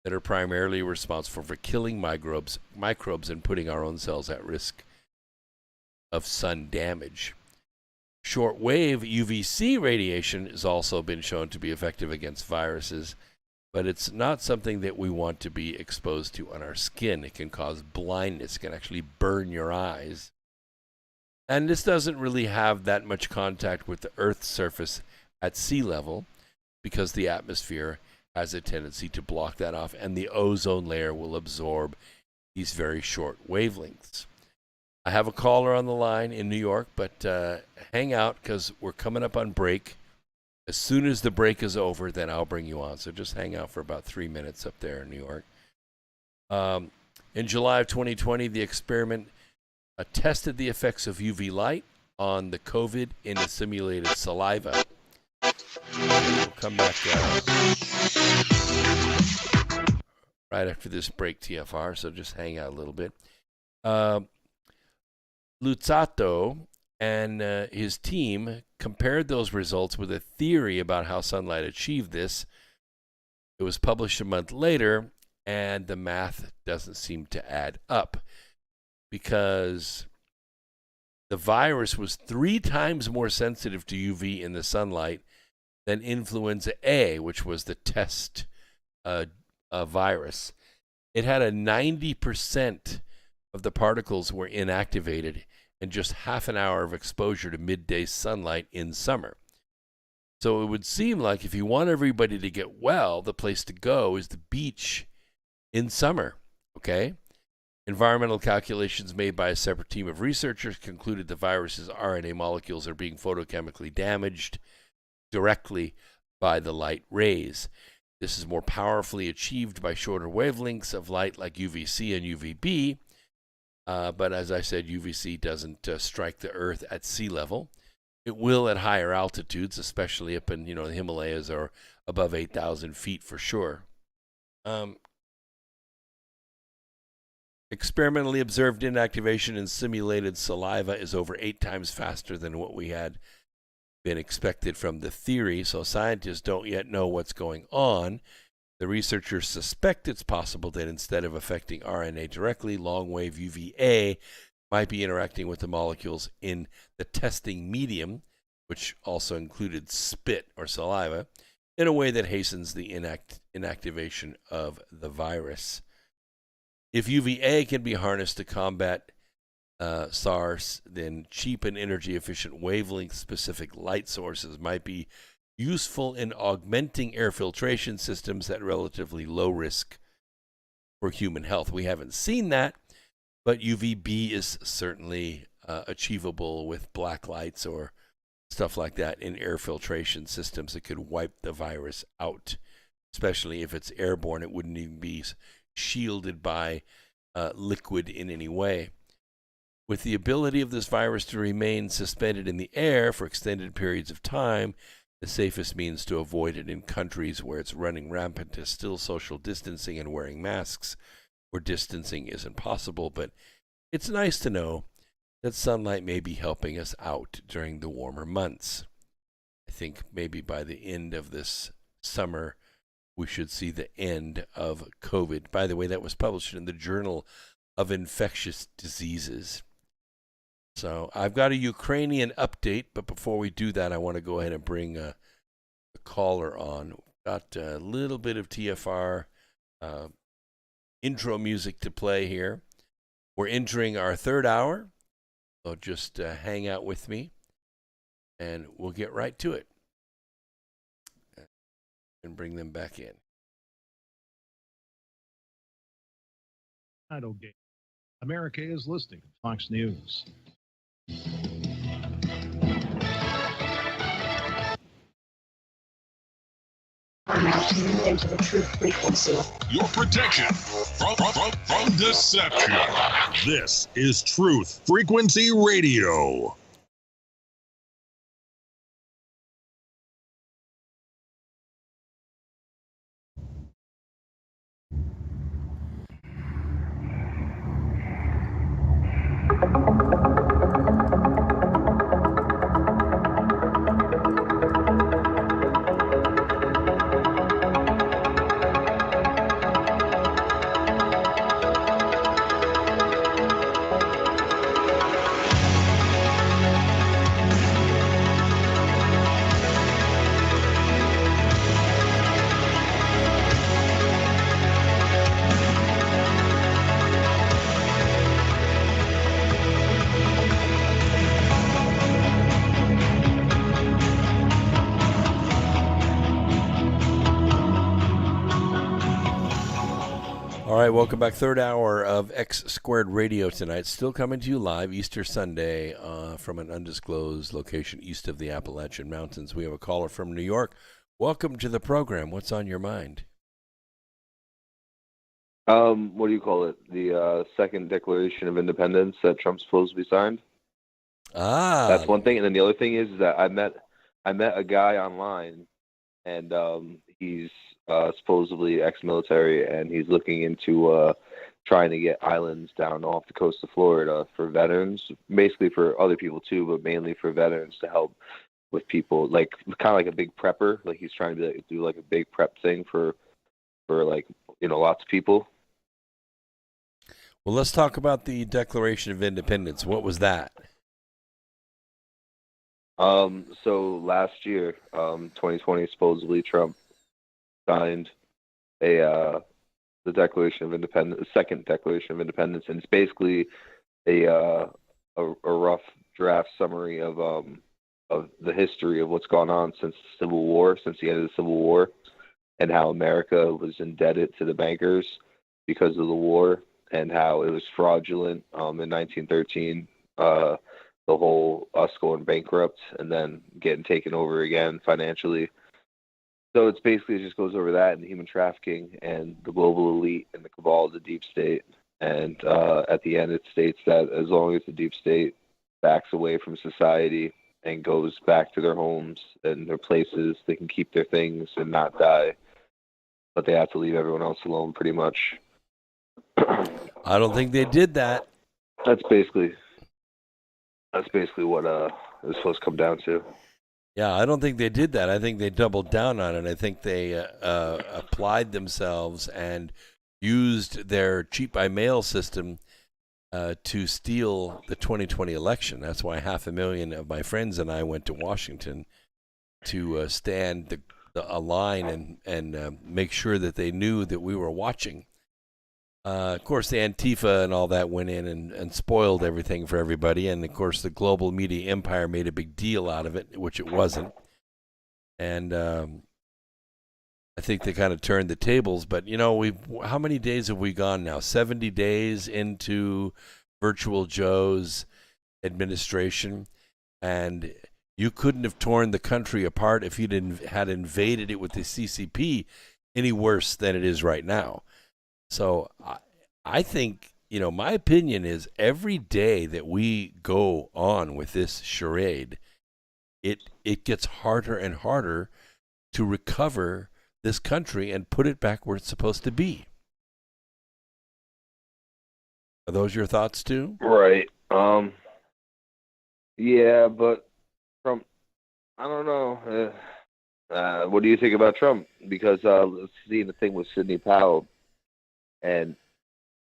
that are primarily responsible for killing microbes and putting our own cells at risk of sun damage. Short-wave UVC radiation has also been shown to be effective against viruses, but it's not something that we want to be exposed to on our skin. It can cause blindness. It can actually burn your eyes. And this doesn't really have that much contact with the Earth's surface at sea level, because the atmosphere has a tendency to block that off, and the ozone layer will absorb these very short wavelengths. I have a caller on the line in New York, but hang out because we're coming up on break. As soon as the break is over, then I'll bring you on. So just hang out for about 3 minutes up there in New York. In July of 2020, the experiment tested the effects of UV light on the COVID in a simulated saliva. We'll come back right after this break, TFR, so just hang out a little bit. Luzzatto and his team compared those results with a theory about how sunlight achieved this. It was published a month later, and the math doesn't seem to add up because the virus was 3 times more sensitive to UV in the sunlight than influenza A, which was the test virus. It had a 90% of the particles were inactivated in just half an hour of exposure to midday sunlight in summer. So it would seem like if you want everybody to get well, the place to go is the beach in summer, okay? Environmental calculations made by a separate team of researchers concluded the virus's RNA molecules are being photochemically damaged directly by the light rays. This is more powerfully achieved by shorter wavelengths of light like UVC and UVB, but as I said, UVC doesn't strike the Earth at sea level. It will at higher altitudes, especially up in the Himalayas or above 8,000 feet for sure. Experimentally observed inactivation in simulated saliva is over 8 times faster than what we had been expected from the theory, so scientists don't yet know what's going on. The researchers suspect it's possible that instead of affecting RNA directly, long-wave UVA might be interacting with the molecules in the testing medium, which also included spit or saliva, in a way that hastens the inactivation of the virus. If UVA can be harnessed to combat SARS, then cheap and energy-efficient wavelength-specific light sources might be useful in augmenting air filtration systems at relatively low risk for human health. We haven't seen that, but UVB is certainly achievable with black lights or stuff like that in air filtration systems that could wipe the virus out, especially if it's airborne. It wouldn't even be shielded by liquid in any way. With the ability of this virus to remain suspended in the air for extended periods of time, the safest means to avoid it in countries where it's running rampant is still social distancing and wearing masks, where distancing isn't possible. But it's nice to know that sunlight may be helping us out during the warmer months. I think maybe by the end of this summer, we should see the end of COVID. By the way, that was published in the Journal of Infectious Diseases. So I've got a Ukrainian update, but before we do that, I want to go ahead and bring a caller on. We've got a little bit of TFR intro music to play here. We're entering our 3rd hour, so just hang out with me, and we'll get right to it. And bring them back in. Title game. America is listening to Fox News. Into the truth frequency. Your protection from deception. This is Truth Frequency Radio. right, welcome back. Third hour of X Squared Radio tonight. Still coming to you live Easter Sunday from an undisclosed location east of the Appalachian Mountains. We have a caller from New York. Welcome to the program. What's on your mind? What do you call it? The second Declaration of Independence that Trump's supposed to be signed. That's one thing. And then the other thing is that I met a guy online, and he's supposedly ex-military, and he's looking into trying to get islands down off the coast of Florida for veterans, basically for other people too, but mainly for veterans to help with people, like kind of like a big prepper. Like he's trying to do like a big prep thing for like, you know, lots of people. Well, let's talk about the Declaration of Independence. What was that? So last year, 2020, supposedly Trump signed the Declaration of Independence, the second Declaration of Independence, and it's basically a rough draft summary of the history of what's gone on since the Civil War, since the end of the Civil War, and how America was indebted to the bankers because of the war, and how it was fraudulent in 1913. The whole us going bankrupt and then getting taken over again financially. So it's basically, it just goes over that and human trafficking and the global elite and the cabal of the deep state. And at the end, it states that as long as the deep state backs away from society and goes back to their homes and their places, they can keep their things and not die. But they have to leave everyone else alone, pretty much. I don't think they did that. That's basically what it's supposed to come down to. Yeah, I don't think they did that. I think they doubled down on it. I think they applied themselves and used their cheat by mail system to steal the 2020 election. That's why 500,000 of my friends and I went to Washington to stand a line and make sure that they knew that we were watching. Of course, the Antifa and all that went in and spoiled everything for everybody. And, of course, the global media empire made a big deal out of it, which it wasn't. And I think they kind of turned the tables. But, you know, how many days have we gone now? 70 days into Virtual Joe's administration. And you couldn't have torn the country apart if you had invaded it with the CCP any worse than it is right now. So I think, you know, my opinion is every day that we go on with this charade, it gets harder and harder to recover this country and put it back where it's supposed to be. Are those your thoughts too? Right. Yeah, but Trump, I don't know. What do you think about Trump? Because let's see the thing with Sidney Powell. And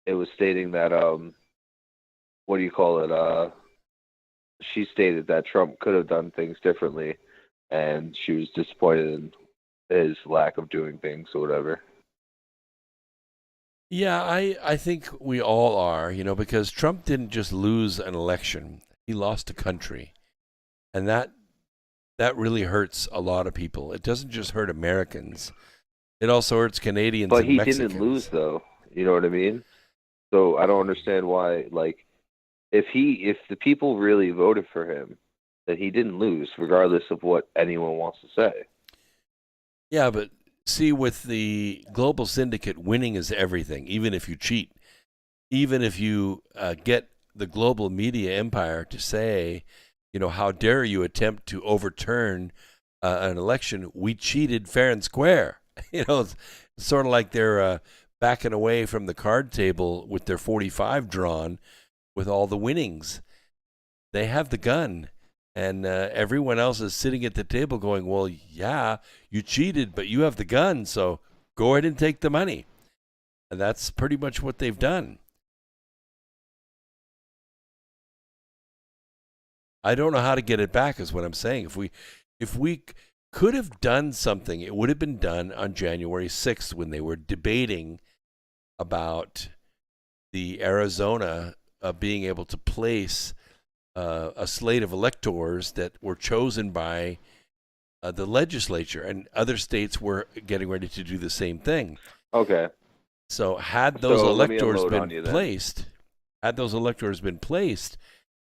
it was stating that, what do you call it? She stated that Trump could have done things differently, and she was disappointed in his lack of doing things or whatever. Yeah, I think we all are, you know, because Trump didn't just lose an election. He lost a country. And that really hurts a lot of people. It doesn't just hurt Americans. It also hurts Canadians and Mexicans. But he didn't lose, though. You know what I mean? So I don't understand why, like, if the people really voted for him, then he didn't lose, regardless of what anyone wants to say. Yeah, but see, with the global syndicate, winning is everything, even if you cheat. Even if you get the global media empire to say, you know, how dare you attempt to overturn an election? We cheated fair and square. You know, it's sort of like they're backing away from the card table with their 45 drawn with all the winnings. They have the gun, and everyone else is sitting at the table going, well, yeah, you cheated, but you have the gun, so go ahead and take the money. And that's pretty much what they've done. I don't know how to get it back is what I'm saying. If we could have done something, it would have been done on January 6th when they were debating about the Arizona being able to place a slate of electors that were chosen by the legislature, and other states were getting ready to do the same thing. Okay. So had those So let me electors unload on been you then. placed,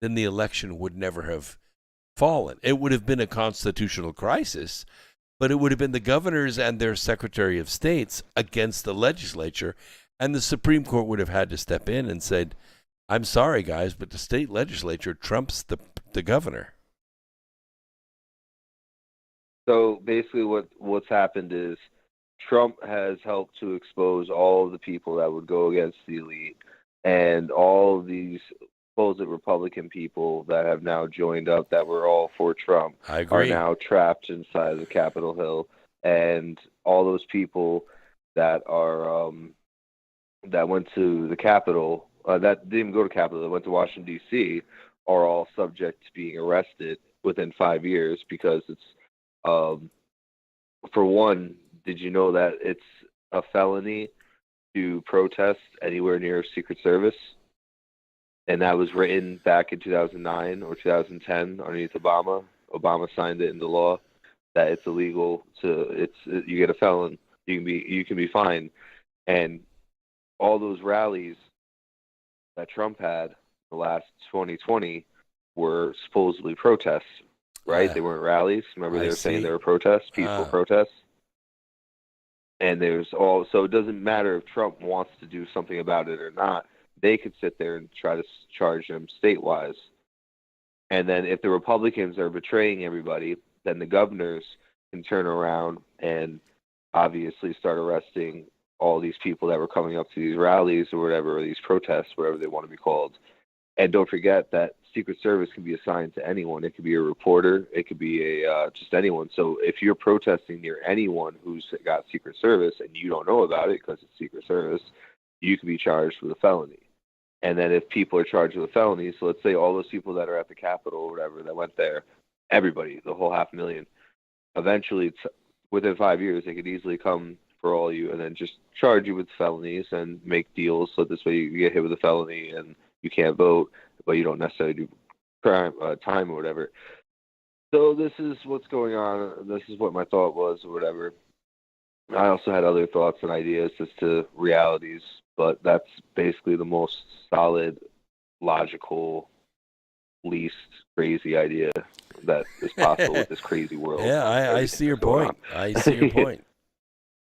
then the election would never have fallen. It would have been a constitutional crisis, but it would have been the governors and their Secretary of States against the legislature, and the Supreme Court would have had to step in and said, I'm sorry, guys, but the state legislature trumps the governor. So basically, what's happened is Trump has helped to expose all of the people that would go against the elite, and all of these supposed Republican people that have now joined up that were all for Trump I agree. are now trapped inside of Capitol Hill, and all those people that are that went to the Capitol, that didn't even go to Capitol, that went to Washington D.C., are all subject to being arrested within 5 years because it's for one, did you know that it's a felony to protest anywhere near Secret Service? And that was written back in 2009 or 2010 underneath Obama. Obama signed it into law that it's illegal you get a felon, you can be fined. And all those rallies that Trump had the last 2020 were supposedly protests. Right? Yeah. They weren't rallies. Remember, they were saying see. they were protests, peaceful protests. And so it doesn't matter if Trump wants to do something about it or not. They could sit there and try to charge him state-wise. And then if the Republicans are betraying everybody, then the governors can turn around and obviously start arresting all these people that were coming up to these rallies or whatever, or these protests, whatever they want to be called. And don't forget that Secret Service can be assigned to anyone. It could be a reporter. It could be just anyone. So if you're protesting near anyone who's got Secret Service and you don't know about it because it's Secret Service, you could be charged with a felony. And then if people are charged with a felony, so let's say all those people that are at the Capitol or whatever that went there, everybody, the whole 500,000, eventually within 5 years, they could easily come for all you and then just charge you with felonies and make deals so this way you get hit with a felony and you can't vote, but you don't necessarily do time or whatever. So this is what's going on. This is what my thought was or whatever. I also had other thoughts and ideas as to realities, but that's basically the most solid, logical, least crazy idea that is possible with this crazy world. Yeah, I see your point. I see your point.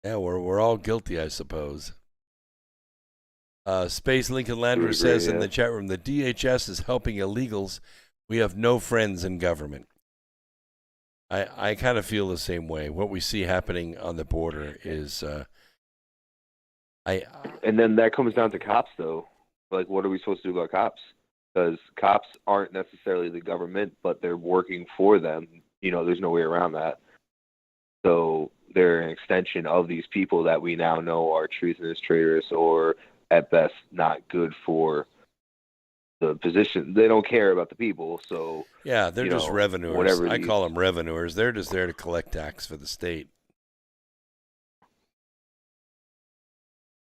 Yeah, we're all guilty, I suppose. Space Lincoln Landry says in the chat room, the DHS is helping illegals. We have no friends in government. I kind of feel the same way. What we see happening on the border is, and then that comes down to cops, though. Like, what are we supposed to do about cops? Because cops aren't necessarily the government, but they're working for them. You know, there's no way around that. So they're an extension of these people that we now know are treasonous traitors or at best not good for the position. They don't care about the people, so yeah, they're just revenuers. Whatever I call them revenuers. They're just there to collect tax for the state.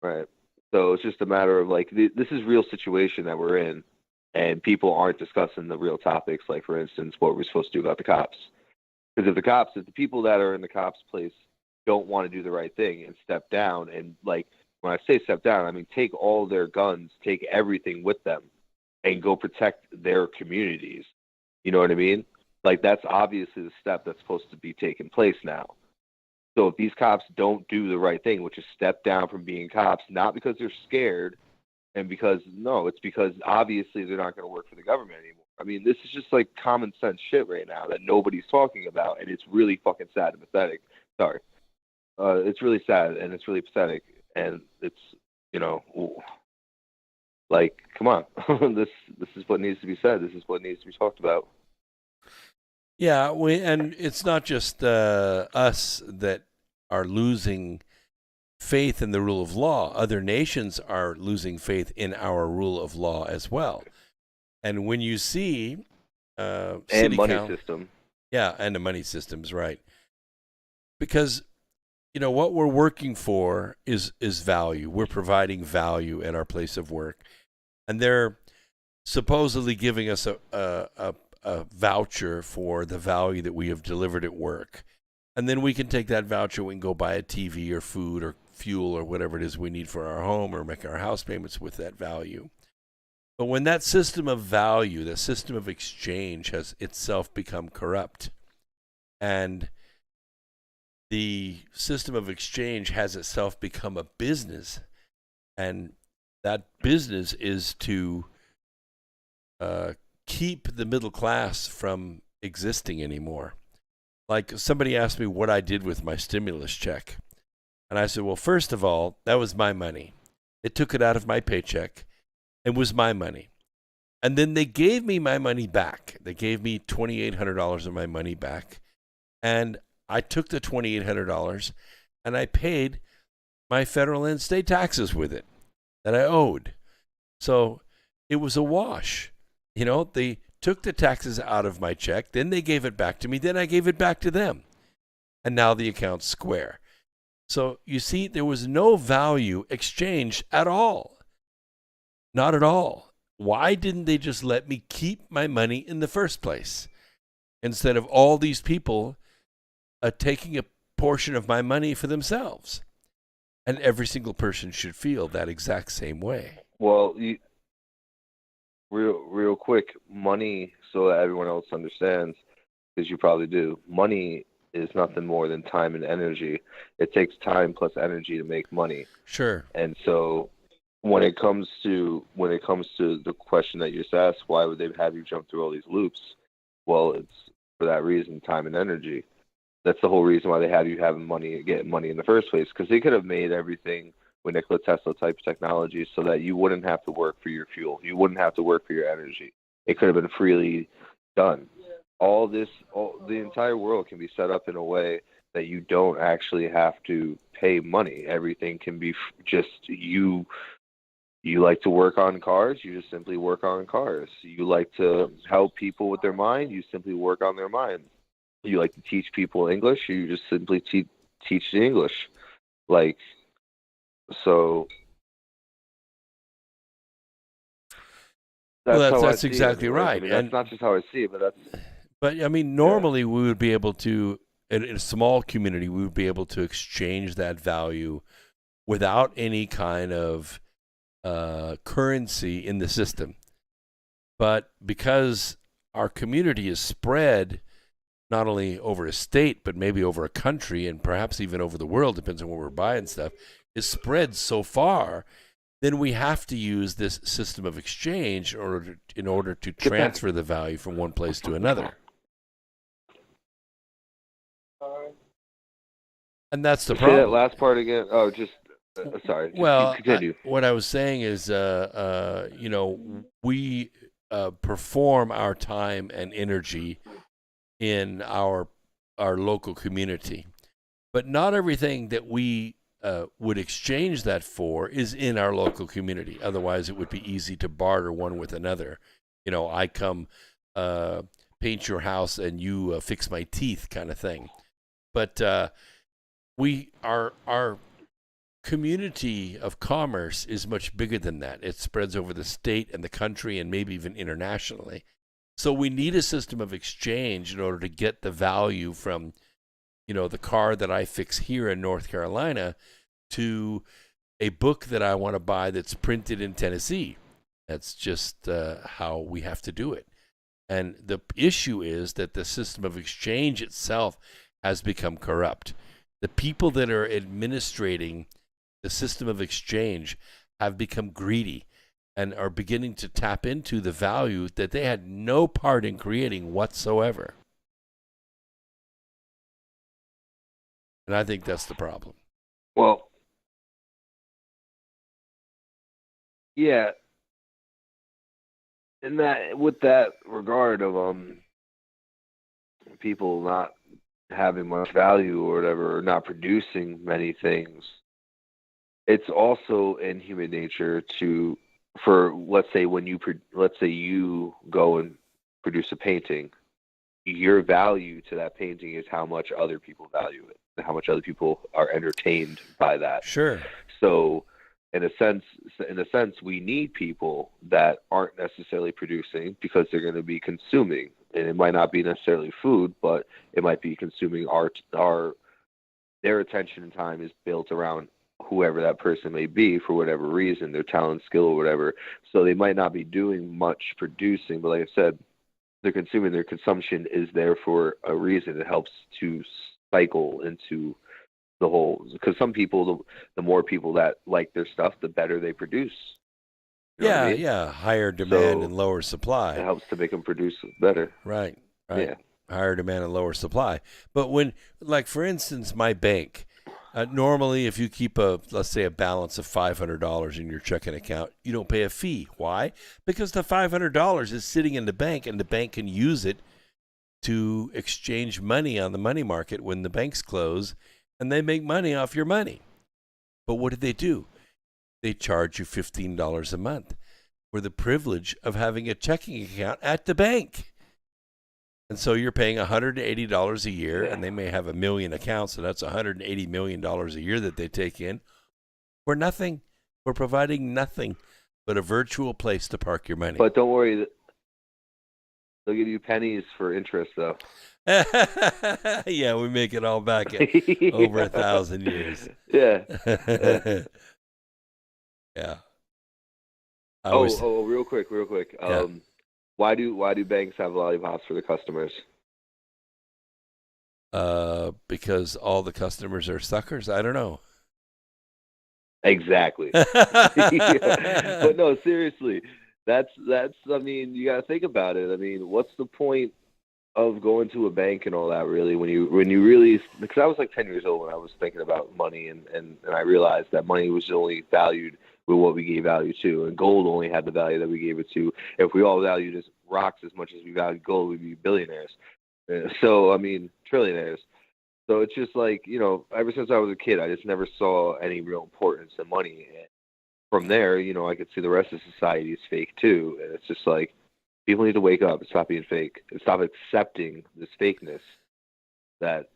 Right. So it's just a matter of like this is real situation that we're in, and people aren't discussing the real topics. Like for instance, what we're supposed to do about the cops. Because if the people that are in the cops' place don't want to do the right thing and step down, and like when I say step down, I mean take all their guns, take everything with them, and go protect their communities. You know what I mean? Like that's obviously the step that's supposed to be taking place now. So if these cops don't do the right thing, which is step down from being cops, not because they're scared, and it's because obviously they're not going to work for the government anymore. I mean, this is just like common sense shit right now that nobody's talking about, and it's really fucking sad and pathetic. Sorry. It's really sad and it's really pathetic, and it's, like, come on. This is what needs to be said. This is what needs to be talked about. Yeah, and it's not just us that are losing faith in the rule of law. Other nations are losing faith in our rule of law as well. And when you see and money system. Yeah, and the money system's right. Because what we're working for is value. We're providing value at our place of work. And they're supposedly giving us a voucher for the value that we have delivered at work. And then we can take that voucher and go buy a TV or food or fuel or whatever it is we need for our home or make our house payments with that value. But when that system of value, the system of exchange has itself become corrupt, and the system of exchange has itself become a business, and that business is to keep the middle class from existing anymore. Like somebody asked me what I did with my stimulus check. And I said, well, first of all, that was my money. It took it out of my paycheck. It was my money. And then they gave me my money back. They gave me $2,800 of my money back. And I took the $2,800 and I paid my federal and state taxes with it that I owed. So it was a wash. You know, they took the taxes out of my check, then they gave it back to me, then I gave it back to them. And now the account's square. So you see, there was no value exchanged at all. Not at all. Why didn't they just let me keep my money in the first place? Instead of all these people taking a portion of my money for themselves. And every single person should feel that exact same way. Well, real quick, money, so that everyone else understands, because you probably do, money is nothing more than time and energy. It takes time plus energy to make money. Sure. And so when it comes to the question that you just asked, why would they have you jump through all these loops? Well, it's for that reason, time and energy. That's the whole reason why they have you getting money in the first place, because they could have made everything with Nikola Tesla type technology so that you wouldn't have to work for your fuel. You wouldn't have to work for your energy. It could have been freely done. The entire world can be set up in a way that you don't actually have to pay money. Everything can be just you. You like to work on cars, you just simply work on cars. You like to help people with their mind, you simply work on their mind. You like to teach people English, you just simply teach the English. So that's exactly right. I mean, that's not just how I see it, But I mean, normally we would be able to, in a small community, we would be able to exchange that value without any kind of currency in the system. But because our community is spread not only over a state, but maybe over a country and perhaps even over the world, depends on where we're buying stuff, is spread so far, then we have to use this system of exchange in order to transfer the value from one place to another. And that's the problem. Say that last part again. Oh, just sorry. Well, continue. What I was saying is, we perform our time and energy in our local community, but not everything that we would exchange that for is in our local community. Otherwise, it would be easy to barter one with another. You know, I come paint your house and you fix my teeth, kind of thing. But our community of commerce is much bigger than that. It spreads over the state and the country and maybe even internationally. So we need a system of exchange in order to get the value from, the car that I fix here in North Carolina to a book that I want to buy that's printed in Tennessee. That's just how we have to do it. And the issue is that the system of exchange itself has become corrupt. The people that are administrating the system of exchange have become greedy and are beginning to tap into the value that they had no part in creating whatsoever. And I think that's the problem. Well, yeah. With that regard of people not having much value or whatever, or not producing many things, it's also in human nature let's say you go and produce a painting, your value to that painting is how much other people value it, and how much other people are entertained by that. Sure. So in a sense, we need people that aren't necessarily producing, because they're going to be consuming, and it might not be necessarily food, but it might be consuming art. Their attention and time is built around whoever that person may be for whatever reason, their talent, skill, or whatever. So they might not be doing much producing, but like I said, they're consuming. Their consumption is there for a reason. It helps to cycle into the whole. Because some people, the more people that like their stuff, the better they produce. You know what I mean? Yeah. Higher demand So and lower supply. it helps to make them produce better. Right. Yeah. Higher demand and lower supply. But when, like, for instance, my bank, normally if you keep let's say a balance of $500 in your checking account, you don't pay a fee. Why? Because the $500 is sitting in the bank, and the bank can use it to exchange money on the money market when the banks close, and they make money off your money. But what do? They charge you $15 a month for the privilege of having a checking account at the bank. And so you're paying $180 a year, and they may have 1 million accounts, so that's $180 million a year that they take in for nothing. We're providing nothing but a virtual place to park your money. But don't worry, they'll give you pennies for interest, though. Yeah, we make it all back at over 1,000 years. Yeah. Yeah. Real quick. Yeah. Why do banks have lollipops for the customers? Because all the customers are suckers. I don't know. Exactly. But no, seriously, that's. I mean, you got to think about it. I mean, what's the point of going to a bank and all that? Really, when you really, because I was like 10 years old when I was thinking about money, and I realized that money was only valued with what we gave value to, and gold only had the value that we gave it to. If we all valued as rocks as much as we valued gold, we'd be billionaires. So I mean, trillionaires. So it's just like, you know, ever since I was a kid, I just never saw any real importance in money. And from there, you know, I could see the rest of society is fake too, and it's just like people need to wake up and stop being fake and stop accepting this fakeness. That,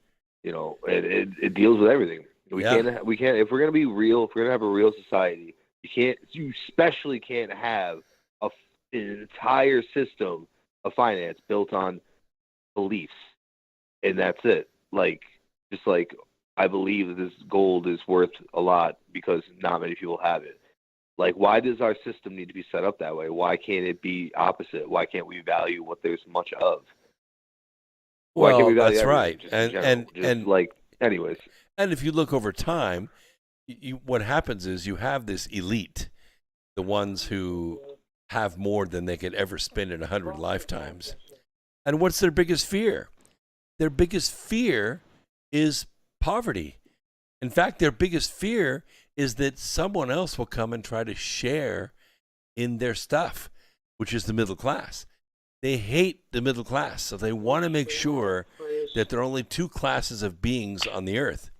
you know, it deals with everything. We can't if we're gonna be real, if we're gonna have a real society. You especially can't have an entire system of finance built on beliefs, and that's it. Like, just like I believe that this gold is worth a lot because not many people have it. Like, why does our system need to be set up that way? Why can't it be opposite? Why can't we value what there's much of? Why can't we value that's right. And like, anyways. And if you look over time, what happens is you have this elite, the ones who have more than they could ever spend in 100 lifetimes. And what's their biggest fear? Their biggest fear is poverty. In fact, their biggest fear is that someone else will come and try to share in their stuff, which is the middle class. They hate the middle class, so they want to make sure that there are only two classes of beings on the earth,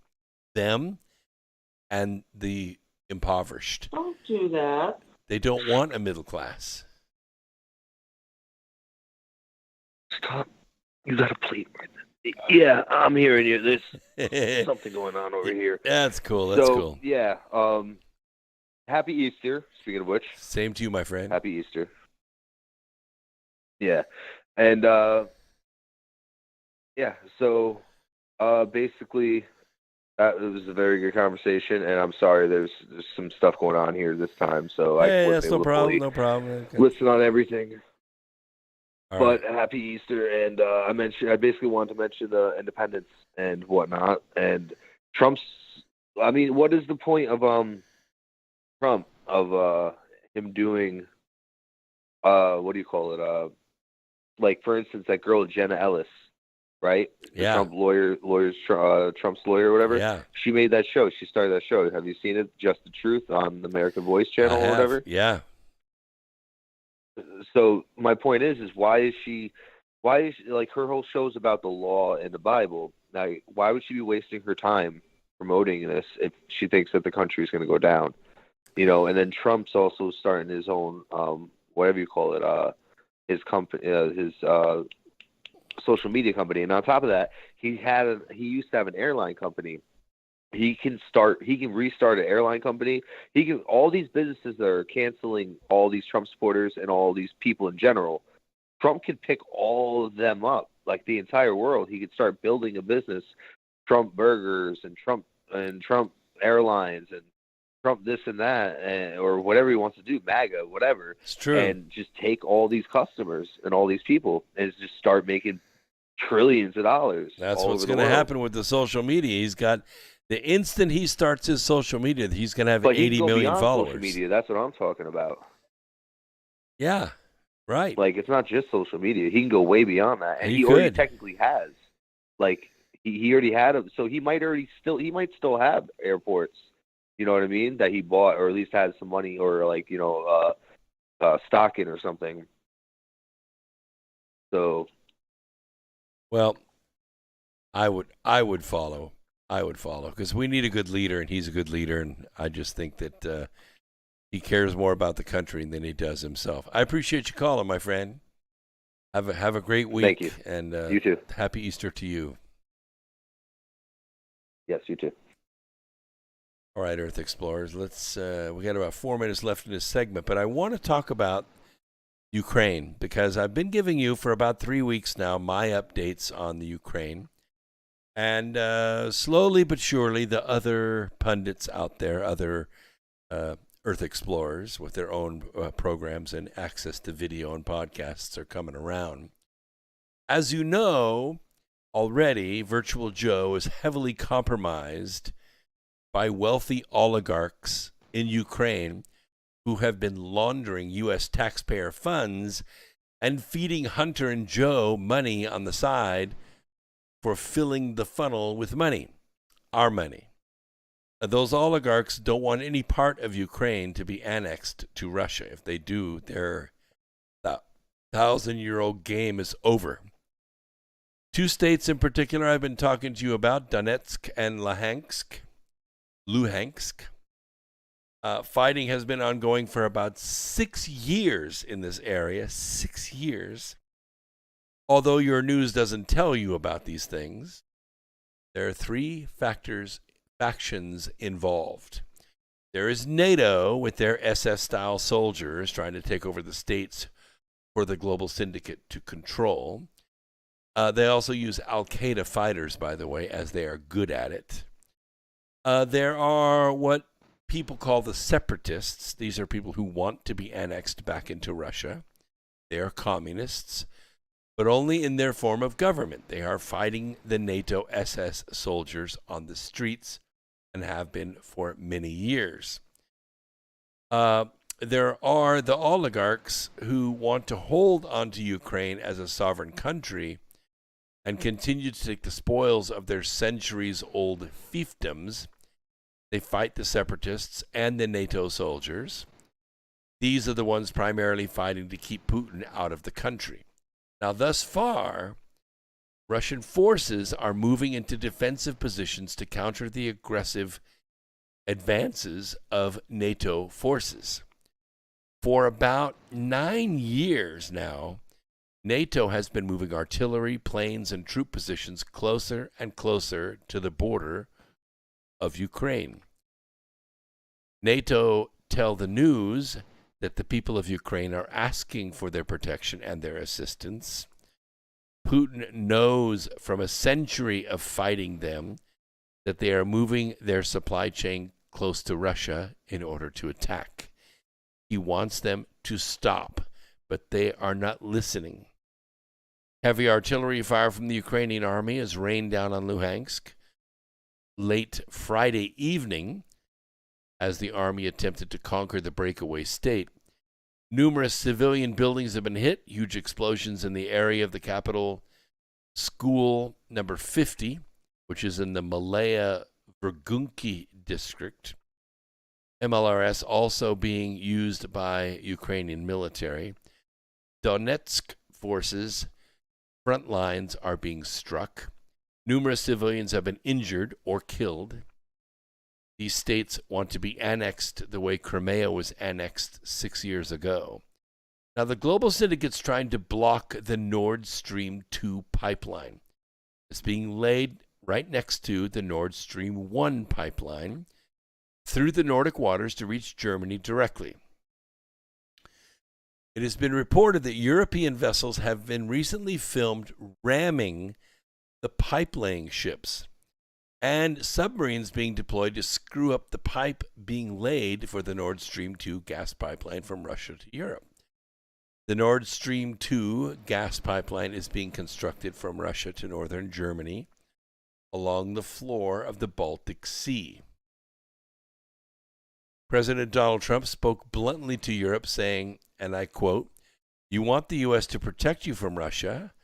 them and the impoverished. Don't do that. They don't want a middle class. Stop. You got a plate right there. Yeah, I'm hearing you. There's something going on over here. That's cool. That's cool. Yeah. Happy Easter, speaking of which. Same to you, my friend. Happy Easter. Yeah. And, yeah, so basically, it was a very good conversation, and I'm sorry there's some stuff going on here this time, so I wasn't able to no problem. Okay. listen on everything. All but right. Happy Easter, and I basically wanted to mention the independence and whatnot, and what is the point of Trump of him doing what do you call it? Like, for instance, that girl Jenna Ellis, right? Yeah. Trump's lawyer or whatever. Yeah. She made that show. She started that show. Have you seen it? Just the Truth on the American Voice channel or whatever. Yeah. So my point is why is she like, her whole show's about the law and the Bible. Now, why would she be wasting her time promoting this if she thinks that the country is going to go down? You know, and then Trump's also starting his own whatever you call it, his company, his social media company, and on top of that, he used to have an airline company. He can restart an airline company. All these businesses that are canceling all these Trump supporters and all these people in general, Trump could pick all of them up, like the entire world. He could start building a business, Trump Burgers and Trump Airlines and Trump this and that, or whatever he wants to do, MAGA, whatever. It's true. And just take all these customers and all these people and just start making trillions of dollars. That's what's going to happen with the social media. He's got, the instant he starts his social media, he's going to have 80 million followers. Social media, that's what I'm talking about. Yeah, right. Like, it's not just social media. He can go way beyond that, and he could. already technically has. Like, he already had them, so he might still have airports. You know what I mean? That he bought, or at least has some money, or like, you know, stock in or something. So, well, I would follow because we need a good leader, and he's a good leader, and I just think that he cares more about the country than he does himself. I appreciate you calling, my friend. Have a great week. Thank you. And you too. Happy Easter to you. Yes, you too. All right, Earth Explorers. Let's. We got about 4 minutes left in this segment, but I want to talk about Ukraine because I've been giving you for about 3 weeks now my updates on the Ukraine, and slowly but surely the other pundits out there, other Earth Explorers with their own programs and access to video and podcasts are coming around. As you know already, Virtual Joe is heavily compromised by wealthy oligarchs in Ukraine who have been laundering U.S. taxpayer funds and feeding Hunter and Joe money on the side for filling the funnel with money, our money. Those oligarchs don't want any part of Ukraine to be annexed to Russia. If they do, their 1,000-year-old game is over. 2 states in particular I've been talking to you about, Donetsk and Luhansk. Fighting has been ongoing for about 6 years in this area, 6 years. Although your news doesn't tell you about these things, there are 3 factions involved. There is NATO with their SS-style soldiers trying to take over the states for the global syndicate to control. They also use Al-Qaeda fighters, by the way, as they are good at it. There are what people call the separatists. These are people who want to be annexed back into Russia. They are communists, but only in their form of government. They are fighting the NATO SS soldiers on the streets and have been for many years. There are the oligarchs who want to hold onto Ukraine as a sovereign country and continue to take the spoils of their centuries-old fiefdoms. They fight the separatists and the NATO soldiers. These are the ones primarily fighting to keep Putin out of the country. Now, thus far, Russian forces are moving into defensive positions to counter the aggressive advances of NATO forces. For about 9 years now, NATO has been moving artillery, planes, and troop positions closer and closer to the border of Ukraine. NATO tell the news that the people of Ukraine are asking for their protection and their assistance. Putin knows from a century of fighting them that they are moving their supply chain close to Russia in order to attack. He wants them to stop, but they are not listening. Heavy artillery fire from the Ukrainian army has rained down on Luhansk late Friday evening as the army attempted to conquer the breakaway state. Numerous civilian buildings have been hit, huge explosions in the area of the capital school number 50, which is in the Malaya Vergunki district. MLRS also being used by Ukrainian military. Donetsk forces front lines are being struck. Numerous civilians have been injured or killed. These states want to be annexed the way Crimea was annexed 6 years ago. Now, the global syndicate's trying to block the Nord Stream 2 pipeline. It's being laid right next to the Nord Stream 1 pipeline through the Nordic waters to reach Germany directly. It has been reported that European vessels have been recently filmed ramming the pipe-laying ships and submarines being deployed to screw up the pipe being laid for the Nord Stream 2 gas pipeline from Russia to Europe. The Nord Stream 2 gas pipeline is being constructed from Russia to northern Germany along the floor of the Baltic Sea. President Donald Trump spoke bluntly to Europe, saying, and I quote, "You want the U.S. to protect you from Russia,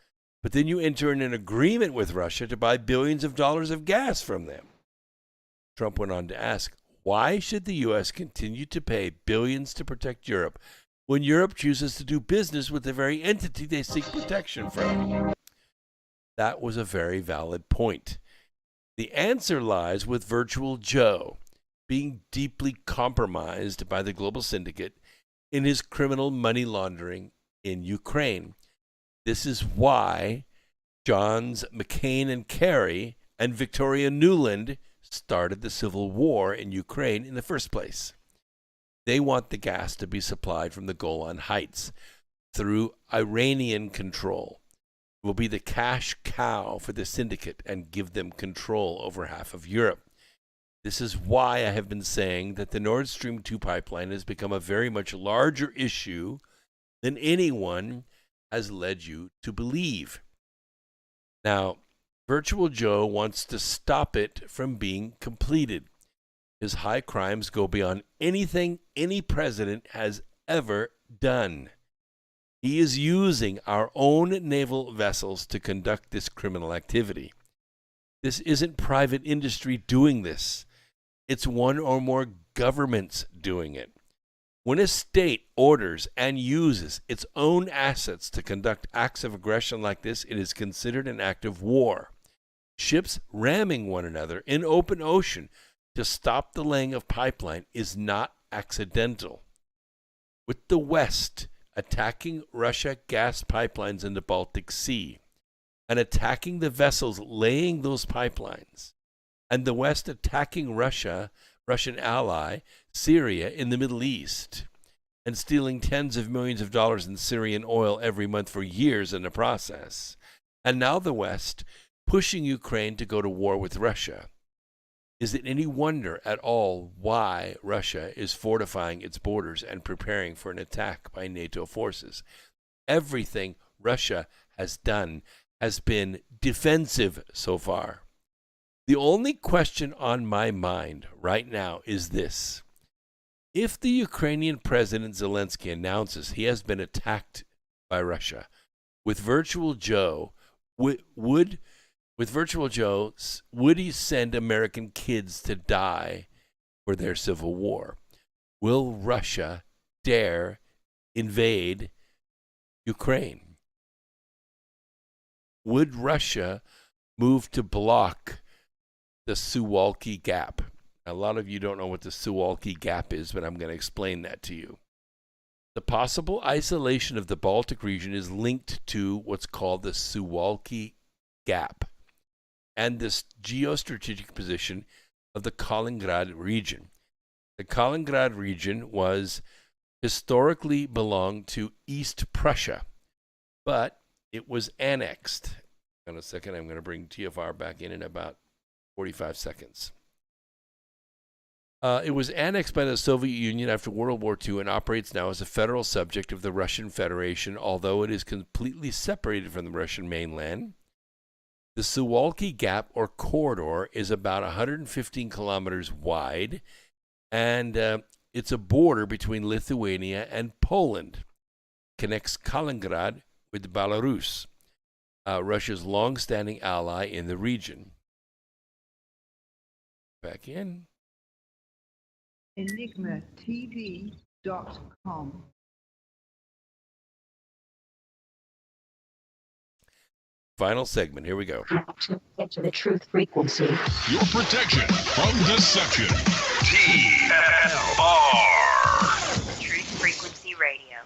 but then you enter in an agreement with Russia to buy billions of dollars of gas from them." Trump went on to ask, why should the U.S. continue to pay billions to protect Europe when Europe chooses to do business with the very entity they seek protection from? That was a very valid point. The answer lies with Virtual Joe being deeply compromised by the global syndicate in his criminal money laundering in Ukraine. This is why Johns McCain and Kerry and Victoria Nuland started the civil war in Ukraine in the first place. They want the gas to be supplied from the Golan Heights through Iranian control. It will be the cash cow for the syndicate and give them control over half of Europe. This is why I have been saying that the Nord Stream 2 pipeline has become a very much larger issue than anyone has led you to believe. Now, Virtual Joe wants to stop it from being completed. His high crimes go beyond anything any president has ever done. He is using our own naval vessels to conduct this criminal activity. This isn't private industry doing this. It's one or more governments doing it. When a state orders and uses its own assets to conduct acts of aggression like this, it is considered an act of war. Ships ramming one another in open ocean to stop the laying of pipeline is not accidental. With the West attacking Russia gas pipelines in the Baltic Sea and attacking the vessels laying those pipelines, and the West attacking Russian ally, Syria, in the Middle East, and stealing tens of millions of dollars in Syrian oil every month for years in the process, and now the West pushing Ukraine to go to war with Russia. Is it any wonder at all why Russia is fortifying its borders and preparing for an attack by NATO forces? Everything Russia has done has been defensive so far. The only question on my mind right now is this. If the Ukrainian President Zelensky announces he has been attacked by Russia, with Virtual Joe, would he send American kids to die for their civil war? Will Russia dare invade Ukraine? Would Russia move to block the Suwalki Gap? A lot of you don't know what the Suwalki Gap is, but I'm going to explain that to you. The possible isolation of the Baltic region is linked to what's called the Suwalki Gap and this geostrategic position of the Kaliningrad region. The Kaliningrad region was historically belonged to East Prussia, but it was annexed. In a second, I'm going to bring TFR back in about 45 seconds. It was annexed by the Soviet Union after World War II and operates now as a federal subject of the Russian Federation, although it is completely separated from the Russian mainland. The Suwalki Gap, or corridor, is about 115 kilometers wide, and it's a border between Lithuania and Poland. It connects Kaliningrad with Belarus, Russia's long-standing ally in the region. Back in. EnigmaTV.com. Final segment. Here we go. Into the truth frequency. Your protection from deception. TFR. Truth Frequency Radio.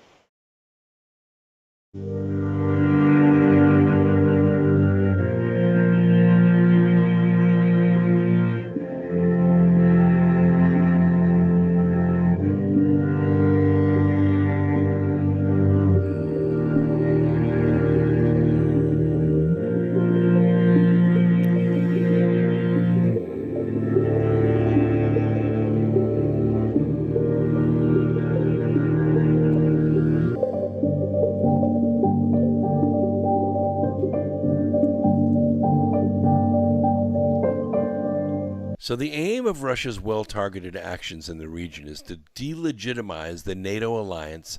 So the aim of Russia's well-targeted actions in the region is to delegitimize the NATO alliance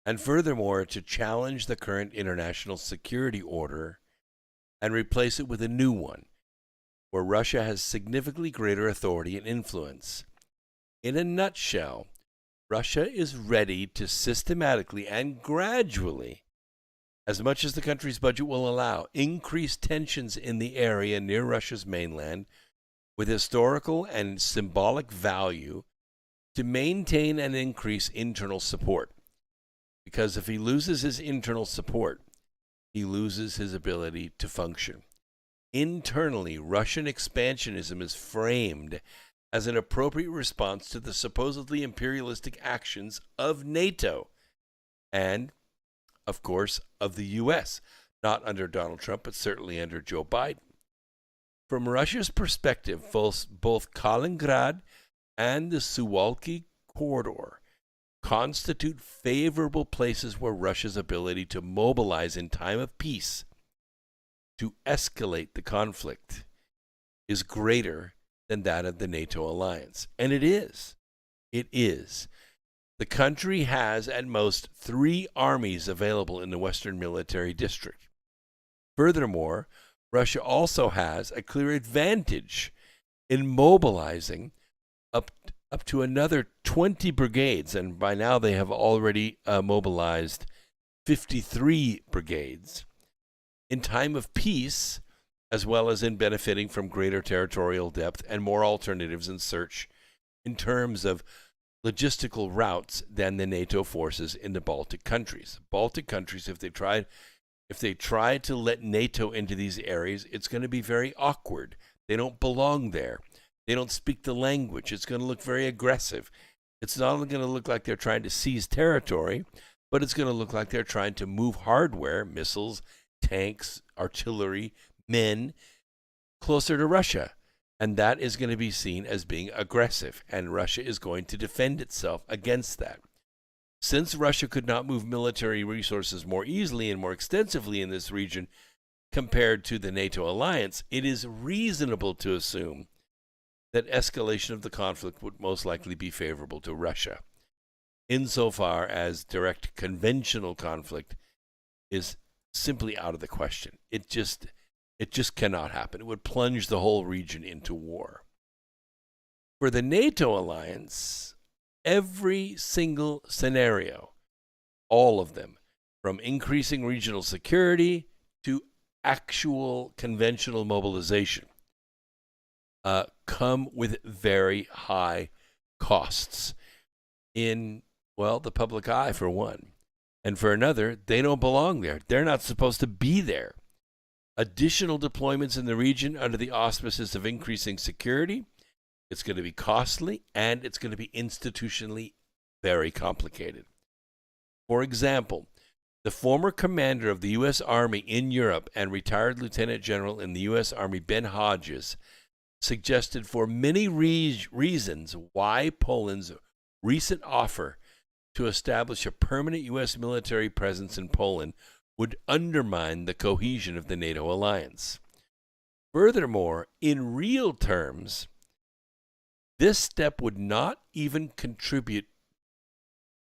and furthermore to challenge the current international security order and replace it with a new one, where Russia has significantly greater authority and influence. In a nutshell, Russia is ready to systematically and gradually, as much as the country's budget will allow, increase tensions in the area near Russia's mainland with historical and symbolic value to maintain and increase internal support. Because if he loses his internal support, he loses his ability to function. Internally, Russian expansionism is framed as an appropriate response to the supposedly imperialistic actions of NATO and, of course, of the U.S., not under Donald Trump, but certainly under Joe Biden. From Russia's perspective, both Kaliningrad and the Suwalki corridor constitute favorable places where Russia's ability to mobilize in time of peace to escalate the conflict is greater than that of the NATO alliance. And it is. It is. The country has at most 3 armies available in the Western Military District. Furthermore, Russia also has a clear advantage in mobilizing up to another 20 brigades, and by now they have already mobilized 53 brigades. In time of peace, as well as in benefiting from greater territorial depth and more alternatives in search in terms of logistical routes than the NATO forces in the Baltic countries. Baltic countries, if they try to let NATO into these areas, it's going to be very awkward. They don't belong there. They don't speak the language. It's going to look very aggressive. It's not only going to look like they're trying to seize territory, but it's going to look like they're trying to move hardware, missiles, tanks, artillery, men, closer to Russia. And that is going to be seen as being aggressive, and Russia is going to defend itself against that. Since Russia could not move military resources more easily and more extensively in this region compared to the NATO alliance, it is reasonable to assume that escalation of the conflict would most likely be favorable to Russia, insofar as direct conventional conflict is simply out of the question. It just cannot happen. It would plunge the whole region into war. For the NATO alliance, every single scenario, all of them, from increasing regional security to actual conventional mobilization, come with very high costs in, well, the public eye for one. And for another, they don't belong there. They're not supposed to be there. Additional deployments in the region under the auspices of increasing security, it's going to be costly and it's going to be institutionally very complicated. For example, the former commander of the U.S. Army in Europe and retired lieutenant general in the U.S. Army, Ben Hodges, suggested for many reasons why Poland's recent offer to establish a permanent U.S. military presence in Poland would undermine the cohesion of the NATO alliance. Furthermore, in real terms, this step would not even contribute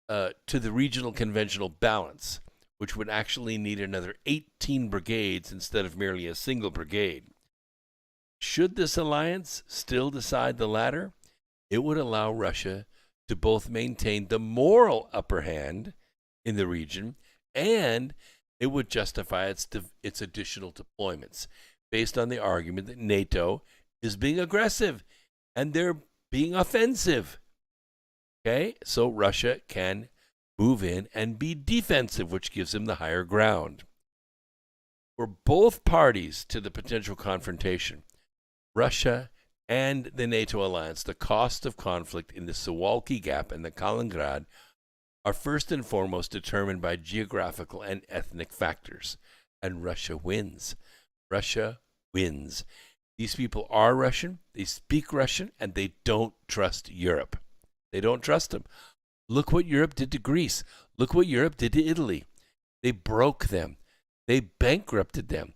to the regional conventional balance, which would actually need another 18 brigades instead of merely a single brigade. Should this alliance still decide the latter, it would allow Russia to both maintain the moral upper hand in the region, and it would justify its additional deployments based on the argument that NATO is being aggressive and they're being offensive. Okay, so Russia can move in and be defensive, which gives them the higher ground. For both parties to the potential confrontation, Russia and the NATO alliance, the cost of conflict in the Suwalki Gap and the Kaliningrad are first and foremost determined by geographical and ethnic factors. And Russia wins. Russia wins. These people are Russian, they speak Russian, and they don't trust Europe. They don't trust them. Look what Europe did to Greece. Look what Europe did to Italy. They broke them. They bankrupted them.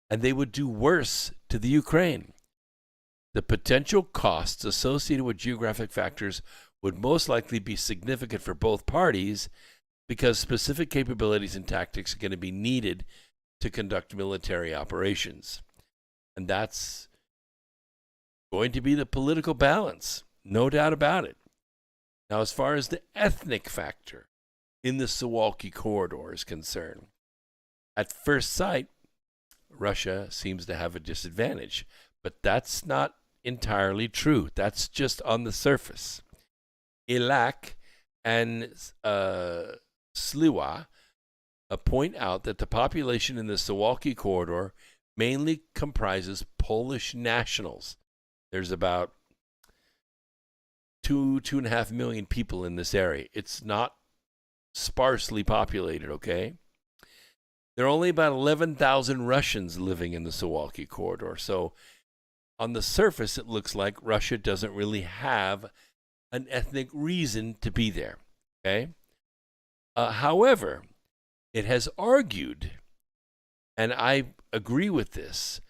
And they would do worse to the Ukraine. The potential costs associated with geographic factors would most likely be significant for both parties because specific capabilities and tactics are going to be needed to conduct military operations. And that's going to be the political balance, no doubt about it. Now, as far as the ethnic factor in the Suwalki corridor is concerned, at first sight, Russia seems to have a disadvantage, but that's not entirely true. That's just on the surface. Ilak and Sliwa point out that the population in the Suwalki corridor mainly comprises Polish nationals. There's about 2.5 million people in this area. It's not sparsely populated, okay? There are only about 11,000 Russians living in the Suwalki corridor. So on the surface, it looks like Russia doesn't really have an ethnic reason to be there, okay? However, it has argued, and I agree with this,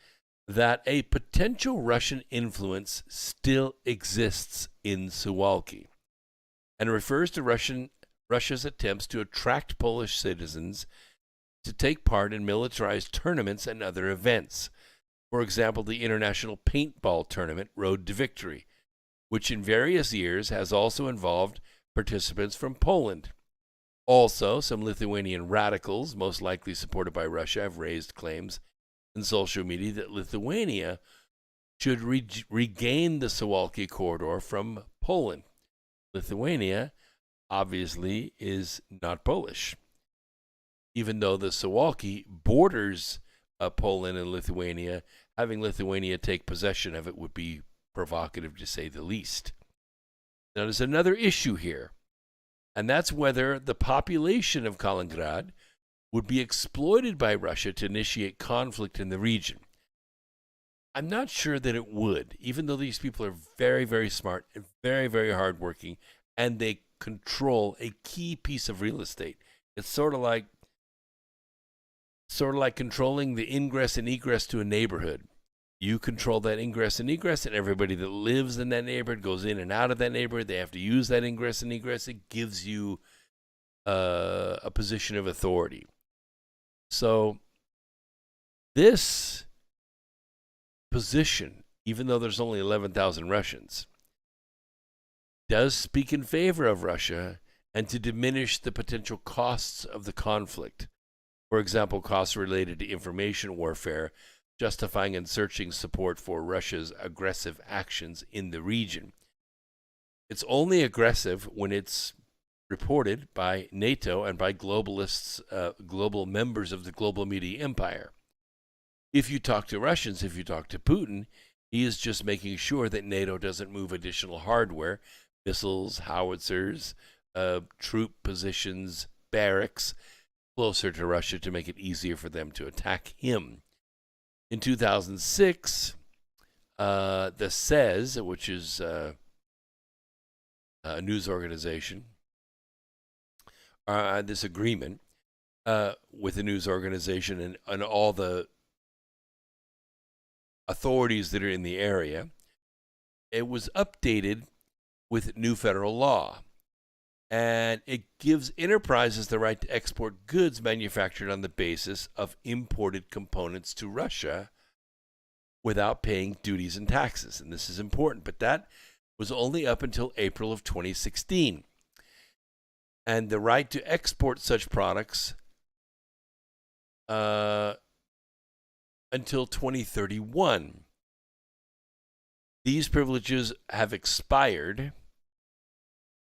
that a potential Russian influence still exists in Suwalki and refers to Russia's attempts to attract Polish citizens to take part in militarized tournaments and other events. For example, the International Paintball Tournament, Road to Victory, which in various years has also involved participants from Poland. Also, some Lithuanian radicals, most likely supported by Russia, have raised claims in social media that Lithuania should regain the Suwalki corridor from Poland. Lithuania obviously is not Polish, even though the Suwalki borders Poland and Lithuania. Having Lithuania take possession of it would be provocative, to say the least. Now, there's another issue here, and that's whether the population of Kaliningrad would be exploited by Russia to initiate conflict in the region. I'm not sure that it would, even though these people are very, very smart and very, very hardworking, and they control a key piece of real estate. It's sort of like controlling the ingress and egress to a neighborhood. You control that ingress and egress, and everybody that lives in that neighborhood goes in and out of that neighborhood. They have to use that ingress and egress. It gives you a position of authority. So this position, even though there's only 11,000 Russians, does speak in favor of Russia and to diminish the potential costs of the conflict. For example, costs related to information warfare, justifying and searching support for Russia's aggressive actions in the region. It's only aggressive when it's reported by NATO and by globalists, global members of the global media empire. If you talk to Russians, if you talk to Putin, he is just making sure that NATO doesn't move additional hardware, missiles, howitzers, troop positions, barracks, closer to Russia to make it easier for them to attack him. In 2006, the SEZ, which is a news organization, this agreement with the news organization and all the authorities that are in the area, it was updated with new federal law. And it gives enterprises the right to export goods manufactured on the basis of imported components to Russia without paying duties and taxes. And this is important, but that was only up until April of 2016. And the right to export such products until 2031. These privileges have expired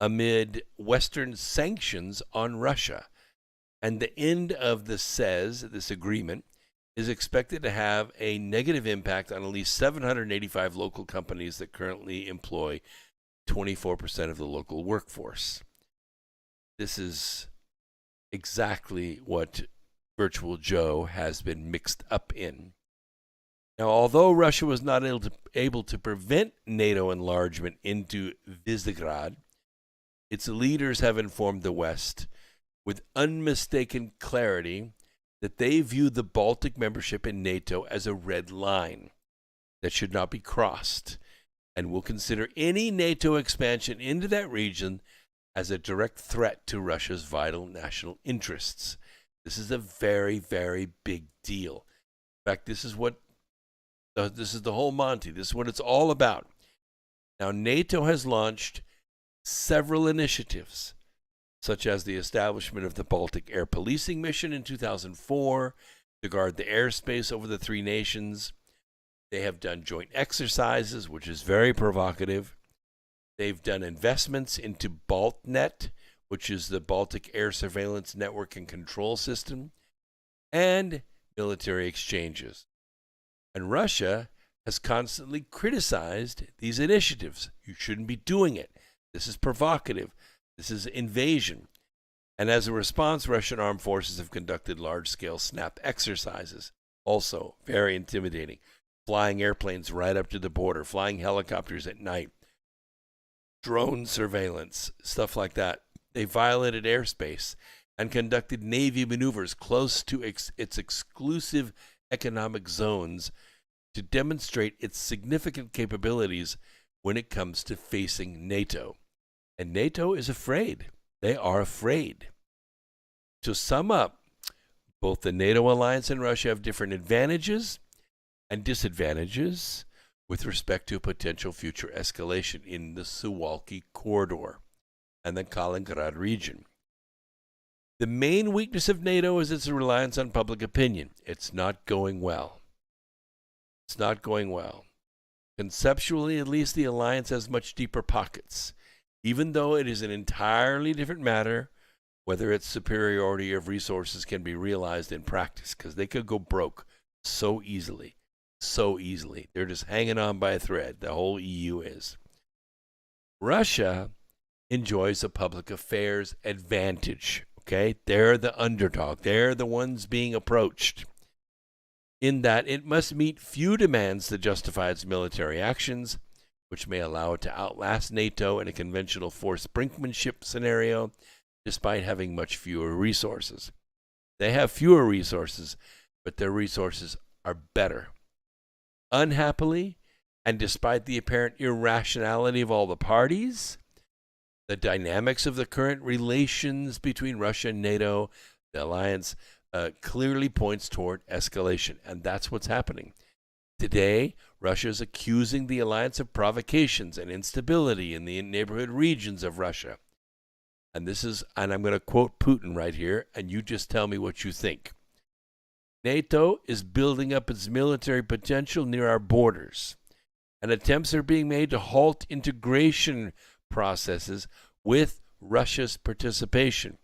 amid Western sanctions on Russia. And the end of the SEZ, this agreement, is expected to have a negative impact on at least 785 local companies that currently employ 24% of the local workforce. This is exactly what Virtual Joe has been mixed up in. Now, although Russia was not able to prevent NATO enlargement into Visegrad, its leaders have informed the West with unmistaken clarity that they view the Baltic membership in NATO as a red line that should not be crossed. and will consider any NATO expansion into that region as a direct threat to Russia's vital national interests. This is a very, very big deal. In fact, this is the whole Monty. This is what it's all about. Now, NATO has launched several initiatives, such as the establishment of the Baltic Air Policing Mission in 2004 to guard the airspace over the three nations. They have done joint exercises, which is very provocative. They've done investments into BaltNet, which is the Baltic Air Surveillance Network and Control System, and military exchanges. And Russia has constantly criticized these initiatives. You shouldn't be doing it. This is provocative. This is invasion. And as a response, Russian armed forces have conducted large-scale SNAP exercises. Also very intimidating. Flying airplanes right up to the border, flying helicopters at night, drone surveillance, stuff like that. They violated airspace and conducted Navy maneuvers close to its exclusive economic zones to demonstrate its significant capabilities when it comes to facing NATO. And NATO is afraid. They are afraid. To sum up, both the NATO alliance and Russia have different advantages and disadvantages with respect to potential future escalation in the Suwalki corridor and the Kaliningrad region. The main weakness of NATO is its reliance on public opinion. It's not going well. It's not going well. Conceptually, at least, the alliance has much deeper pockets, even though it is an entirely different matter whether its superiority of resources can be realized in practice, because they could go broke so easily. So easily. They're just hanging on by a thread. The whole EU is. Russia enjoys a public affairs advantage. Okay? They're the underdog. They're the ones being approached. In that it must meet few demands to justify its military actions, which may allow it to outlast NATO in a conventional force brinkmanship scenario, despite having much fewer resources. They have fewer resources, but their resources are better. Unhappily, and despite the apparent irrationality of all the parties, the dynamics of the current relations between Russia and NATO, the alliance, clearly points toward escalation, and that's what's happening. Today, Russia is accusing the alliance of provocations and instability in the neighborhood regions of Russia. And I'm going to quote Putin right here, and you just tell me what you think. NATO is building up its military potential near our borders, and attempts are being made to halt integration processes with Russia's participation,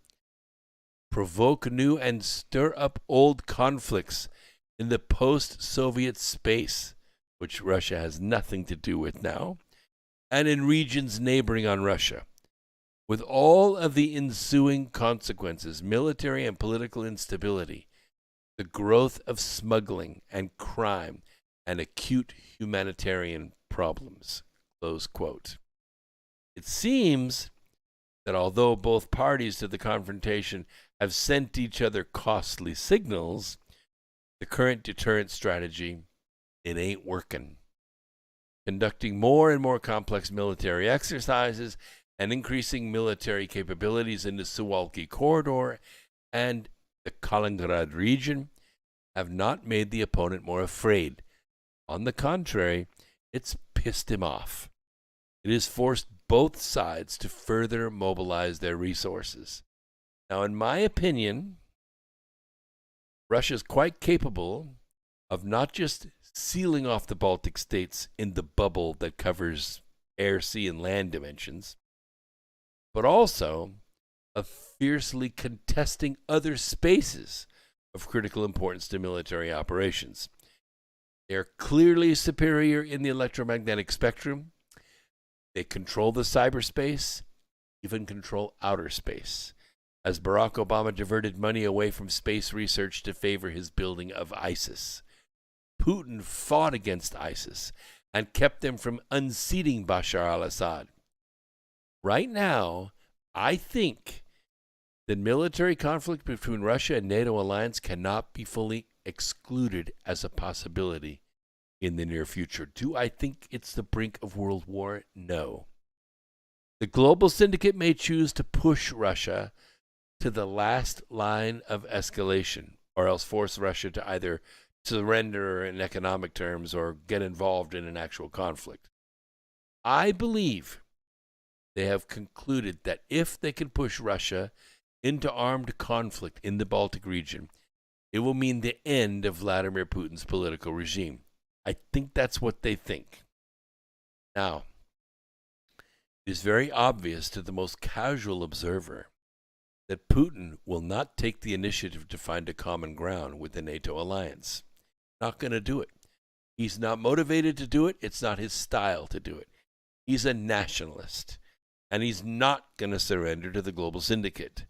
provoke new and stir up old conflicts in the post-Soviet space, which Russia has nothing to do with now, and in regions neighboring on Russia. With all of the ensuing consequences, military and political instability, the growth of smuggling and crime, and acute humanitarian problems. Close quote. It seems that although both parties to the confrontation have sent each other costly signals, the current deterrent strategy, it ain't working. Conducting more and more complex military exercises and increasing military capabilities in the Suwalki corridor and the Kaliningrad region have not made the opponent more afraid. On the contrary, it's pissed him off. It has forced both sides to further mobilize their resources. Now, in my opinion, Russia is quite capable of not just sealing off the Baltic states in the bubble that covers air, sea, and land dimensions, but also of fiercely contesting other spaces of critical importance to military operations. They are clearly superior in the electromagnetic spectrum. They control the cyberspace, even control outer space, as Barack Obama diverted money away from space research to favor his building of ISIS. Putin fought against ISIS and kept them from unseating Bashar al-Assad. Right now, I think the military conflict between Russia and NATO alliance cannot be fully excluded as a possibility in the near future. Do I think it's the brink of World War? No. The global syndicate may choose to push Russia to the last line of escalation, or else force Russia to either surrender in economic terms or get involved in an actual conflict. I believe they have concluded that if they can push Russia into armed conflict in the Baltic region, it will mean the end of Vladimir Putin's political regime. I think that's what they think. Now, it is very obvious to the most casual observer that Putin will not take the initiative to find a common ground with the NATO alliance. Not going to do it. He's not motivated to do it. It's not his style to do it. He's a nationalist, and he's not going to surrender to the global syndicate.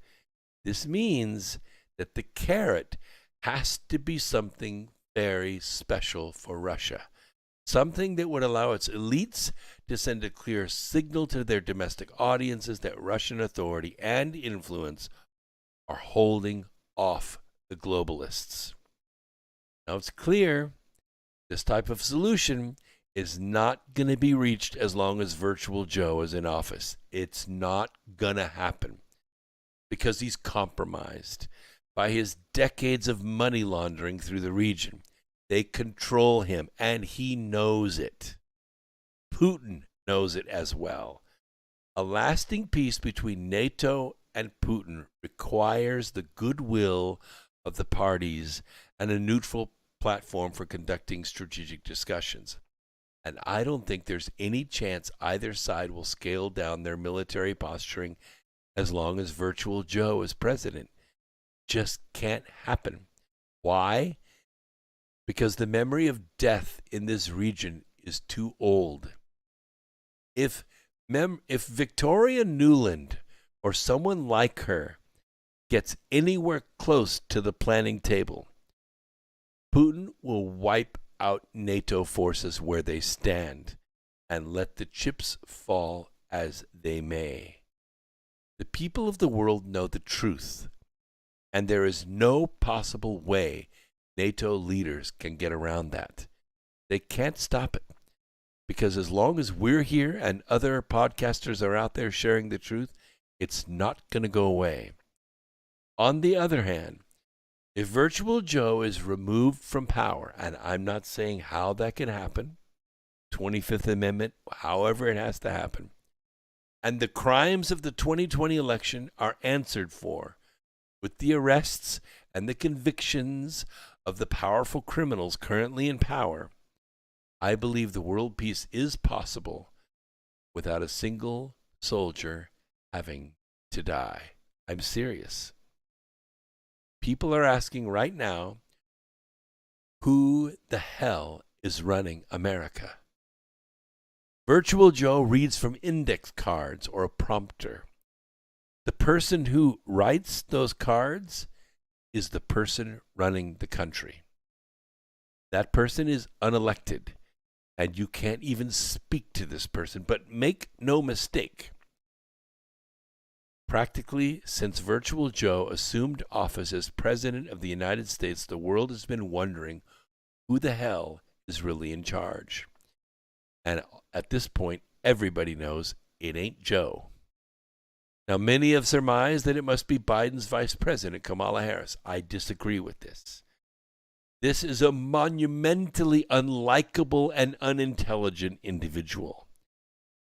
This means that the carrot has to be something very special for Russia. Something that would allow its elites to send a clear signal to their domestic audiences that Russian authority and influence are holding off the globalists. Now it's clear this type of solution is not going to be reached as long as Virtual Joe is in office. It's not going to happen because he's compromised by his decades of money laundering through the region. They control him, and he knows it. Putin knows it as well. A lasting peace between NATO and Putin requires the goodwill of the parties and a neutral platform for conducting strategic discussions. And I don't think there's any chance either side will scale down their military posturing as long as Virtual Joe is president. Just can't happen. Why? Because the memory of death in this region is too old. If Victoria Nuland or someone like her gets anywhere close to the planning table, Putin will wipe out NATO forces where they stand and let the chips fall as they may. The people of the world know the truth, and there is no possible way NATO leaders can get around that. They can't stop it, because as long as we're here and other podcasters are out there sharing the truth, it's not going to go away. On the other hand, if Virtual Joe is removed from power, and I'm not saying how that can happen, 25th Amendment, however it has to happen, and the crimes of the 2020 election are answered for with the arrests and the convictions of the powerful criminals currently in power, I believe the world peace is possible without a single soldier having to die. I'm serious. People are asking right now, who the hell is running America? Virtual Joe reads from index cards or a prompter. The person who writes those cards is the person running the country. That person is unelected, and you can't even speak to this person. But make no mistake, practically since Virtual Joe assumed office as President of the United States, the world has been wondering who the hell is really in charge. And at this point, everybody knows it ain't Joe. Now, many have surmised that it must be Biden's Vice President, Kamala Harris. I disagree with this. This is a monumentally unlikable and unintelligent individual.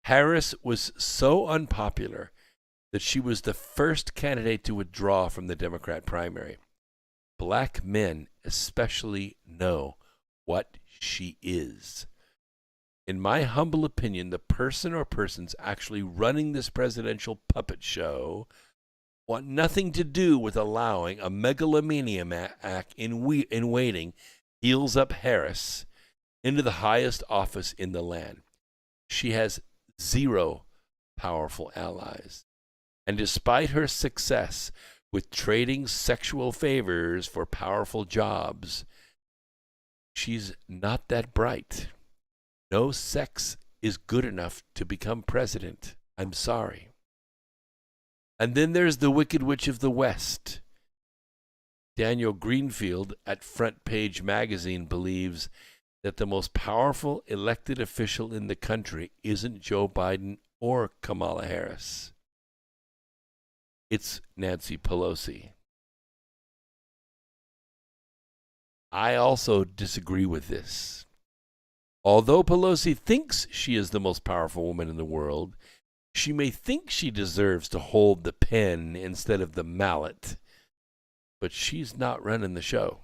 Harris was so unpopular that she was the first candidate to withdraw from the Democrat primary. Black men especially know what she is. In my humble opinion, the person or persons actually running this presidential puppet show want nothing to do with allowing a megalomaniac in waiting heels up Harris into the highest office in the land. She has zero powerful allies. And despite her success with trading sexual favors for powerful jobs, she's not that bright. No sex is good enough to become president. I'm sorry. And then there's the Wicked Witch of the West. Daniel Greenfield at Front Page Magazine believes that the most powerful elected official in the country isn't Joe Biden or Kamala Harris. It's Nancy Pelosi. I also disagree with this. Although Pelosi thinks she is the most powerful woman in the world, she may think she deserves to hold the pen instead of the mallet, but she's not running the show.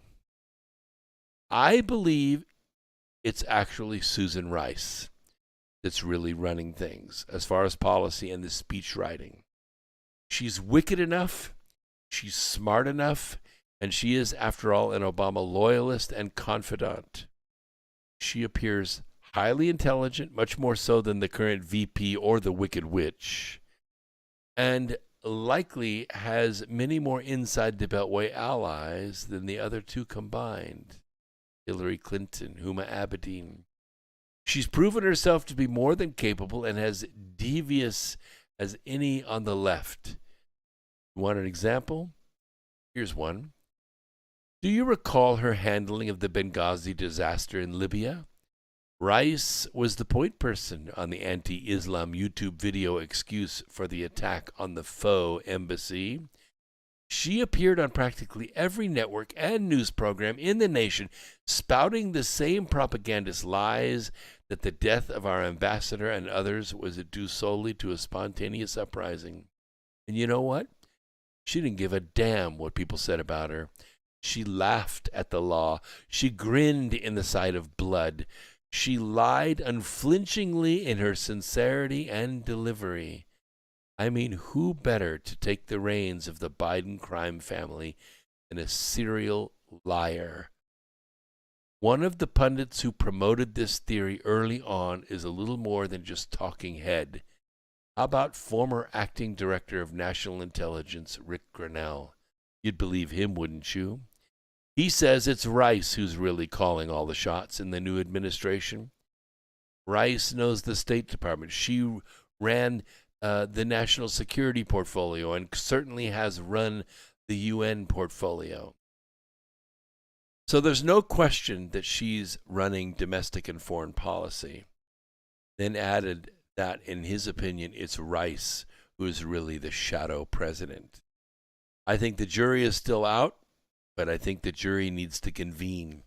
I believe it's actually Susan Rice that's really running things as far as policy and the speech writing. She's wicked enough, she's smart enough, and she is, after all, an Obama loyalist and confidant. She appears highly intelligent, much more so than the current VP or the Wicked Witch, and likely has many more inside the Beltway allies than the other two combined. Hillary Clinton, Huma Abedin. She's proven herself to be more than capable and as devious as any on the left. You want an example? Here's one. Do you recall her handling of the Benghazi disaster in Libya? Rice was the point person on the anti-Islam YouTube video excuse for the attack on the faux embassy. She appeared on practically every network and news program in the nation, spouting the same propagandist lies that the death of our ambassador and others was due solely to a spontaneous uprising. And you know what? She didn't give a damn what people said about her. She laughed at the law. She grinned in the sight of blood. She lied unflinchingly in her sincerity and delivery. I mean, who better to take the reins of the Biden crime family than a serial liar? One of the pundits who promoted this theory early on is a little more than just talking head. How about former acting director of National Intelligence, Rick Grenell? You'd believe him, wouldn't you? He says it's Rice who's really calling all the shots in the new administration. Rice knows the State Department. She ran the national security portfolio and certainly has run the UN portfolio. So there's no question that she's running domestic and foreign policy. Then added that, in his opinion, it's Rice who is really the shadow president. I think the jury is still out, but I think the jury needs to convene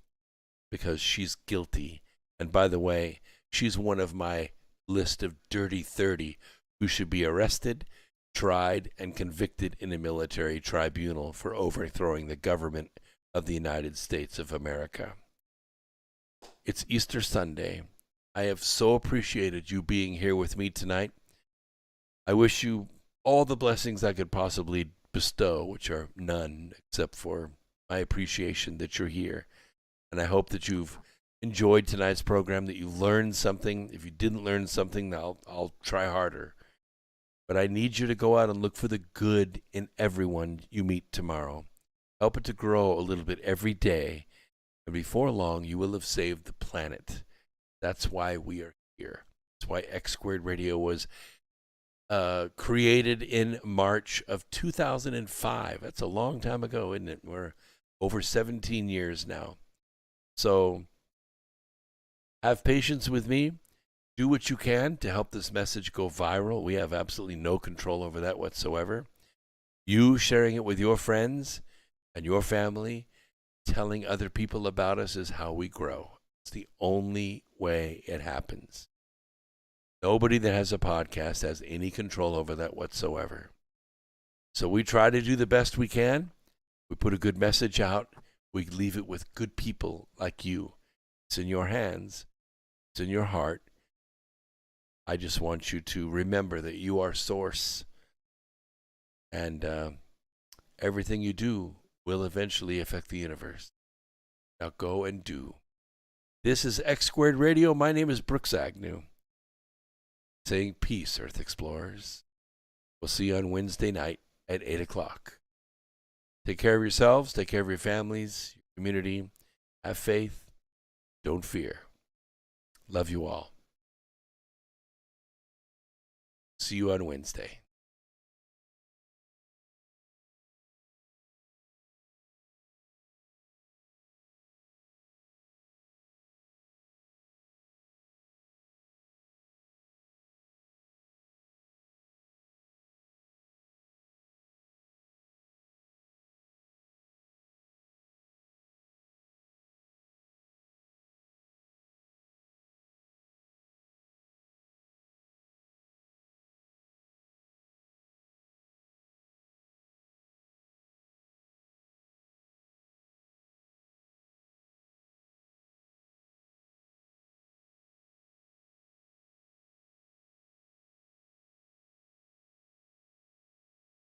because she's guilty. And by the way, she's one of my list of dirty 30 who should be arrested, tried, and convicted in a military tribunal for overthrowing the government of the United States of America. It's Easter Sunday. I have so appreciated you being here with me tonight. I wish you all the blessings I could possibly bestow, which are none except for my appreciation that you're here. And I hope that you've enjoyed tonight's program, that you learned something. If you didn't learn something, I'll try harder. But I need you to go out and look for the good in everyone you meet tomorrow. Help it to grow a little bit every day. And before long, you will have saved the planet. That's why we are here. That's why X Squared Radio was created in March of 2005. That's a long time ago, isn't it? We're over 17 years now. So have patience with me. Do what you can to help this message go viral. We have absolutely no control over that whatsoever. You sharing it with your friends and your family, telling other people about us is how we grow. It's the only way it happens. Nobody that has a podcast has any control over that whatsoever. So we try to do the best we can. We put a good message out. We leave it with good people like you. It's in your hands. It's in your heart. I just want you to remember that you are source. And everything you do will eventually affect the universe. Now go and do. This is X Squared Radio. My name is Brooks Agnew. Saying peace, Earth Explorers. We'll see you on Wednesday night at 8 o'clock. Take care of yourselves. Take care of your families, your community. Have faith. Don't fear. Love you all. See you on Wednesday.